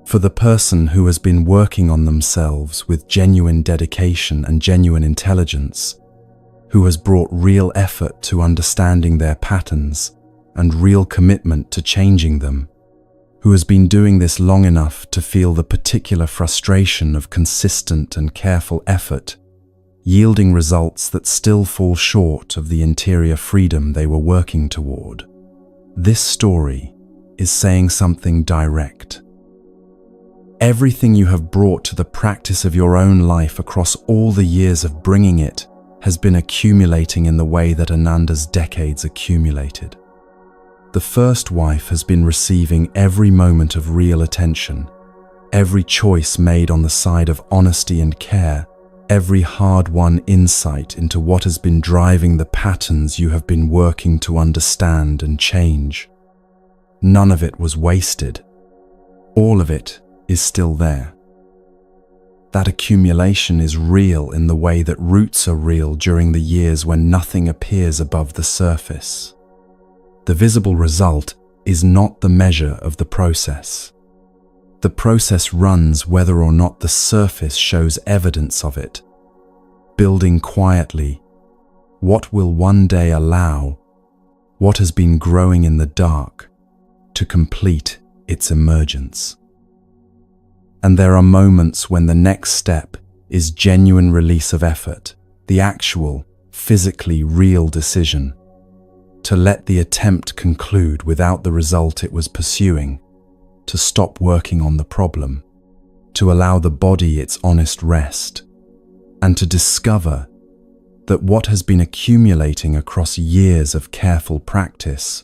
For the person who has been working on themselves with genuine dedication and genuine intelligence, who has brought real effort to understanding their patterns and real commitment to changing them, who has been doing this long enough to feel the particular frustration of consistent and careful effort, yielding results that still fall short of the interior freedom they were working toward. This story is saying something direct. Everything you have brought to the practice of your own life across all the years of bringing it has been accumulating in the way that Ananda's decades accumulated. The first wife has been receiving every moment of real attention. Every choice made on the side of honesty and care every hard-won insight into what has been driving the patterns you have been working to understand and change. None of it was wasted. All of it is still there. That accumulation is real in the way that roots are real during the years when nothing appears above the surface. The visible result is not the measure of the process. The process runs whether or not the surface shows evidence of it. Building quietly, what will one day allow what has been growing in the dark to complete its emergence. And there are moments when the next step is genuine release of effort, the actual, physically real decision to let the attempt conclude without the result it was pursuing, to stop working on the problem, to allow the body its honest rest, and to discover that what has been accumulating across years of careful practice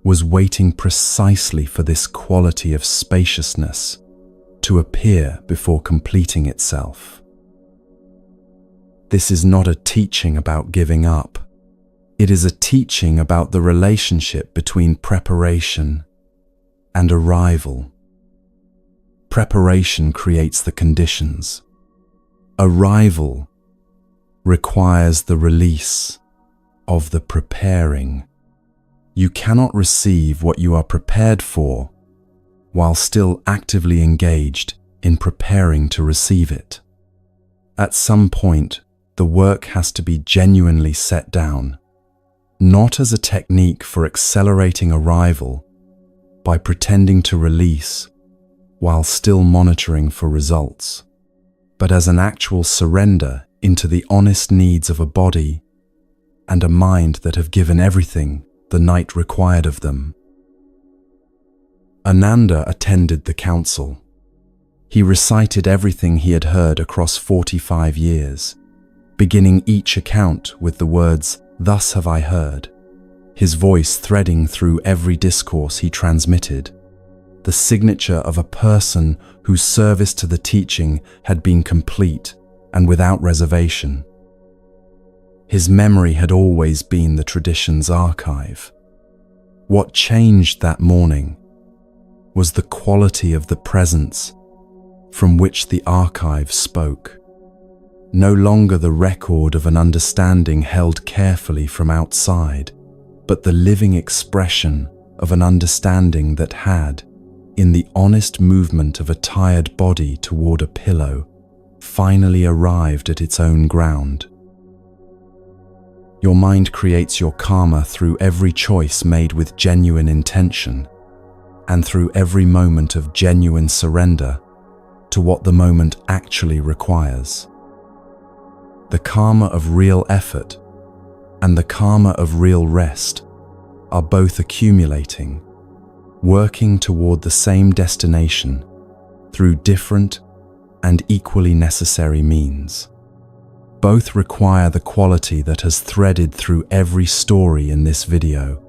was waiting precisely for this quality of spaciousness to appear before completing itself. This is not a teaching about giving up. It is a teaching about the relationship between preparation and arrival. Preparation creates the conditions. Arrival requires the release of the preparing. You cannot receive what you are prepared for while still actively engaged in preparing to receive it. At some point, the work has to be genuinely set down, not as a technique for accelerating arrival by pretending to release while still monitoring for results, but as an actual surrender into the honest needs of a body and a mind that have given everything the night required of them. Ananda attended the council. He recited everything he had heard across 45 years, beginning each account with the words, "Thus have I heard," his voice threading through every discourse he transmitted, the signature of a person whose service to the teaching had been complete and without reservation. His memory had always been the tradition's archive. What changed that morning was the quality of the presence from which the archive spoke. No longer the record of an understanding held carefully from outside, but the living expression of an understanding that had, in the honest movement of a tired body toward a pillow, finally arrived at its own ground. Your mind creates your karma through every choice made with genuine intention, and through every moment of genuine surrender to what the moment actually requires. The karma of real effort and the karma of real rest are both accumulating, working toward the same destination through different and equally necessary means. Both require the quality that has threaded through every story in this video,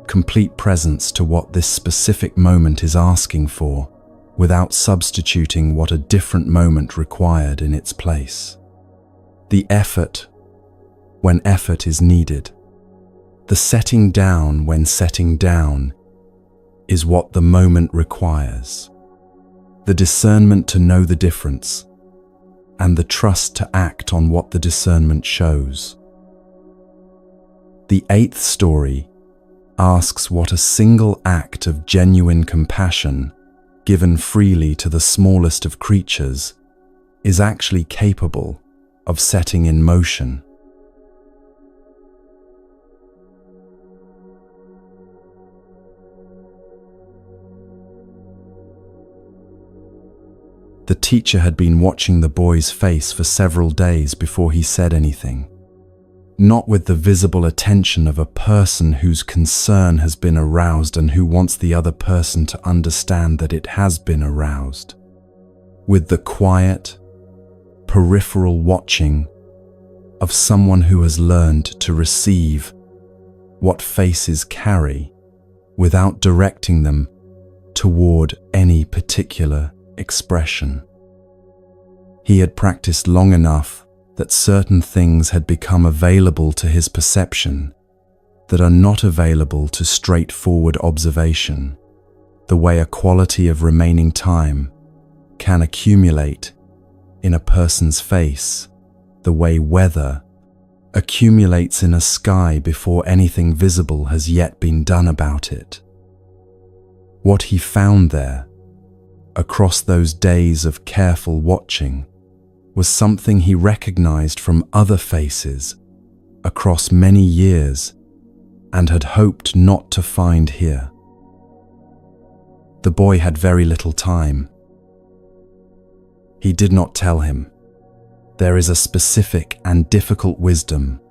complete presence to what this specific moment is asking for, without substituting what a different moment required in its place. The effort when effort is needed. The setting down when setting down is what the moment requires. The discernment to know the difference, and the trust to act on what the discernment shows. The 8th story asks what a single act of genuine compassion, given freely to the smallest of creatures, is actually capable of setting in motion. The teacher had been watching the boy's face for several days before he said anything, not with the visible attention of a person whose concern has been aroused and who wants the other person to understand that it has been aroused, with the quiet, peripheral watching of someone who has learned to receive what faces carry without directing them toward any particular expression. He had practiced long enough that certain things had become available to his perception that are not available to straightforward observation, the way a quality of remaining time can accumulate in a person's face, the way weather accumulates in a sky before anything visible has yet been done about it. What he found there, across those days of careful watching, was something he recognized from other faces across many years and had hoped not to find here. The boy had very little time. He did not tell him. There is a specific and difficult wisdom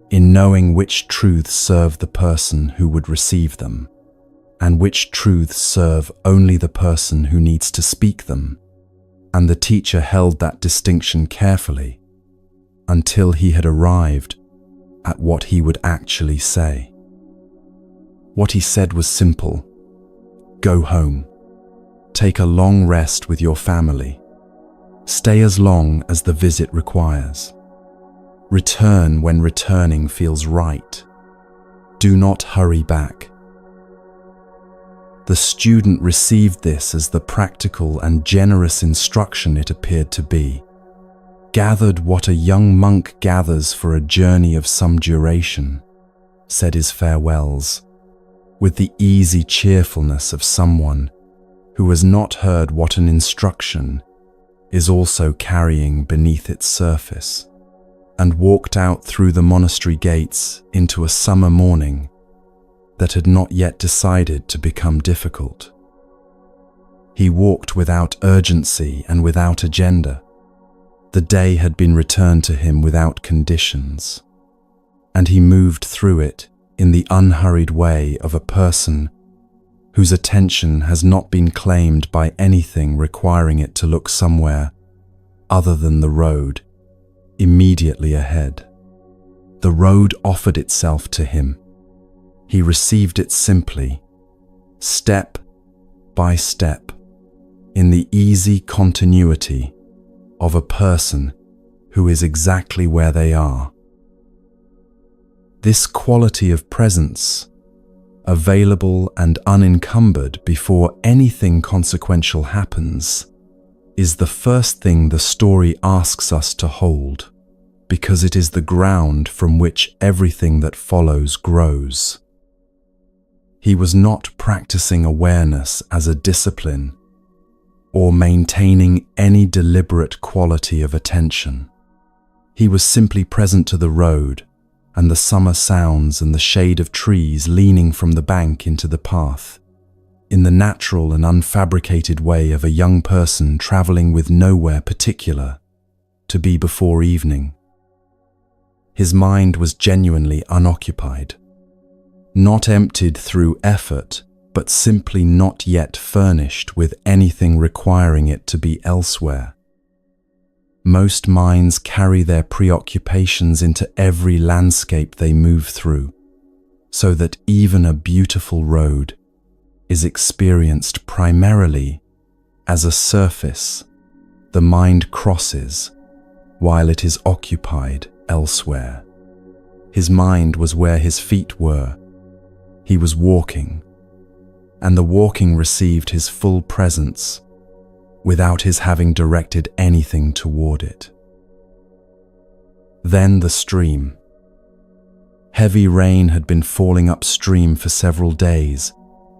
in knowing which truths serve the person who would receive them, and which truths serve only the person who needs to speak them, and the teacher held that distinction carefully until he had arrived at what he would actually say. What he said was simple: go home, take a long rest with your family, stay as long as the visit requires, return when returning feels right, do not hurry back. The student received this as the practical and generous instruction it appeared to be, gathered what a young monk gathers for a journey of some duration, said his farewells, with the easy cheerfulness of someone who has not heard what an instruction is also carrying beneath its surface, and walked out through the monastery gates into a summer morning that had not yet decided to become difficult. He walked without urgency and without agenda. The day had been returned to him without conditions, and he moved through it in the unhurried way of a person whose attention has not been claimed by anything requiring it to look somewhere other than the road immediately ahead. The road offered itself to him. He received it simply, step by step, in the easy continuity of a person who is exactly where they are. This quality of presence, available and unencumbered before anything consequential happens, is the first thing the story asks us to hold, because it is the ground from which everything that follows grows. He was not practicing awareness as a discipline or maintaining any deliberate quality of attention. He was simply present to the road and the summer sounds and the shade of trees leaning from the bank into the path, in the natural and unfabricated way of a young person traveling with nowhere particular to be before evening. His mind was genuinely unoccupied, not emptied through effort, but simply not yet furnished with anything requiring it to be elsewhere. Most minds carry their preoccupations into every landscape they move through, so that even a beautiful road is experienced primarily as a surface the mind crosses while it is occupied elsewhere. His mind was where his feet were. He was walking, and the walking received his full presence without his having directed anything toward it. Then the stream. Heavy rain had been falling upstream for several days,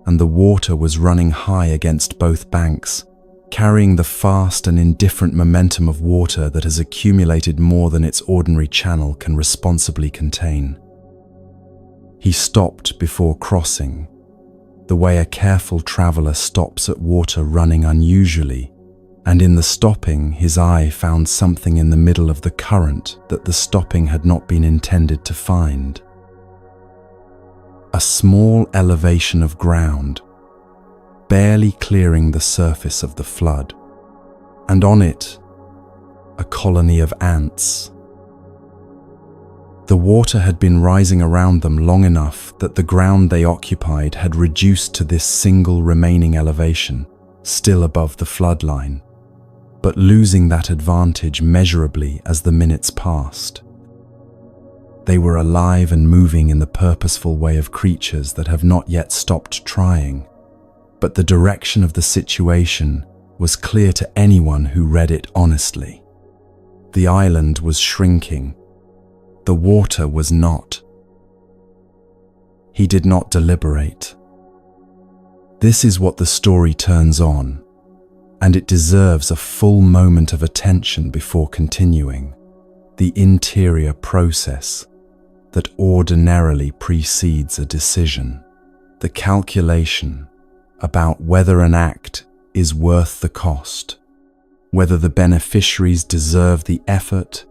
and the water was running high against both banks, carrying the fast and indifferent momentum of water that has accumulated more than its ordinary channel can responsibly contain. He stopped before crossing, the way a careful traveler stops at water running unusually, and in the stopping his eye found something in the middle of the current that the stopping had not been intended to find. A small elevation of ground, barely clearing the surface of the flood, and on it, a colony of ants. The water had been rising around them long enough that the ground they occupied had reduced to this single remaining elevation, still above the flood line. but losing that advantage measurably as the minutes passed. They were alive and moving in the purposeful way of creatures that have not yet stopped trying, but the direction of the situation was clear to anyone who read it honestly. The island was shrinking. The water was not. He did not deliberate. This is what the story turns on, and it deserves a full moment of attention before continuing. The interior process that ordinarily precedes a decision, the calculation about whether an act is worth the cost, whether the beneficiaries deserve the effort,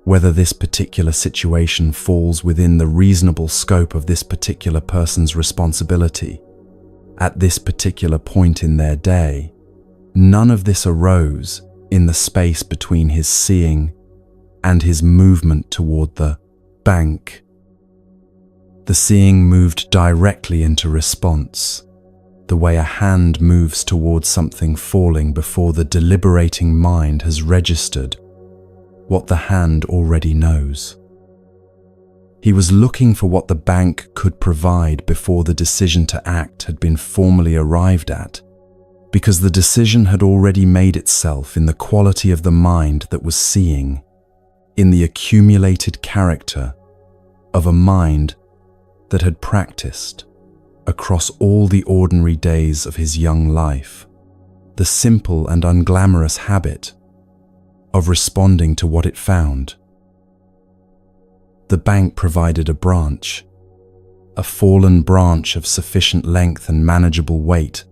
whether this particular situation falls within the reasonable scope of this particular person's responsibility. At this particular point in their day, none of this arose in the space between his seeing and his movement toward the bank. The seeing moved directly into response, the way a hand moves towards something falling before the deliberating mind has registered what the hand already knows. He was looking for what the bank could provide before the decision to act had been formally arrived at, because the decision had already made itself in the quality of the mind that was seeing, in the accumulated character of a mind that had practiced across all the ordinary days of his young life the simple and unglamorous habit of responding to what it found. The bank provided a branch, a fallen branch of sufficient length and manageable weight,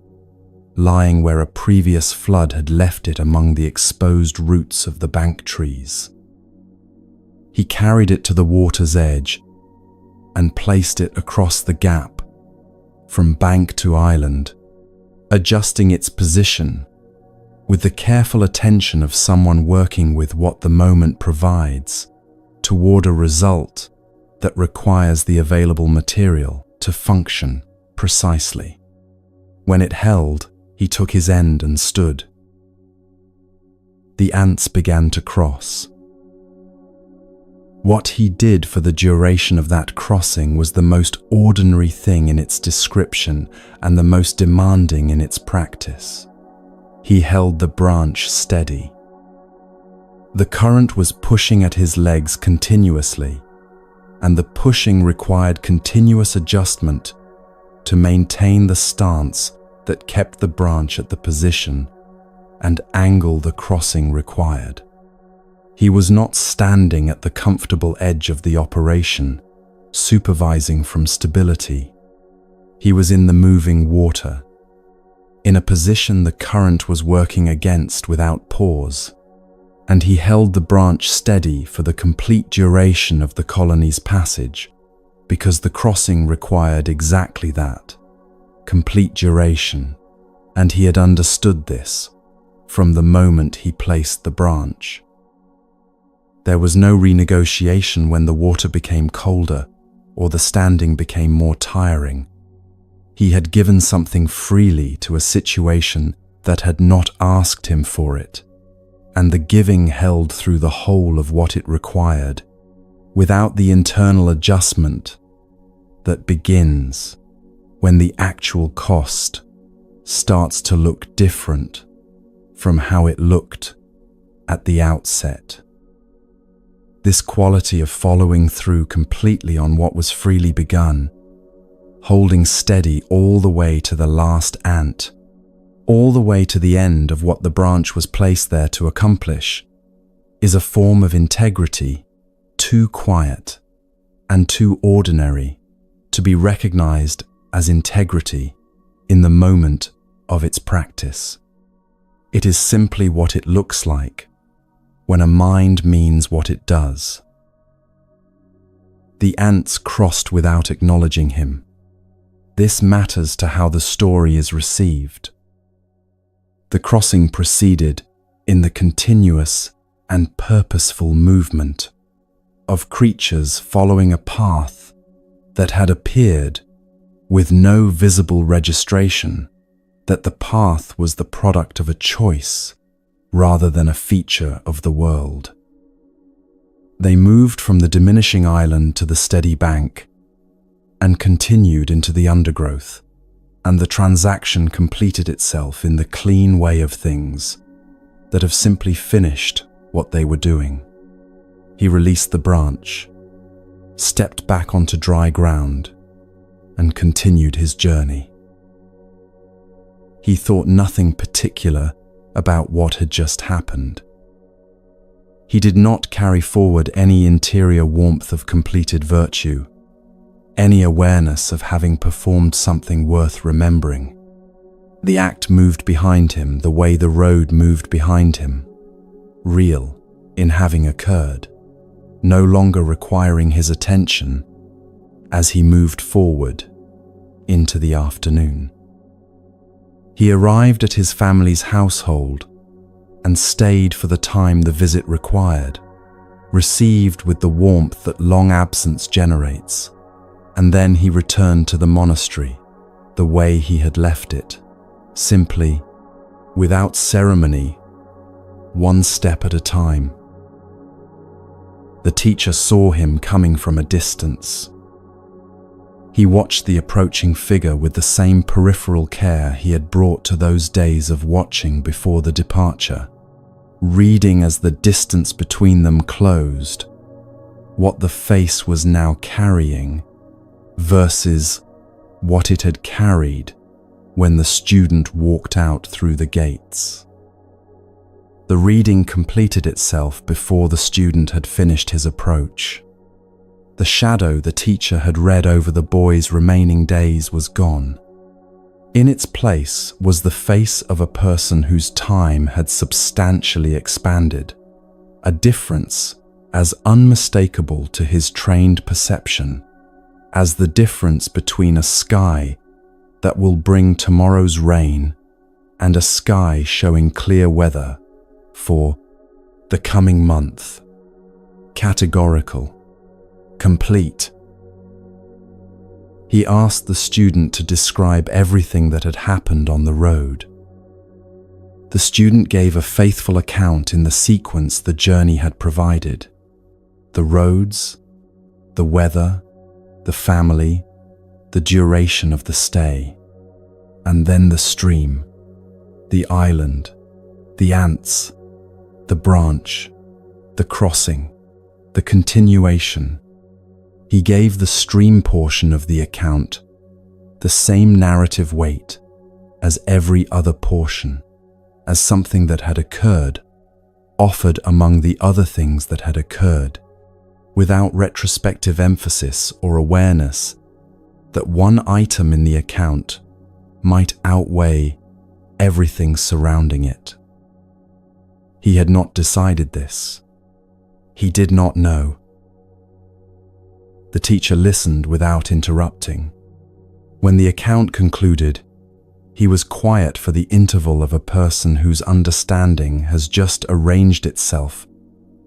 lying where a previous flood had left it among the exposed roots of the bank trees. He carried it to the water's edge and placed it across the gap from bank to island, adjusting its position with the careful attention of someone working with what the moment provides toward a result that requires the available material to function precisely. When it held, he took his end and stood. The ants began to cross. What he did for the duration of that crossing was the most ordinary thing in its description and the most demanding in its practice. He held the branch steady. The current was pushing at his legs continuously, and the pushing required continuous adjustment to maintain the stance that kept the branch at the position and angle the crossing required. He was not standing at the comfortable edge of the operation, supervising from stability. He was in the moving water, in a position the current was working against without pause, and he held the branch steady for the complete duration of the colony's passage, because the crossing required exactly that, complete duration, and he had understood this from the moment he placed the branch. There was no renegotiation when the water became colder or the standing became more tiring. He had given something freely to a situation that had not asked him for it, and the giving held through the whole of what it required, without the internal adjustment that begins when the actual cost starts to look different from how it looked at the outset. This quality of following through completely on what was freely begun, holding steady all the way to the last ant, all the way to the end of what the branch was placed there to accomplish, is a form of integrity too quiet and too ordinary to be recognized as integrity in the moment of its practice. It is simply what it looks like when a mind means what it does. The ants crossed without acknowledging him. This matters to how the story is received. The crossing proceeded in the continuous and purposeful movement of creatures following a path that had appeared with no visible registration that the path was the product of a choice rather than a feature of the world. They moved from the diminishing island to the steady bank and continued into the undergrowth, and the transaction completed itself in the clean way of things that have simply finished what they were doing. He released the branch, stepped back onto dry ground, and continued his journey. He thought nothing particular about what had just happened. He did not carry forward any interior warmth of completed virtue, any awareness of having performed something worth remembering. The act moved behind him the way the road moved behind him, real in having occurred, no longer requiring his attention as he moved forward into the afternoon. He arrived at his family's household and stayed for the time the visit required, received with the warmth that long absence generates, and then he returned to the monastery the way he had left it, simply, without ceremony, one step at a time. The teacher saw him coming from a distance. He watched the approaching figure with the same peripheral care he had brought to those days of watching before the departure, reading as the distance between them closed what the face was now carrying versus what it had carried when the student walked out through the gates. The reading completed itself before the student had finished his approach. The shadow the teacher had read over the boy's remaining days was gone. In its place was the face of a person whose time had substantially expanded, a difference as unmistakable to his trained perception as the difference between a sky that will bring tomorrow's rain and a sky showing clear weather for the coming month. Categorical. Complete. He asked the student to describe everything that had happened on the road. The student gave a faithful account in the sequence the journey had provided. The roads, the weather, the family, the duration of the stay, and then the stream, the island, the ants, the branch, the crossing, the continuation. He gave the stream portion of the account the same narrative weight as every other portion, as something that had occurred, offered among the other things that had occurred, without retrospective emphasis or awareness that one item in the account might outweigh everything surrounding it. He had not decided this. He did not know. The teacher listened without interrupting. When the account concluded, he was quiet for the interval of a person whose understanding has just arranged itself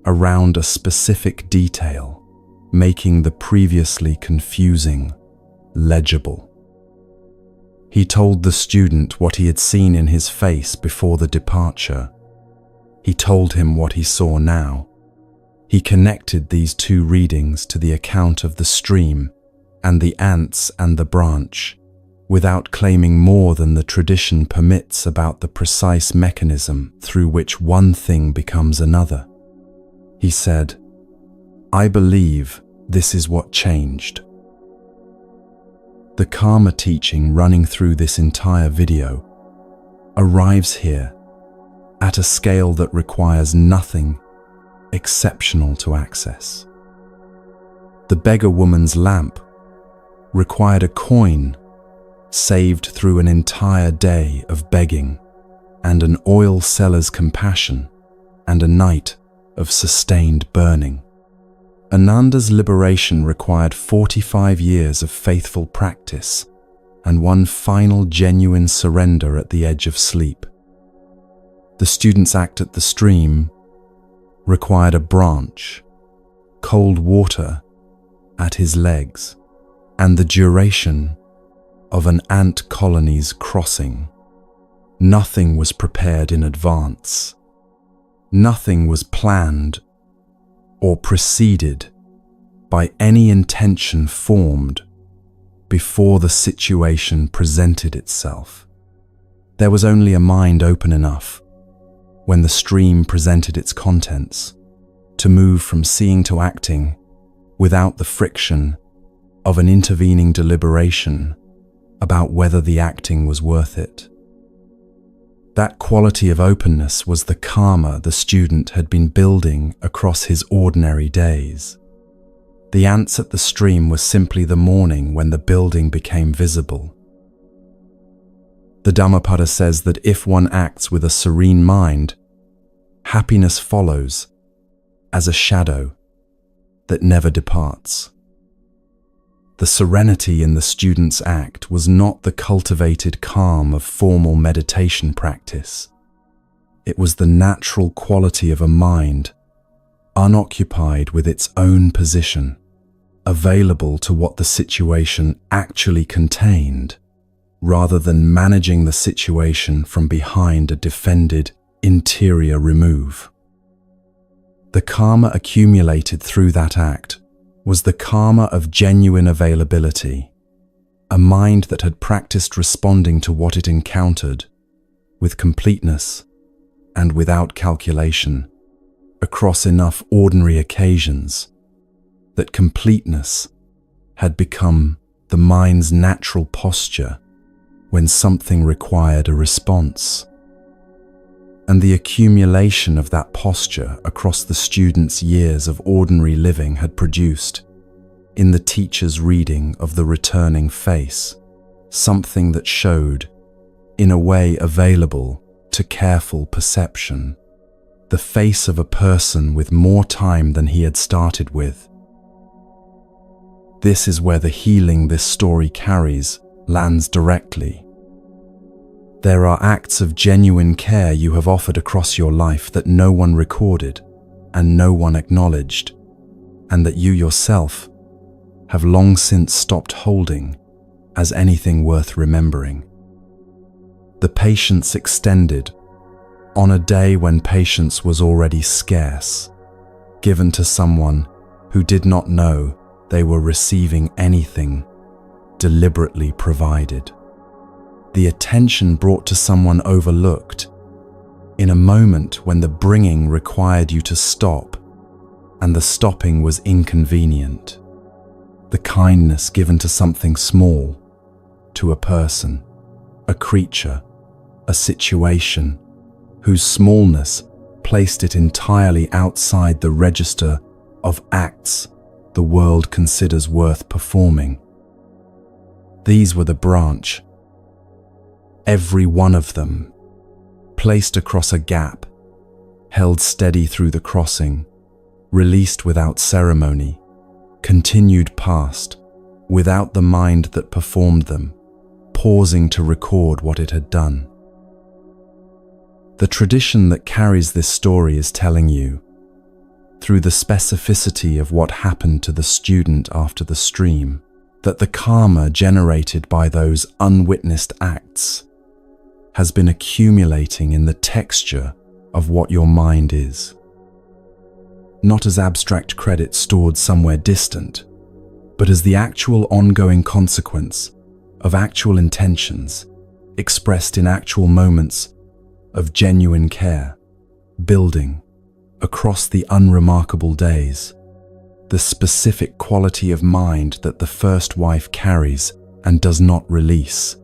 around a specific detail, making the previously confusing legible. He told the student what he had seen in his face before the departure. He told him what he saw now. He connected these two readings to the account of the stream and the ants and the branch, without claiming more than the tradition permits about the precise mechanism through which one thing becomes another. He said, "I believe this is what changed." The Karma teaching running through this entire video arrives here at a scale that requires nothing exceptional to access. The beggar woman's lamp required a coin saved through an entire day of begging, and an oil seller's compassion, and a night of sustained burning. Ananda's liberation required 45 years of faithful practice and one final genuine surrender at the edge of sleep. The student's act at the stream required a branch, cold water at his legs, and the duration of an ant colony's crossing. Nothing was prepared in advance. Nothing was planned or preceded by any intention formed before the situation presented itself. There was only a mind open enough, when the stream presented its contents, to move from seeing to acting without the friction of an intervening deliberation about whether the acting was worth it. That quality of openness was the karma the student had been building across his ordinary days. The ants at the stream was simply the morning when the building became visible. The Dhammapada says that if one acts with a serene mind, happiness follows as a shadow that never departs. The serenity in the student's act was not the cultivated calm of formal meditation practice. It was the natural quality of a mind, unoccupied with its own position, available to what the situation actually contained, rather than managing the situation from behind a defended interior remove. The karma accumulated through that act was the karma of genuine availability, a mind that had practiced responding to what it encountered with completeness and without calculation across enough ordinary occasions that completeness had become the mind's natural posture when something required a response. And the accumulation of that posture across the student's years of ordinary living had produced, in the teacher's reading of the returning face, something that showed, in a way available to careful perception, the face of a person with more time than he had started with. This is where the healing this story carries lands directly. There are acts of genuine care you have offered across your life that no one recorded and no one acknowledged, and that you yourself have long since stopped holding as anything worth remembering. The patience extended on a day when patience was already scarce, given to someone who did not know they were receiving anything deliberately provided. The attention brought to someone overlooked in a moment when the bringing required you to stop and the stopping was inconvenient. The kindness given to something small, to a person, a creature, a situation, whose smallness placed it entirely outside the register of acts the world considers worth performing. These were the branch, every one of them, placed across a gap, held steady through the crossing, released without ceremony, continued past, without the mind that performed them, pausing to record what it had done. The tradition that carries this story is telling you, through the specificity of what happened to the student after the stream, that the karma generated by those unwitnessed acts has been accumulating in the texture of what your mind is. Not as abstract credit stored somewhere distant, but as the actual ongoing consequence of actual intentions expressed in actual moments of genuine care, building, across the unremarkable days, the specific quality of mind that the first wife carries and does not release.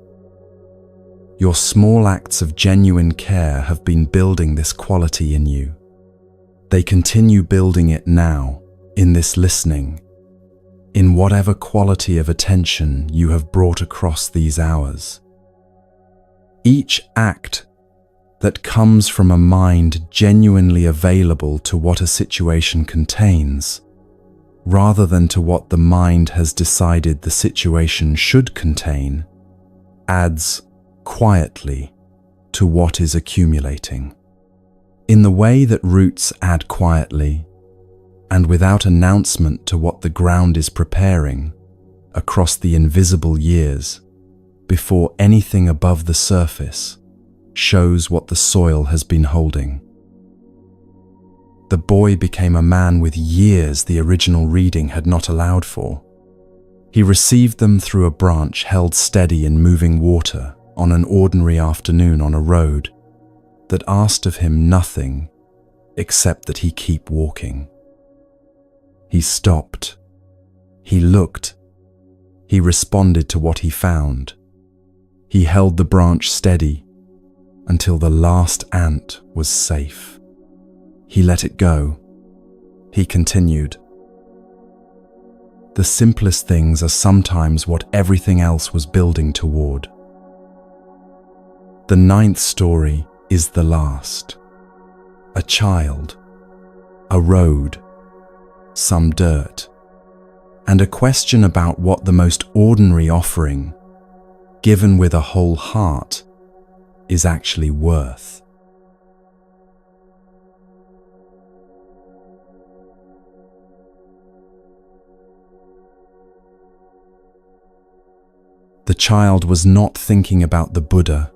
Your small acts of genuine care have been building this quality in you. They continue building it now, in this listening, in whatever quality of attention you have brought across these hours. Each act that comes from a mind genuinely available to what a situation contains, rather than to what the mind has decided the situation should contain, adds quietly to what is accumulating. In the way that roots add quietly, and without announcement to what the ground is preparing across the invisible years, before anything above the surface shows what the soil has been holding. the boy became a man with years the original reading had not allowed for. He received them through a branch held steady in moving water on an ordinary afternoon on a road that asked of him nothing except that he keep walking. He stopped. He looked. He responded to what he found. He held the branch steady until the last ant was safe. He let it go. He continued. The simplest things are sometimes what everything else was building toward. The 9th story is the last. A child, a road, some dirt, and a question about what the most ordinary offering, given with a whole heart, is actually worth. The child was not thinking about the Buddha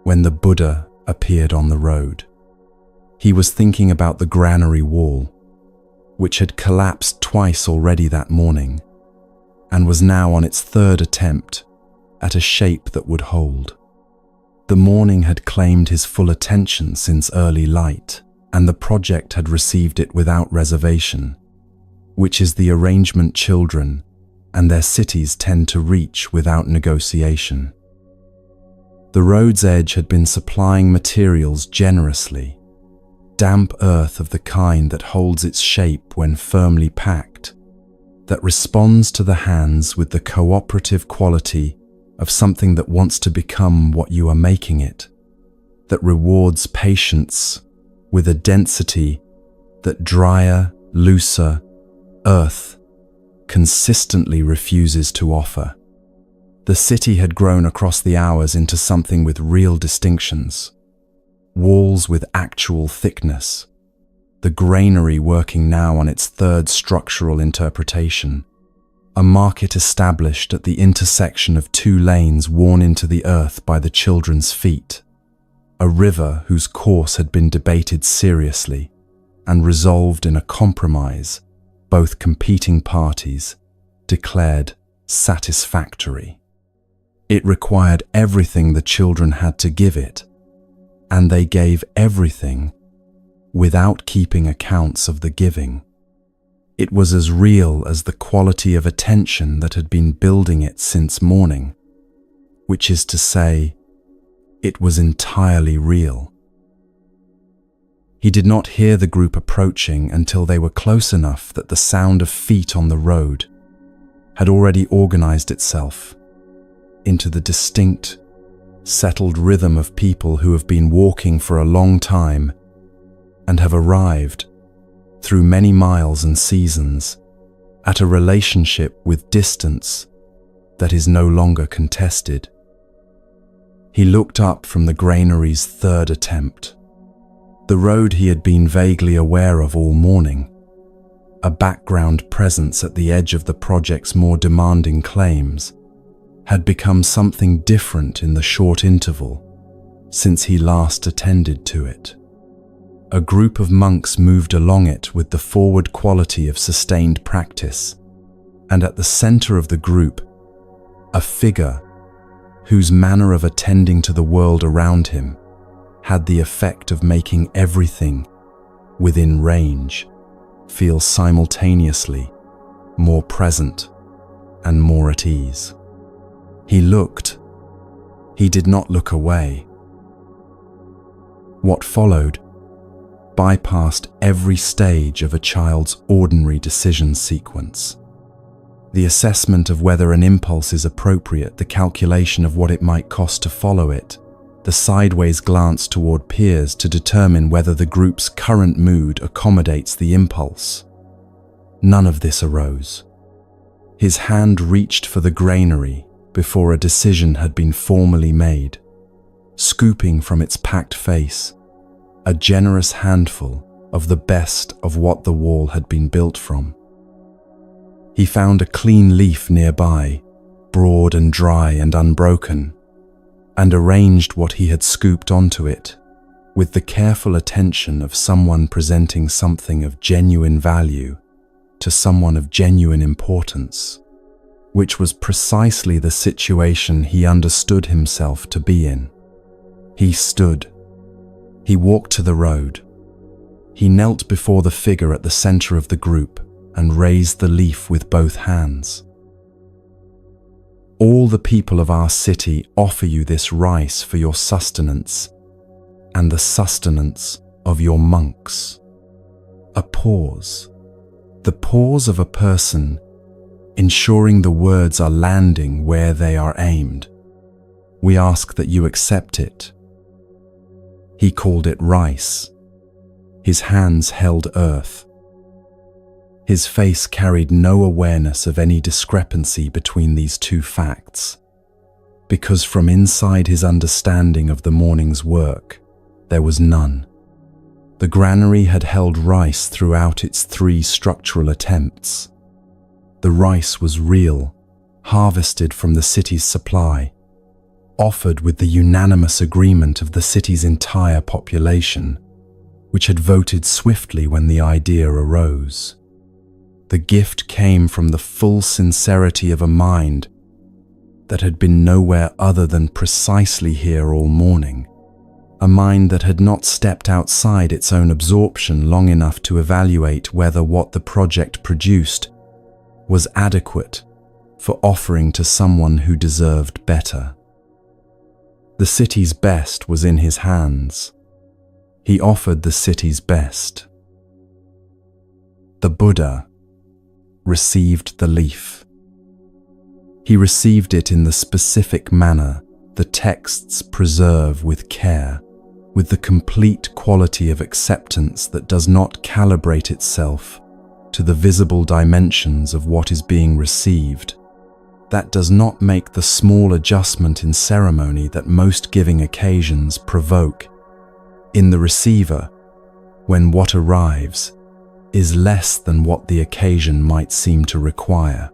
when the Buddha appeared on the road. He was thinking about the granary wall, which had collapsed twice already that morning, and was now on its 3rd attempt at a shape that would hold. The morning had claimed his full attention since early light, and the project had received it without reservation, which is the arrangement children and their cities tend to reach without negotiation. The road's edge had been supplying materials generously, damp earth of the kind that holds its shape when firmly packed, that responds to the hands with the cooperative quality of something that wants to become what you are making it, that rewards patience with a density that drier, looser earth consistently refuses to offer. The city had grown across the hours into something with real distinctions. Walls with actual thickness. The granary working now on its 3rd structural interpretation. A market established at the intersection of 2 lanes worn into the earth by the children's feet. A river whose course had been debated seriously and resolved in a compromise. Both competing parties declared satisfactory. It required everything the children had to give it, and they gave everything without keeping accounts of the giving. It was as real as the quality of attention that had been building it since morning, which is to say, it was entirely real. He did not hear the group approaching until they were close enough that the sound of feet on the road had already organized itself into the distinct, settled rhythm of people who have been walking for a long time and have arrived, through many miles and seasons, at a relationship with distance that is no longer contested. He looked up from the granary's 3rd attempt. The road he had been vaguely aware of all morning, a background presence at the edge of the project's more demanding claims, had become something different in the short interval since he last attended to it. A group of monks moved along it with the forward quality of sustained practice, and at the center of the group, a figure whose manner of attending to the world around him had the effect of making everything within range feel simultaneously more present and more at ease. He looked. He did not look away. What followed bypassed every stage of a child's ordinary decision sequence. The assessment of whether an impulse is appropriate, the calculation of what it might cost to follow it, the sideways glance toward peers to determine whether the group's current mood accommodates the impulse. None of this arose. His hand reached for the granary before a decision had been formally made, scooping from its packed face a generous handful of the best of what the wall had been built from. He found a clean leaf nearby, broad and dry and unbroken, and arranged what he had scooped onto it with the careful attention of someone presenting something of genuine value to someone of genuine importance, which was precisely the situation he understood himself to be in. He stood. He walked to the road. He knelt before the figure at the center of the group and raised the leaf with both hands. All the people of our city offer you this rice for your sustenance and the sustenance of your monks. A pause. The pause of a person ensuring the words are landing where they are aimed. We ask that you accept it. He called it rice. His hands held earth. His face carried no awareness of any discrepancy between these two facts, because from inside his understanding of the morning's work, there was none. The granary had held rice throughout its 3 structural attempts. The rice was real, harvested from the city's supply, offered with the unanimous agreement of the city's entire population, which had voted swiftly when the idea arose. The gift came from the full sincerity of a mind that had been nowhere other than precisely here all morning, a mind that had not stepped outside its own absorption long enough to evaluate whether what the project produced was adequate for offering to someone who deserved better. The city's best was in his hands. He offered the city's best. The Buddha received the leaf. He received it in the specific manner the texts preserve with care, with the complete quality of acceptance that does not calibrate itself to the visible dimensions of what is being received, that does not make the small adjustment in ceremony that most giving occasions provoke in the receiver when what arrives is less than what the occasion might seem to require.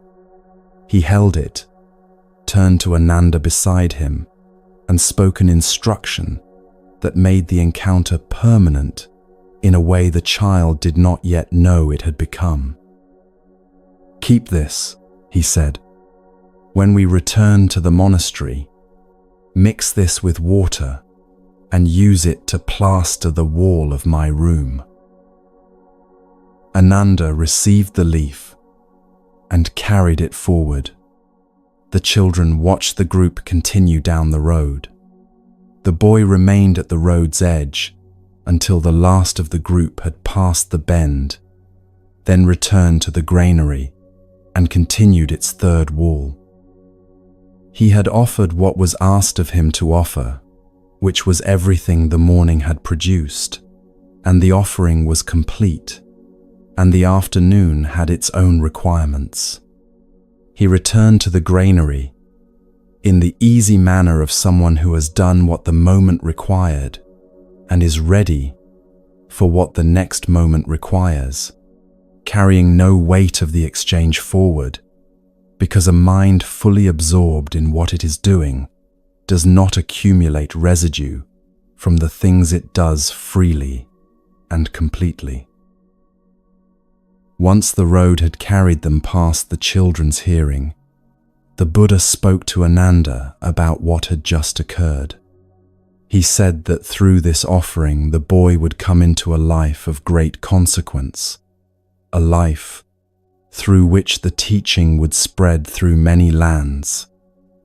He held it, turned to Ananda beside him, and spoke an instruction that made the encounter permanent in a way the child did not yet know it had become. "Keep this," he said. "When we return to the monastery, mix this with water and use it to plaster the wall of my room." Ananda received the leaf and carried it forward. The children watched the group continue down the road. The boy remained at the road's edge until the last of the group had passed the bend, then returned to the granary and continued its 3rd wall. He had offered what was asked of him to offer, which was everything the morning had produced, and the offering was complete, and the afternoon had its own requirements. He returned to the granary in the easy manner of someone who has done what the moment required and is ready for what the next moment requires, carrying no weight of the exchange forward, because a mind fully absorbed in what it is doing does not accumulate residue from the things it does freely and completely. Once the road had carried them past the children's hearing, the Buddha spoke to Ananda about what had just occurred. He said that through this offering the boy would come into a life of great consequence, a life through which the teaching would spread through many lands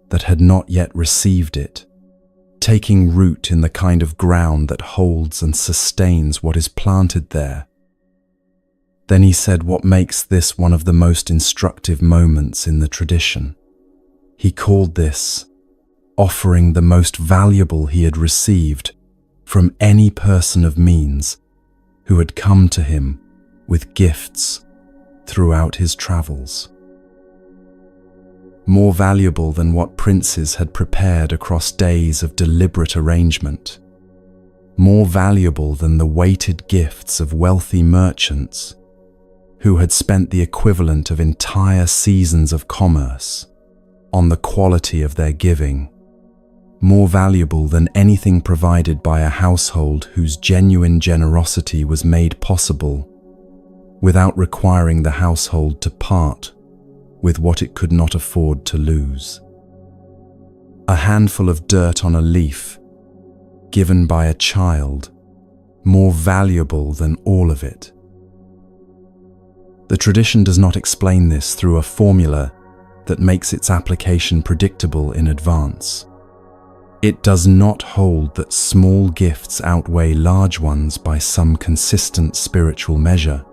that had not yet received it, taking root in the kind of ground that holds and sustains what is planted there. Then he said what makes this one of the most instructive moments in the tradition. He called this offering the most valuable he had received from any person of means who had come to him with gifts throughout his travels. More valuable than what princes had prepared across days of deliberate arrangement. More valuable than the weighted gifts of wealthy merchants who had spent the equivalent of entire seasons of commerce on the quality of their giving. more valuable than anything provided by a household whose genuine generosity was made possible without requiring the household to part with what it could not afford to lose. A handful of dirt on a leaf, given by a child, more valuable than all of it. The tradition does not explain this through a formula that makes its application predictable in advance. It does not hold that small gifts outweigh large ones by some consistent spiritual measure,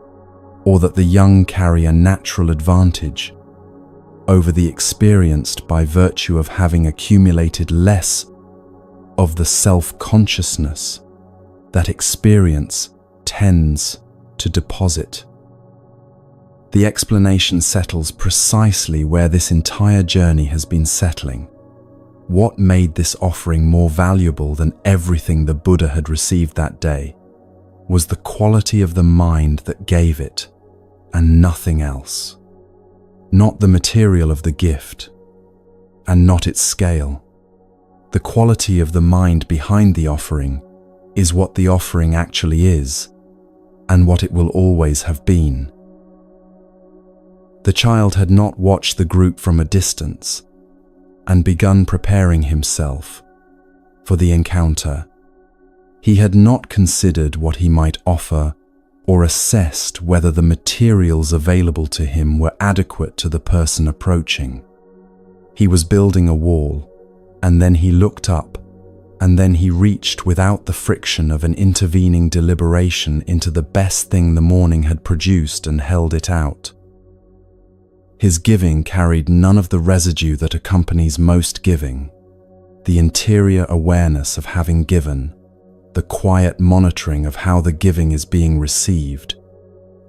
or that the young carry a natural advantage over the experienced by virtue of having accumulated less of the self-consciousness that experience tends to deposit. The explanation settles precisely where this entire journey has been settling. What made this offering more valuable than everything the Buddha had received that day was the quality of the mind that gave it, and nothing else. Not the material of the gift, and not its scale. The quality of the mind behind the offering is what the offering actually is, and what it will always have been. The child had not watched the group from a distance and begun preparing himself for the encounter. He had not considered what he might offer or assessed whether the materials available to him were adequate to the person approaching. He was building a wall, and then he looked up, and then he reached without the friction of an intervening deliberation into the best thing the morning had produced and held it out. His giving carried none of the residue that accompanies most giving, the interior awareness of having given, the quiet monitoring of how the giving is being received,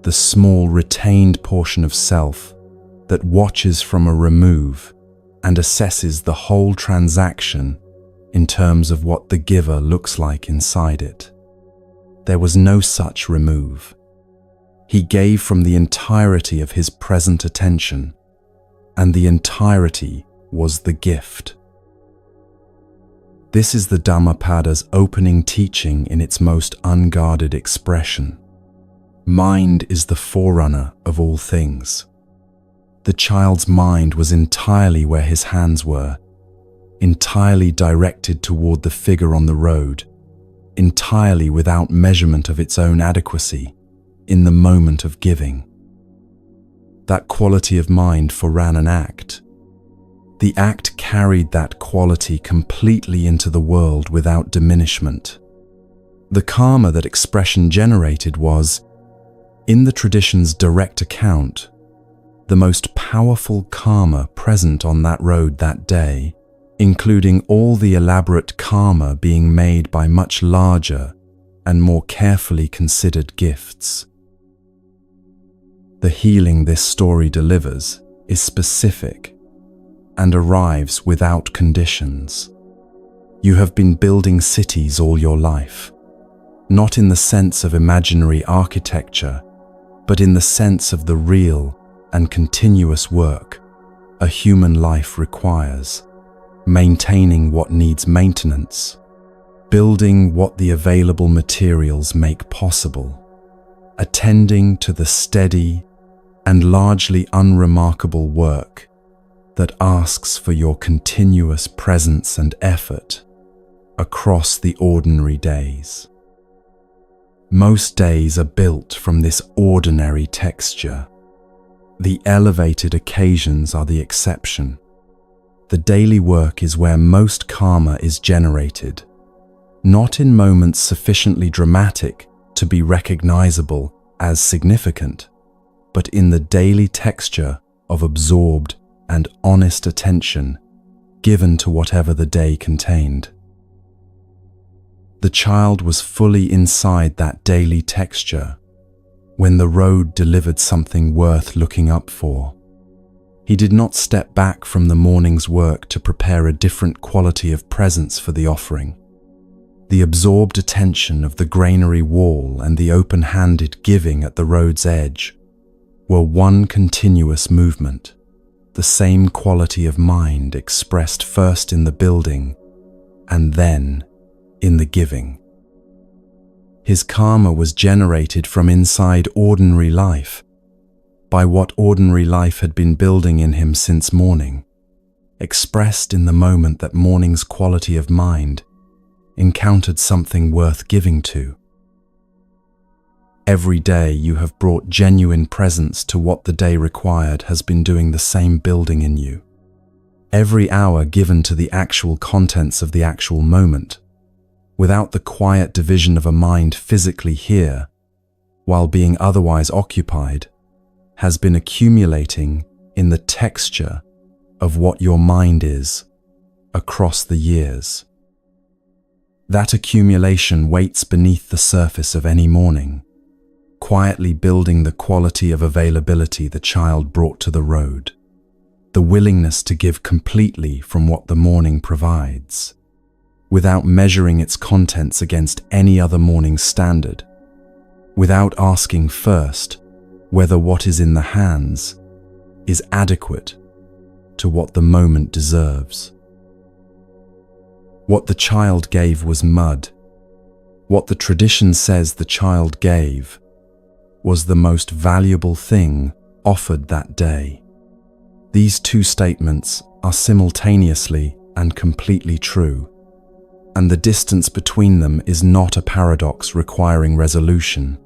the small retained portion of self that watches from a remove and assesses the whole transaction in terms of what the giver looks like inside it. There was no such remove. He gave from the entirety of his present attention, and the entirety was the gift. This is the Dhammapada's opening teaching in its most unguarded expression. Mind is the forerunner of all things. The child's mind was entirely where his hands were, entirely directed toward the figure on the road, entirely without measurement of its own adequacy, in the moment of giving. That quality of mind foran an act. The act carried that quality completely into the world without diminishment. The karma that expression generated was, in the tradition's direct account, the most powerful karma present on that road that day, including all the elaborate karma being made by much larger and more carefully considered gifts. The healing this story delivers is specific and arrives without conditions. You have been building cities all your life, not in the sense of imaginary architecture, but in the sense of the real and continuous work a human life requires, maintaining what needs maintenance, building what the available materials make possible, attending to the steady and largely unremarkable work that asks for your continuous presence and effort across the ordinary days. Most days are built from this ordinary texture. The elevated occasions are the exception. The daily work is where most karma is generated, not in moments sufficiently dramatic to be recognizable as significant, but in the daily texture of absorbed and honest attention given to whatever the day contained. The child was fully inside that daily texture when the road delivered something worth looking up for. He did not step back from the morning's work to prepare a different quality of presence for the offering. The absorbed attention of the granary wall and the open-handed giving at the road's edge were one continuous movement, the same quality of mind expressed first in the building and then in the giving. His karma was generated from inside ordinary life, by what ordinary life had been building in him since morning, expressed in the moment that morning's quality of mind encountered something worth giving to. Every day you have brought genuine presence to what the day required has been doing the same building in you. Every hour given to the actual contents of the actual moment, without the quiet division of a mind physically here, while being otherwise occupied, has been accumulating in the texture of what your mind is across the years. That accumulation waits beneath the surface of any morning, quietly building the quality of availability the child brought to the road, the willingness to give completely from what the morning provides, without measuring its contents against any other morning's standard, without asking first whether what is in the hands is adequate to what the moment deserves. What the child gave was mud. What the tradition says the child gave was the most valuable thing offered that day. These two statements are simultaneously and completely true, and the distance between them is not a paradox requiring resolution.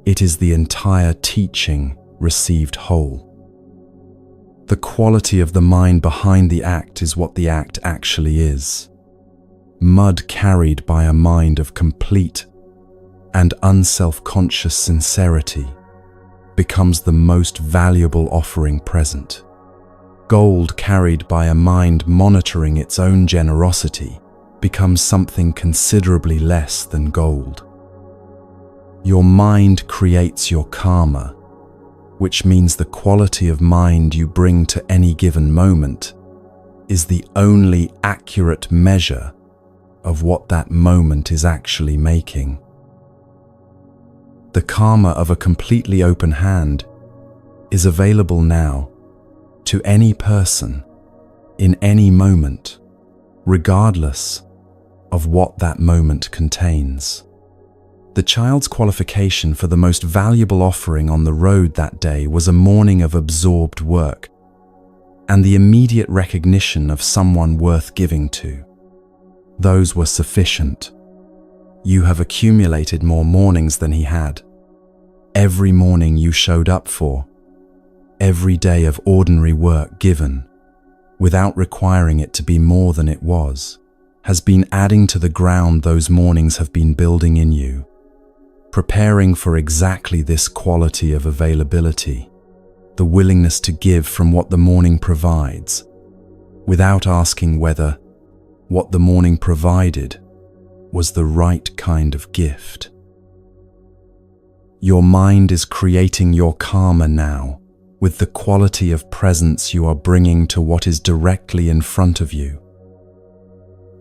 It is the entire teaching received whole. The quality of the mind behind the act is what the act actually is. Mud carried by a mind of complete and unself-conscious sincerity becomes the most valuable offering present. Gold carried by a mind monitoring its own generosity becomes something considerably less than gold. Your mind creates your karma, which means the quality of mind you bring to any given moment is the only accurate measure of what that moment is actually making. The karma of a completely open hand is available now to any person in any moment, regardless of what that moment contains. The child's qualification for the most valuable offering on the road that day was a morning of absorbed work and the immediate recognition of someone worth giving to. Those were sufficient. You have accumulated more mornings than he had. Every morning you showed up for, every day of ordinary work given, without requiring it to be more than it was, has been adding to the ground those mornings have been building in you, preparing for exactly this quality of availability, the willingness to give from what the morning provides, without asking whether what the morning provided was the right kind of gift. Your mind is creating your karma now with the quality of presence you are bringing to what is directly in front of you.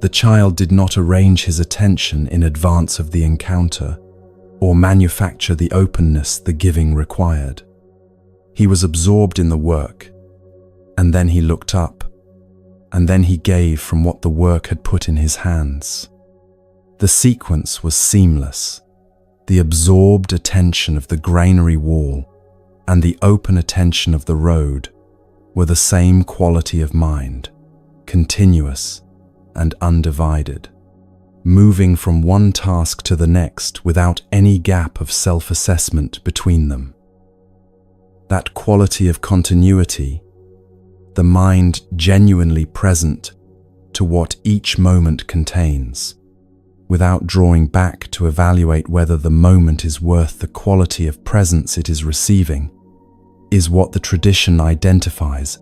The child did not arrange his attention in advance of the encounter or manufacture the openness the giving required. He was absorbed in the work, and then he looked up, and then he gave from what the work had put in his hands. The sequence was seamless. The absorbed attention of the granary wall and the open attention of the road were the same quality of mind, continuous and undivided, moving from one task to the next without any gap of self-assessment between them. That quality of continuity, the mind genuinely present to what each moment contains, without drawing back to evaluate whether the moment is worth the quality of presence it is receiving, is what the tradition identifies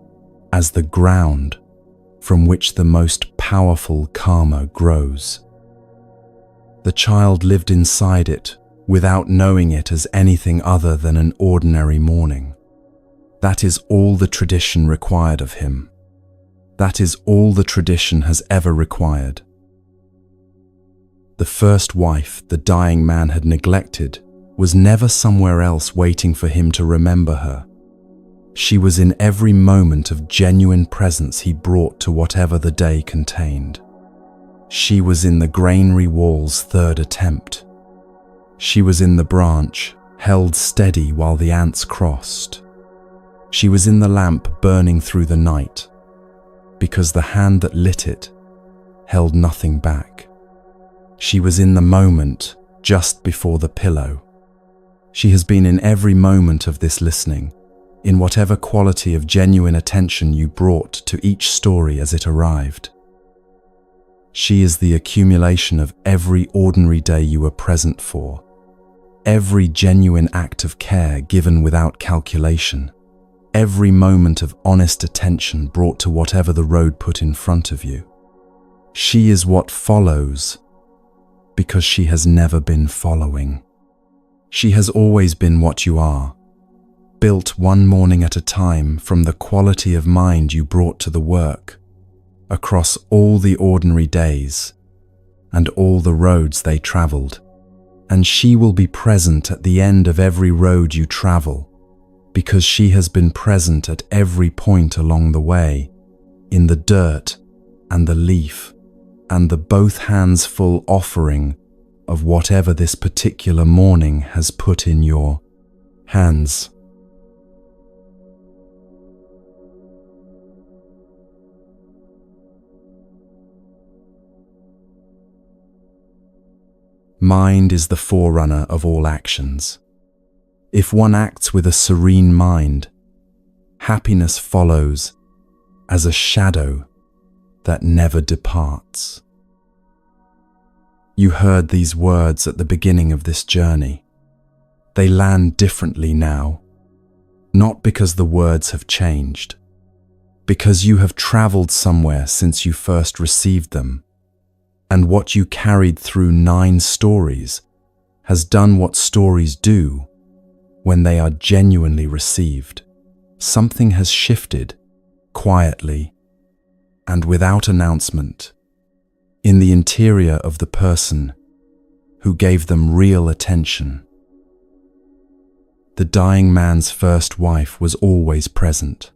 as the ground from which the most powerful karma grows. The child lived inside it without knowing it as anything other than an ordinary morning. That is all the tradition required of him. That is all the tradition has ever required. The first wife the dying man had neglected was never somewhere else waiting for him to remember her. She was in every moment of genuine presence he brought to whatever the day contained. She was in the granary wall's third attempt. She was in the branch, held steady while the ants crossed. She was in the lamp burning through the night, because the hand that lit it held nothing back. She was in the moment just before the pillow. She has been in every moment of this listening, in whatever quality of genuine attention you brought to each story as it arrived. She is the accumulation of every ordinary day you were present for, every genuine act of care given without calculation, every moment of honest attention brought to whatever the road put in front of you. She is what follows, because she has never been following. She has always been what you are, built one morning at a time from the quality of mind you brought to the work, across all the ordinary days and all the roads they traveled. And she will be present at the end of every road you travel, because she has been present at every point along the way, in the dirt and the leaf and the both hands full offering of whatever this particular morning has put in your hands. Mind is the forerunner of all actions. If one acts with a serene mind, happiness follows as a shadow that never departs. You heard these words at the beginning of this journey. They land differently now, not because the words have changed, because you have traveled somewhere since you first received them. And what you carried through 9 stories has done what stories do when they are genuinely received. Something has shifted, quietly and without announcement, in the interior of the person who gave them real attention. The dying man's first wife was always present.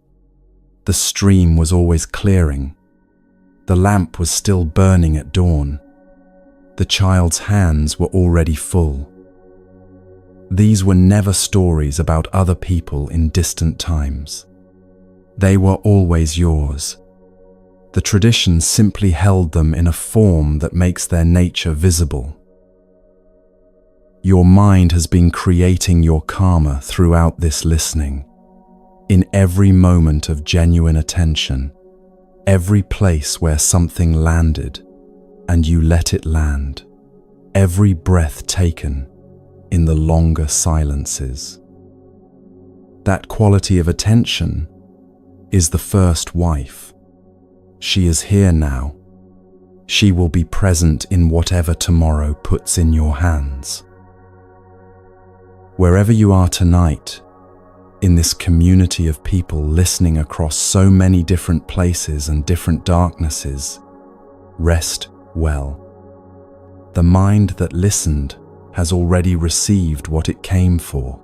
The stream was always clearing. The lamp was still burning at dawn. The child's hands were already full. These were never stories about other people in distant times. They were always yours. The tradition simply held them in a form that makes their nature visible. Your mind has been creating your karma throughout this listening, in every moment of genuine attention. Every place where something landed and you let it land, every breath taken in the longer silences. That quality of attention is the first wife. She is here now. She will be present in whatever tomorrow puts in your hands. Wherever you are tonight, in this community of people listening across so many different places and different darknesses, rest well. The mind that listened has already received what it came for.